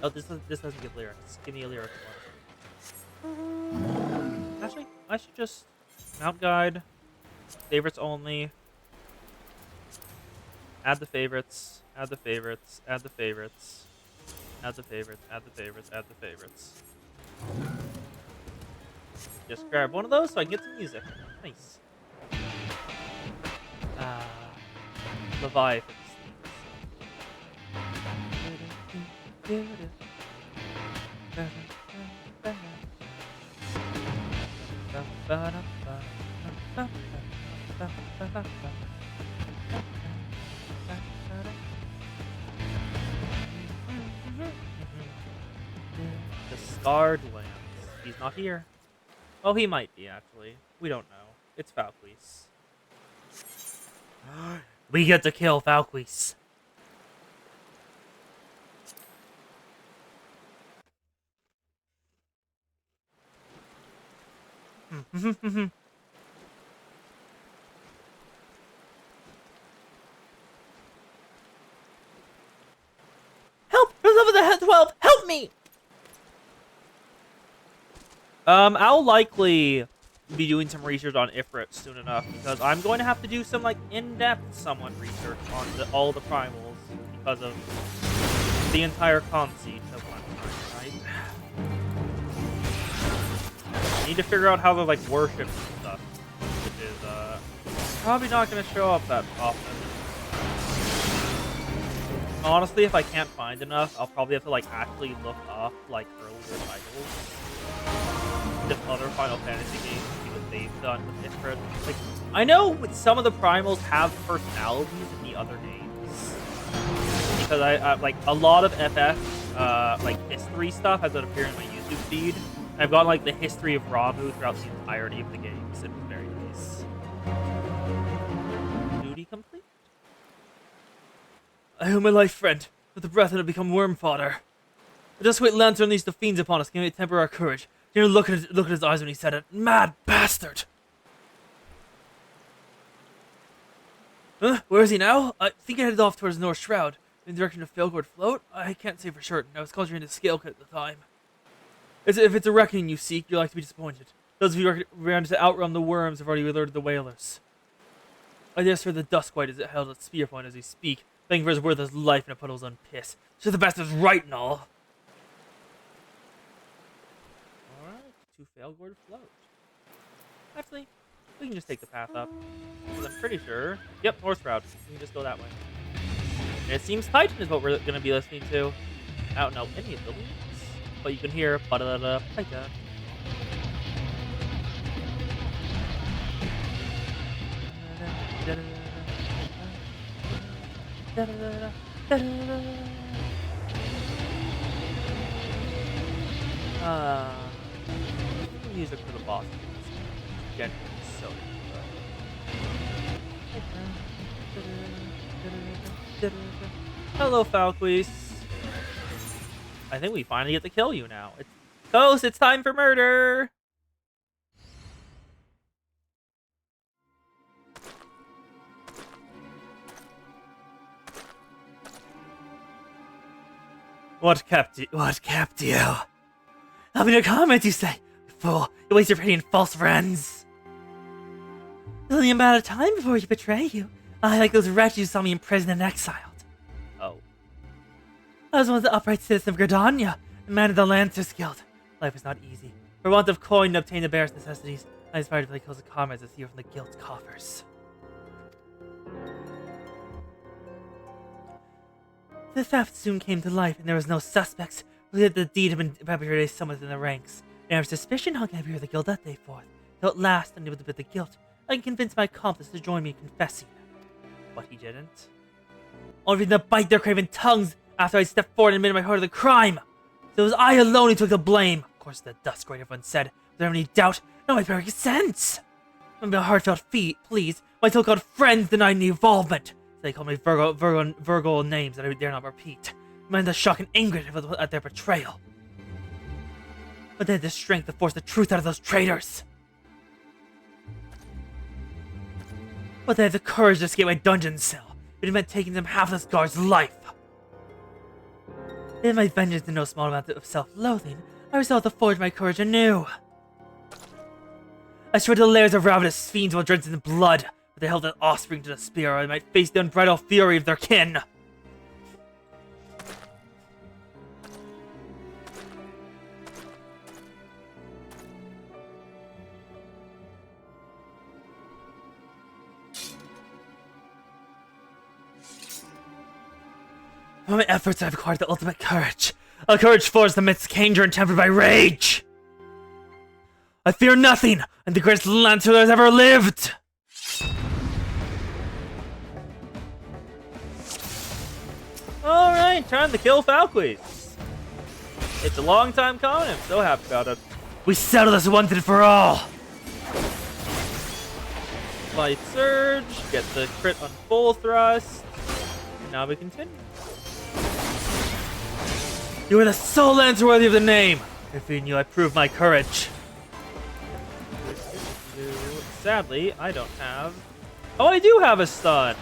Oh, this doesn't give lyrics. Give me a lyric one. Actually, I should just mount guide, favorites only. Add the favorites. Add the favorites. Add the favorites. Add the favorites. Add the favorites. Add the favorites. Just grab one of those so I can get some music. Nice. Leviathan. The Scarred Lands. He's not here. Oh, he might be, actually. We don't know. It's Falquise. We get to kill Falquise. Help! For the love of the 12, help me! I'll likely be doing some research on Ifrit soon enough, because I'm going to have to do some, like, in-depth somewhat research on all the primals, because of the entire conceit of one right? I need to figure out how to, like, worship and stuff, which is, probably not going to show up that often. Honestly, if I can't find enough, I'll probably have to, like, actually look up, like, earlier titles. Just other Final Fantasy games, see what they've done with Ifrit. Like, I know some of the primals have personalities in the other games. Because I like, a lot of FF, like, history stuff has been appearing on my YouTube feed. I've got, like, the history of Ramuh throughout the entirety of the games. It was very nice. Duty complete? I owe my life, friend. With the breath, it'll become worm fodder. The just wait lantern unleashed the fiends upon us, can we temper our courage? You know, look at his eyes when he said it. Mad bastard! Huh? Where is he now? I think he headed off towards the North Shroud. In the direction of Failgourd Float? I can't say for certain. I was conjuring the scale cut at the time. If it's a reckoning you seek, you're like to be disappointed. Those of you who ran to outrun the worms have already alerted the whalers. I just heard the Duskwite is held at spear point as we speak, begging for his worth his life in a puddle's own piss. So the bastard's right and all. To Failgourd Float. Actually, we can just take the path up. Because I'm pretty sure... Yep, North Route. We can just go that way. And it seems Titan is what we're going to be listening to. I don't know any of the lyrics, but you can hear ba-da-da-da, Titan. Music for the boss. Again, so good. Hello, Falquise. I think we finally get to kill you now. It's Ghost, it's time for murder! What kept you? Help me to comment, you say? Fool, you waste your pity in false friends. It's only a matter of time before you betray you. I, like those wretches who saw me imprisoned and exiled. Oh. I was once the upright citizen of Gardania, a man of the Lancers Guild. Life was not easy. For want of coin to obtain the barest necessities, I aspired to play close comrades to steal from the guild's coffers. The theft soon came to light, and there was no suspects. Believed that the deed had been perpetrated somewhere in the ranks. And our suspicion hung heavy over the guild that day forth. Till at last, unable to bear the guilt, I convinced my accomplice to join me in confessing. But he didn't. Only for them to bite their craven tongues after I stepped forward and admitted my part of the crime. So it was I alone who took the blame. Of course, the dust great everyone said. Without any doubt, no my very sense. From my heartfelt feet, please, my so-called friends denied me involvement. They called me Virgo names that I dare not repeat. Man, the shock and anger at their betrayal. But they had the strength to force the truth out of those traitors. But they had the courage to escape my dungeon cell. It meant taking them half this guard's life. In my vengeance and no small amount of self-loathing, I resolved to forge my courage anew. I shred the layers of ravenous fiends while drenched in blood, but they held an offspring to the spear, or I might face the unbridled fury of their kin. By my efforts, I have acquired the ultimate courage. A courage forged amidst danger and tempered by rage. I fear nothing, and the greatest lancer that has ever lived. Alright, time to kill Falquise. It's a long time coming, I'm so happy about it. We settle this once and for all! Light Surge, get the crit on full thrust. And now we continue. You are the sole Lancer worthy of the name! Defeating you, I prove my courage. Sadly, I don't have... Oh, I do have a stun!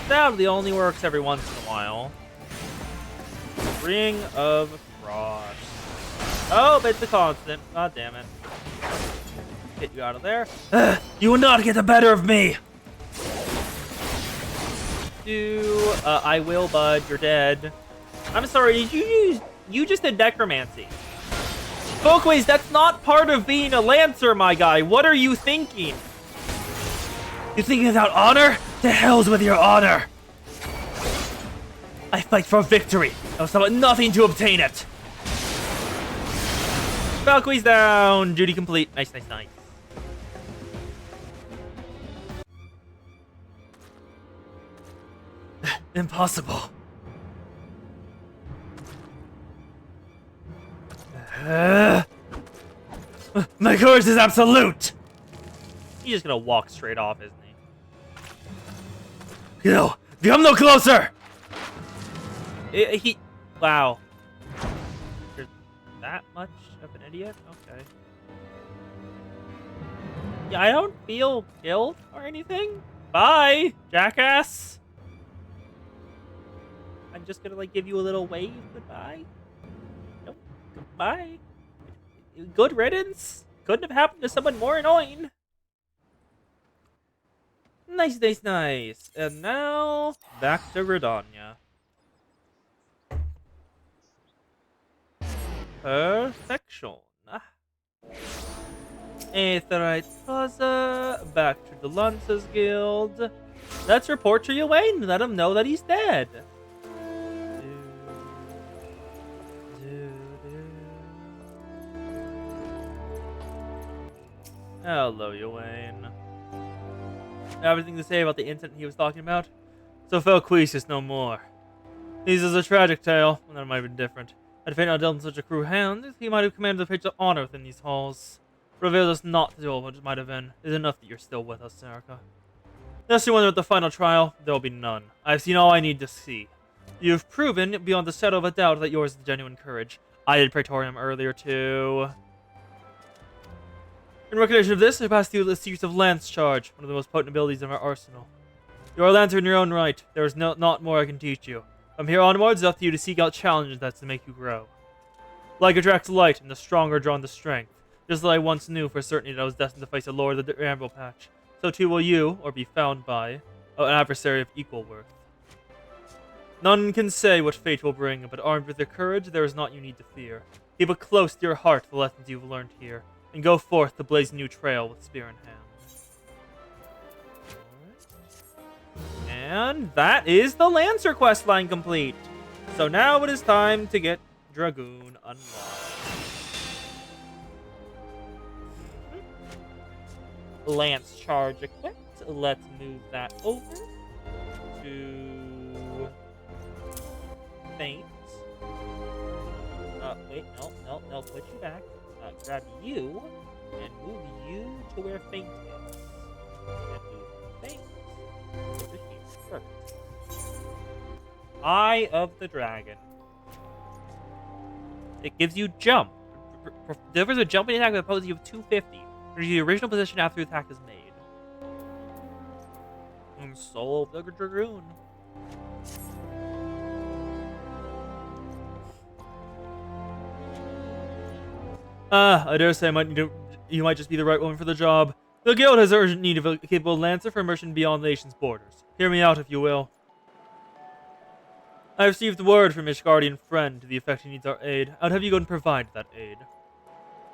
Sadly, only works every once in a while. Ring of Frost. Oh, but it's a constant. God damn it. Get you out of there. You will not get the better of me! I will, bud. You're dead. I'm sorry, you just did necromancy. Folkways, that's not part of being a Lancer, my guy. What are you thinking? You think without honor? To hell's with your honor! I fight for victory. I will stop at nothing to obtain it. Valkyrie's down. Duty complete. Nice, nice, nice. Impossible. My courage is absolute! He's just gonna walk straight off, isn't he? No! Come no closer! Wow. You're that much of an idiot? Okay. Yeah, I don't feel guilt or anything. Bye, jackass. I'm just gonna, like, give you a little wave. Goodbye. Nope. Goodbye. Good riddance. Couldn't have happened to someone more annoying. Nice, nice, nice. And now, back to Redania. Perfection. Aetherite Plaza, back to the Lancers Guild. Let's report to Ywain. Let him know that he's dead. Hello, Ywain. Everything to say about the incident he was talking about? So FFXIV is no more. This is a tragic tale, and that might have been different. Had fate not dealt in such a cruel hand, he might have commanded the page of honor within these halls. Reveal us not to what it might have been. It is enough that you're still with us, Serica. Unless you wonder at the final trial, there will be none. I have seen all I need to see. You have proven, beyond the shadow of a doubt, that yours is genuine courage. I did Praetorium earlier, too. In recognition of this, I pass to you the secrets of Lance Charge, one of the most potent abilities in our arsenal. You are a Lancer in your own right. There is not more I can teach you. From here onwards, it's up to you to seek out challenges that's to make you grow. Like attracts light, and the stronger drawn to strength. Just as I once knew for certainty that I was destined to face a Lord of the Ramble Patch, so too will you, or be found by, an adversary of equal worth. None can say what fate will bring, but armed with your courage, there is naught you need to fear. Keep it close to your heart the lessons you've learned here, and go forth to blaze a new trail with spear in hand. And that is the Lancer questline complete. So now it is time to get Dragoon unlocked. Lance Charge equipped. Let's move that over to Faint. Wait, no, put you back. Grab you and move you to where Faint is. And move Faint over here. Perfect. Eye of the Dragon. It gives you jump. Delivers a jumping attack with a potency of 250. Brings you the original position after the attack is made. And Soul of the Dragoon. I dare say you might just be the right woman for the job. The guild has urgent need of a capable Lancer for immersion beyond the nation's borders. Hear me out, if you will. I have received word from Ishgardian friend to the effect he needs our aid. I'd have you go and provide that aid.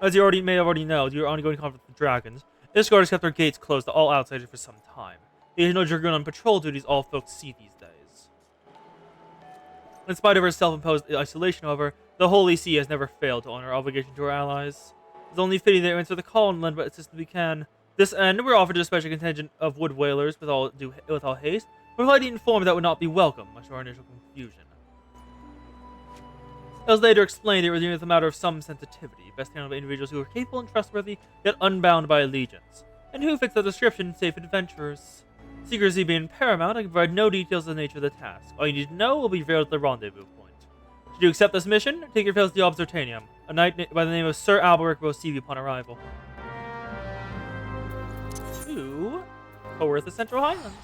As you may already know, due to your ongoing conflict with the dragons, Ishgard has kept their gates closed to all outsiders for some time. There is no Dragoon on patrol duties all folks see these days. In spite of her self-imposed isolation, however, the Holy See has never failed to honor our obligation to our allies. It's only fitting they answer the call and lend what assistance we can. This end, we're offered a special contingent of wood whalers with all haste, but politely informed that would not be welcome, much to our initial confusion. It was later explained it was a matter of some sensitivity, best handled by individuals who were capable and trustworthy, yet unbound by allegiance, and who fits the description safe adventurers. Secrecy being paramount, I can provide no details of the nature of the task. All you need to know will be revealed at the rendezvous point. Should you accept this mission, take your fill to the Observanium. A knight by the name of Sir Alberic will receive you upon arrival. To Coertha Central Highlands.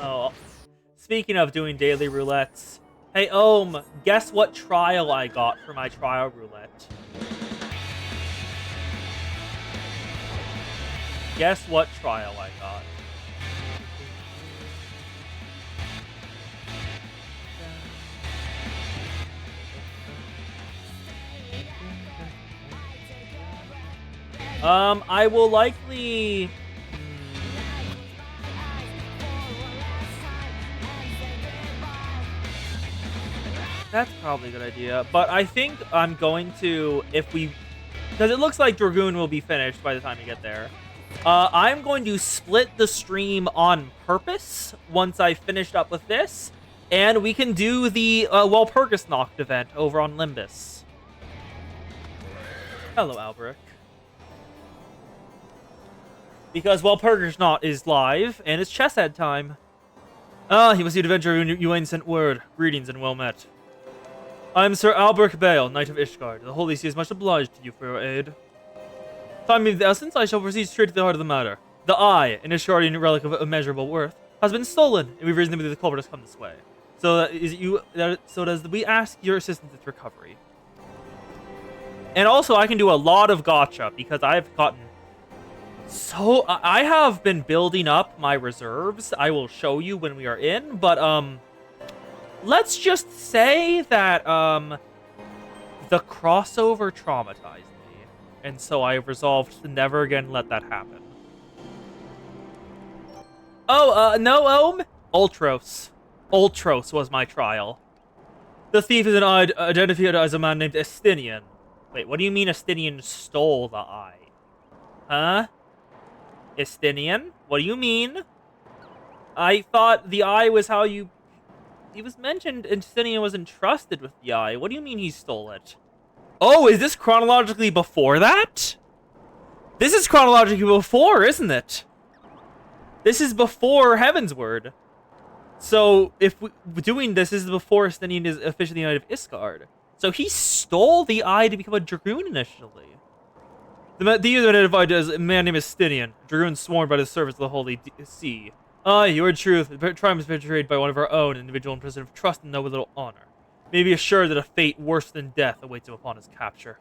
Oh, speaking of doing daily roulettes, hey guess what trial I got for my trial roulette? Guess what trial I got? I will likely... That's probably a good idea. But I think I'm going to, because it looks like Dragoon will be finished by the time you get there. I'm going to split the stream on purpose once I finished up with this. And we can do the Walpurgisnacht event over on Limbus. Hello, Alberic. Because Walpurgisnacht is live, and it's chesshead time. You must see an adventurer you ain't sent word. Greetings and well met. I am Sir Alberic Bale, Knight of Ishgard. The Holy See is much obliged to you for your aid. Time being of the essence, I shall proceed straight to the heart of the matter. The eye, an Ishgardian relic of immeasurable worth, has been stolen, and we've reason to believe the culprit has come this way. So does we ask your assistance in its recovery. And also, I can do a lot of gotcha, because I've gotten... So, I have been building up my reserves. I will show you when we are in, but, let's just say that, the crossover traumatized me. And so I have resolved to never again let that happen. No, Ultros. Ultros was my trial. The thief is identified as a man named Estinian. Wait, what do you mean Estinian stole the eye? Huh? Estinian? What do you mean? I thought the eye was how you... It was mentioned Estinian was entrusted with the eye. What do you mean he stole it? Oh, is this chronologically before that? This is chronologically before, isn't it? This is before Heavensward. So, if we're doing this is before Estinian is officially the Knight of Ishgard. So he stole the eye to become a Dragoon initially. The user identified as a man named Estinian, Dragoon sworn by the service of the Holy See. Your truth, triumph is betrayed by one of our own individual in prison of trust and no little honor. May be assured that a fate worse than death awaits him upon his capture.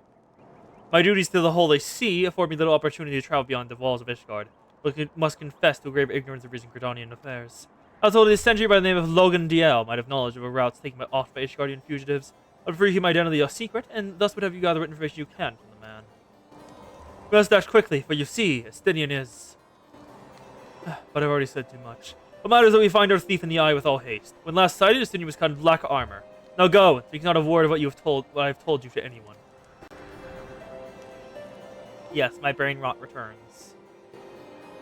My duties to the Holy See afford me little opportunity to travel beyond the walls of Ishgard, but must confess to a grave ignorance of recent Gridanian affairs. I was told a sentry by the name of Logan Diel might have knowledge of a routes taken off by Ishgardian fugitives. I would prefer to keep my identity a secret, and thus would have you gather what information you can from the man. We must dash quickly, for you see, Estinian is... But I've already said too much. What matters is that we find our thief in the eye with all haste. When last sighted, Estinian was kind of black armor. Now go, speak not a word of what I've told you to anyone. Yes, my brain rot returns.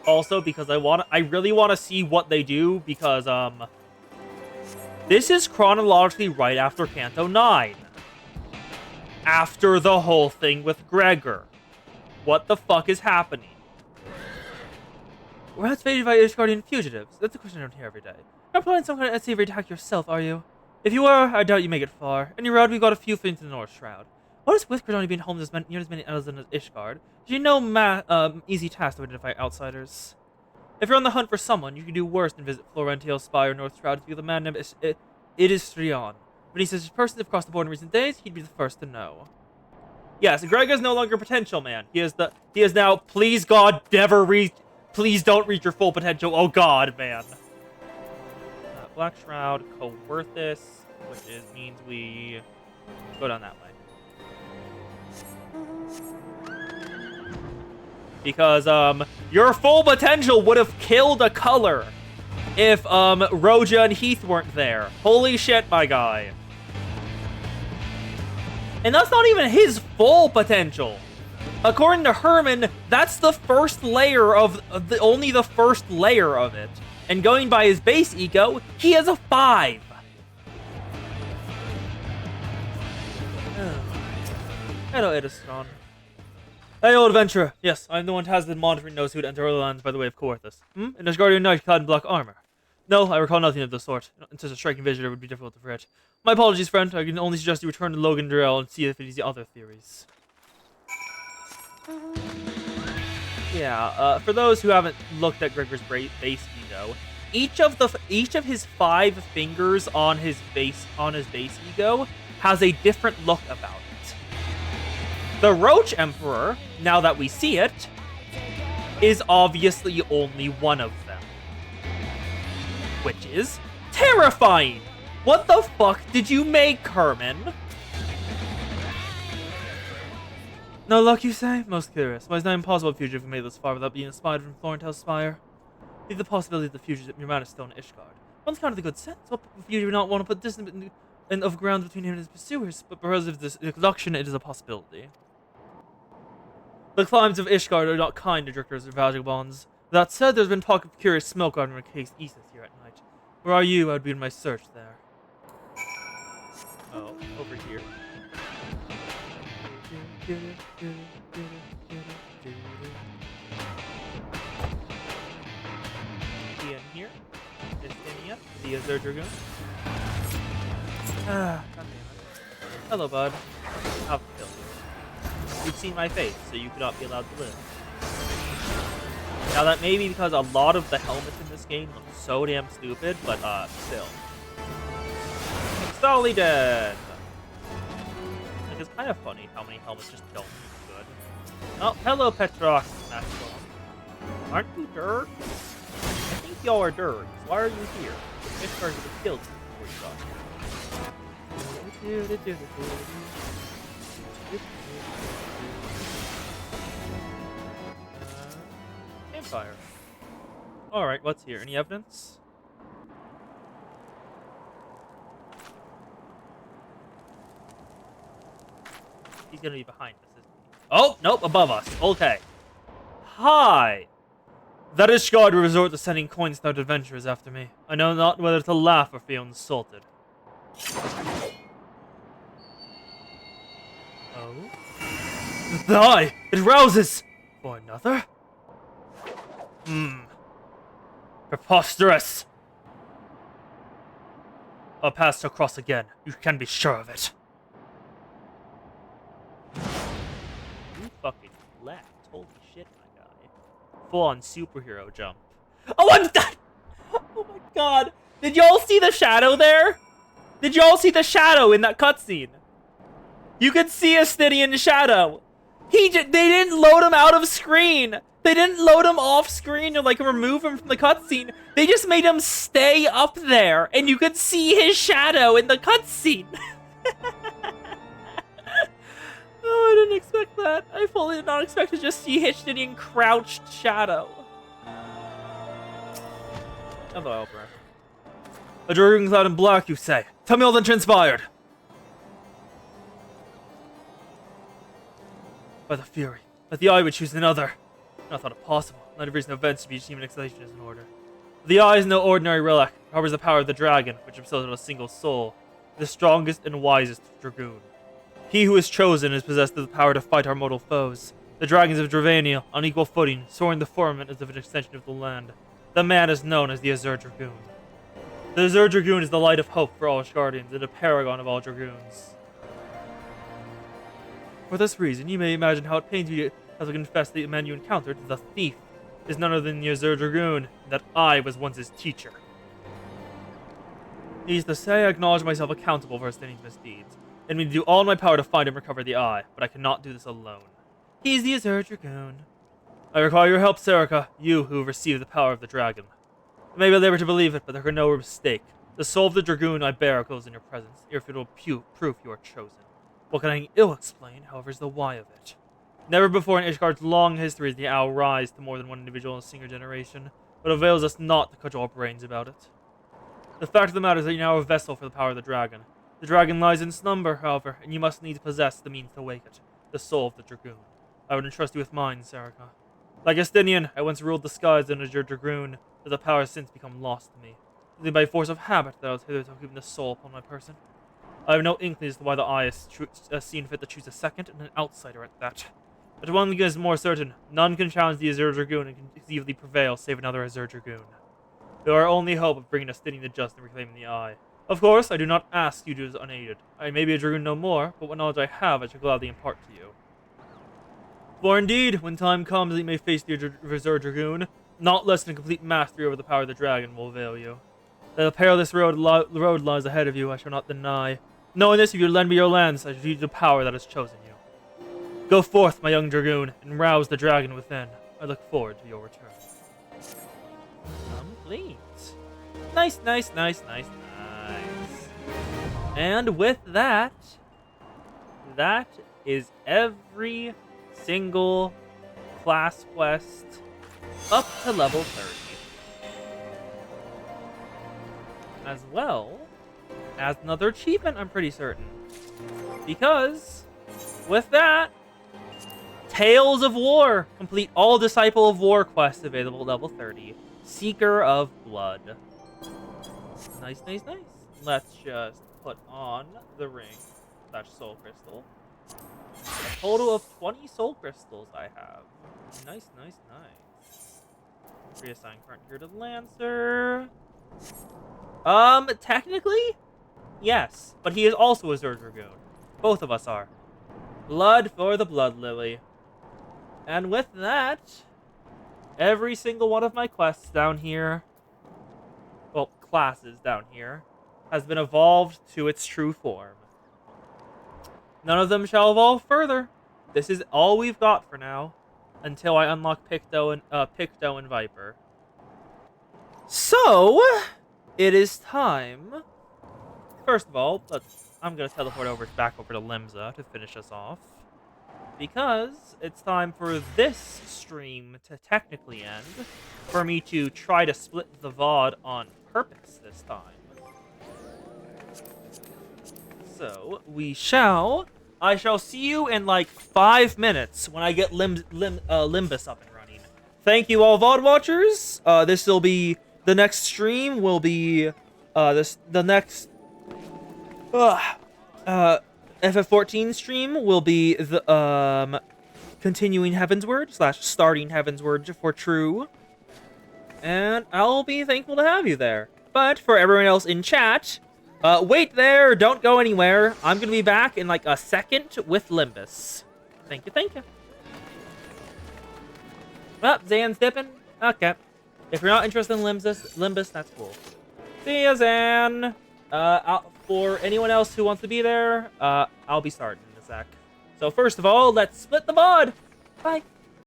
Also, because I really want to see what they do, because, this is chronologically right after Canto 9. After the whole thing with Gregor. What the fuck is happening? We're not faded by Ishgardian fugitives. That's a question I don't hear every day. You're not planning some kind of unsavory attack yourself, are you? If you are, I doubt you make it far. In your route, we've got a few things in the North Shroud. What is with Gridani being home near as many islands as Ishgard? Do you know easy task to identify outsiders? If you're on the hunt for someone, you can do worse than visit Florential Spire or North Shroud to be the man named Idistrion. When he says his persons have crossed the border in recent days, he'd be the first to know. Yes, Greg is no longer potential, man. He is now, please God, please don't reach your full potential. Oh God, man. Black Shroud, Coerthus, which means we go down that way. Because, your full potential would have killed a color if, Roja and Heath weren't there. Holy shit, my guy. And that's not even his full potential. According to Herman, that's the first layer of only the first layer of it. And going by his base ego, he has a 5. Hello, Edistron. Hey, old adventurer. Yes, I'm the one who has been monitoring those who would enter our lands by the way of Coerthus. An Asgardian knight clad in black armor. No, I recall nothing of the sort. In such a striking vision, it would be difficult to forget. My apologies, friend. I can only suggest you return to Logan Durrell and see if it is the other theories. Yeah, for those who haven't looked at Gregor's base ego, each of his 5 fingers on his base ego has a different look about it. The Roach Emperor, now that we see it, is obviously only one of them. Which is terrifying! What the fuck did you make, Herman? No luck, you say? Most curious. Why is it not impossible fugitive can make this far without being spied from Florentel's spire? Leave the possibility that the fugitive your man is still in Ishgard. Once counted the good sense, what fugitive would not want to put distance of ground between him and his pursuers, but because of this seduction, it is a possibility. The climes of Ishgard are not kind to drifters or vagabonds. That said, there's been talk of curious smoke out of a case Isis here at night. Where are you? I would be in my search there. Oh, over here. In here. Istinia, the Azure Dragoon. God damn it. Hello, bud. I'll kill you. You've seen my face, so you cannot be allowed to live. Now that may be because a lot of the helmets in this game look so damn stupid, but still. Solely dead! Like, it's kind of funny how many helmets just don't look good. Oh, hello Petrox, Mastodon. Aren't you Durgs? I think y'all are Durgs. Why are you here? This person would have killed you before you got here. Campfire. Alright, what's here? Any evidence? He's gonna be behind us, isn't he? Oh, nope, above us. Okay. Hi! That Ishgard will resort to sending coin-snout adventurers after me. I know not whether to laugh or feel insulted. Oh? The eye! It rouses! For another? Preposterous! I'll pass across again. You can be sure of it. You fucking left. Holy shit, my guy. Full-on superhero jump. Oh, I'm done! Oh my god! Did y'all see the shadow there? Did y'all see the shadow in that cutscene? You could see a Stydian shadow. They didn't load him out of screen. They didn't load him off screen or like remove him from the cutscene. They just made him stay up there, and you could see his shadow in the cutscene. Oh, I didn't expect that. I fully did not expect to just see Stydian crouched shadow. Hello, Albrecht. A dragon clad in black, you say? Tell me all that transpired. By the Fury, that the Eye would choose another. Not thought it possible. Not of recent events to be human exhalation is in order. The Eye is no ordinary relic. It harbors the power of the dragon, which himself is a single soul. The strongest and wisest dragoon. He who is chosen is possessed of the power to fight our mortal foes. The dragons of Dravania, on equal footing, soaring the firmament as of an extension of the land. The man is known as the Azure Dragoon. The Azure Dragoon is the light of hope for all Asgardians and a paragon of all dragoons. For this reason, you may imagine how it pains me as I confess that the man you encountered, the thief, is none other than the Azure Dragoon, and that I was once his teacher. Needless to say, I acknowledge myself accountable for Stydian's misdeeds, and mean to do all in my power to find and recover the Eye, but I cannot do this alone. He is the Azure Dragoon. I require your help, Serica, you who have received the power of the dragon. I may be labor to believe it, but there can no mistake. The soul of the Dragoon I bear goes in your presence, irrefutable proof you are chosen. What can I ill explain, however, is the why of it. Never before in Ishgard's long history has the owl rise to more than one individual in a single generation, but it avails us not to cudgel our brains about it. The fact of the matter is that you now have a vessel for the power of the dragon. The dragon lies in slumber, however, and you must needs possess the means to wake it, the soul of the Dragoon. I would entrust you with mine, Serica. Like a Stydian, I once ruled the skies in Azure Dragoon, but the power has since become lost to me. Only by force of habit that I was hitherto keeping the soul upon my person. I have no inkling as to why the eye has seen fit to choose a second and an outsider at that. But one thing is more certain: none can challenge the Azure Dragoon and can conceivably prevail save another Azure Dragoon. They are our only hope of bringing us Stinning the Just and reclaiming the eye. Of course, I do not ask you to do this unaided. I may be a Dragoon no more, but what knowledge I have I shall gladly impart to you. For indeed, when time comes that you may face the Azure Dragoon, not less than a complete mastery over the power of the dragon will avail you. That a perilous road lies ahead of you, I shall not deny. Knowing this, if you lend me your lands, I shall use the power that has chosen you. Go forth, my young Dragoon, and rouse the dragon within. I look forward to your return. Complete. Nice. And with that, that is every single class quest up to level 30. As well as another achievement, I'm pretty certain. Because, with that, Tales of War. Complete all Disciple of War quests available at level 30. Seeker of Blood. Nice. Let's just put on the ring / soul crystal. A total of 20 soul crystals I have. Nice. Reassign current gear to Lancer. Technically, yes, but he is also a Azure Dragoon. Both of us are. Blood for the Blood Lily. And with that, every single one of my quests down here, well, classes down here, has been evolved to its true form. None of them shall evolve further. This is all we've got for now, until I unlock Picto and Viper. So, it is time. First of all, I'm gonna teleport back over to Limsa to finish us off, because it's time for this stream to technically end, for me to try to split the VOD on purpose this time. So, I shall see you in like 5 minutes when I get Limbus up and running. Thank you all VOD watchers. This will be, the next stream will be, the next, FF14 stream will be the, continuing Heavensward / starting Heavensward for True. And I'll be thankful to have you there. But for everyone else in chat, wait there, don't go anywhere. I'm gonna be back in like a second with Limbus. Thank you. Well, Zan's dipping? Okay. If you're not interested in Limbus, that's cool. See ya, Zan! For anyone else who wants to be there, I'll be starting in a sec. So first of all, let's split the VOD! Bye!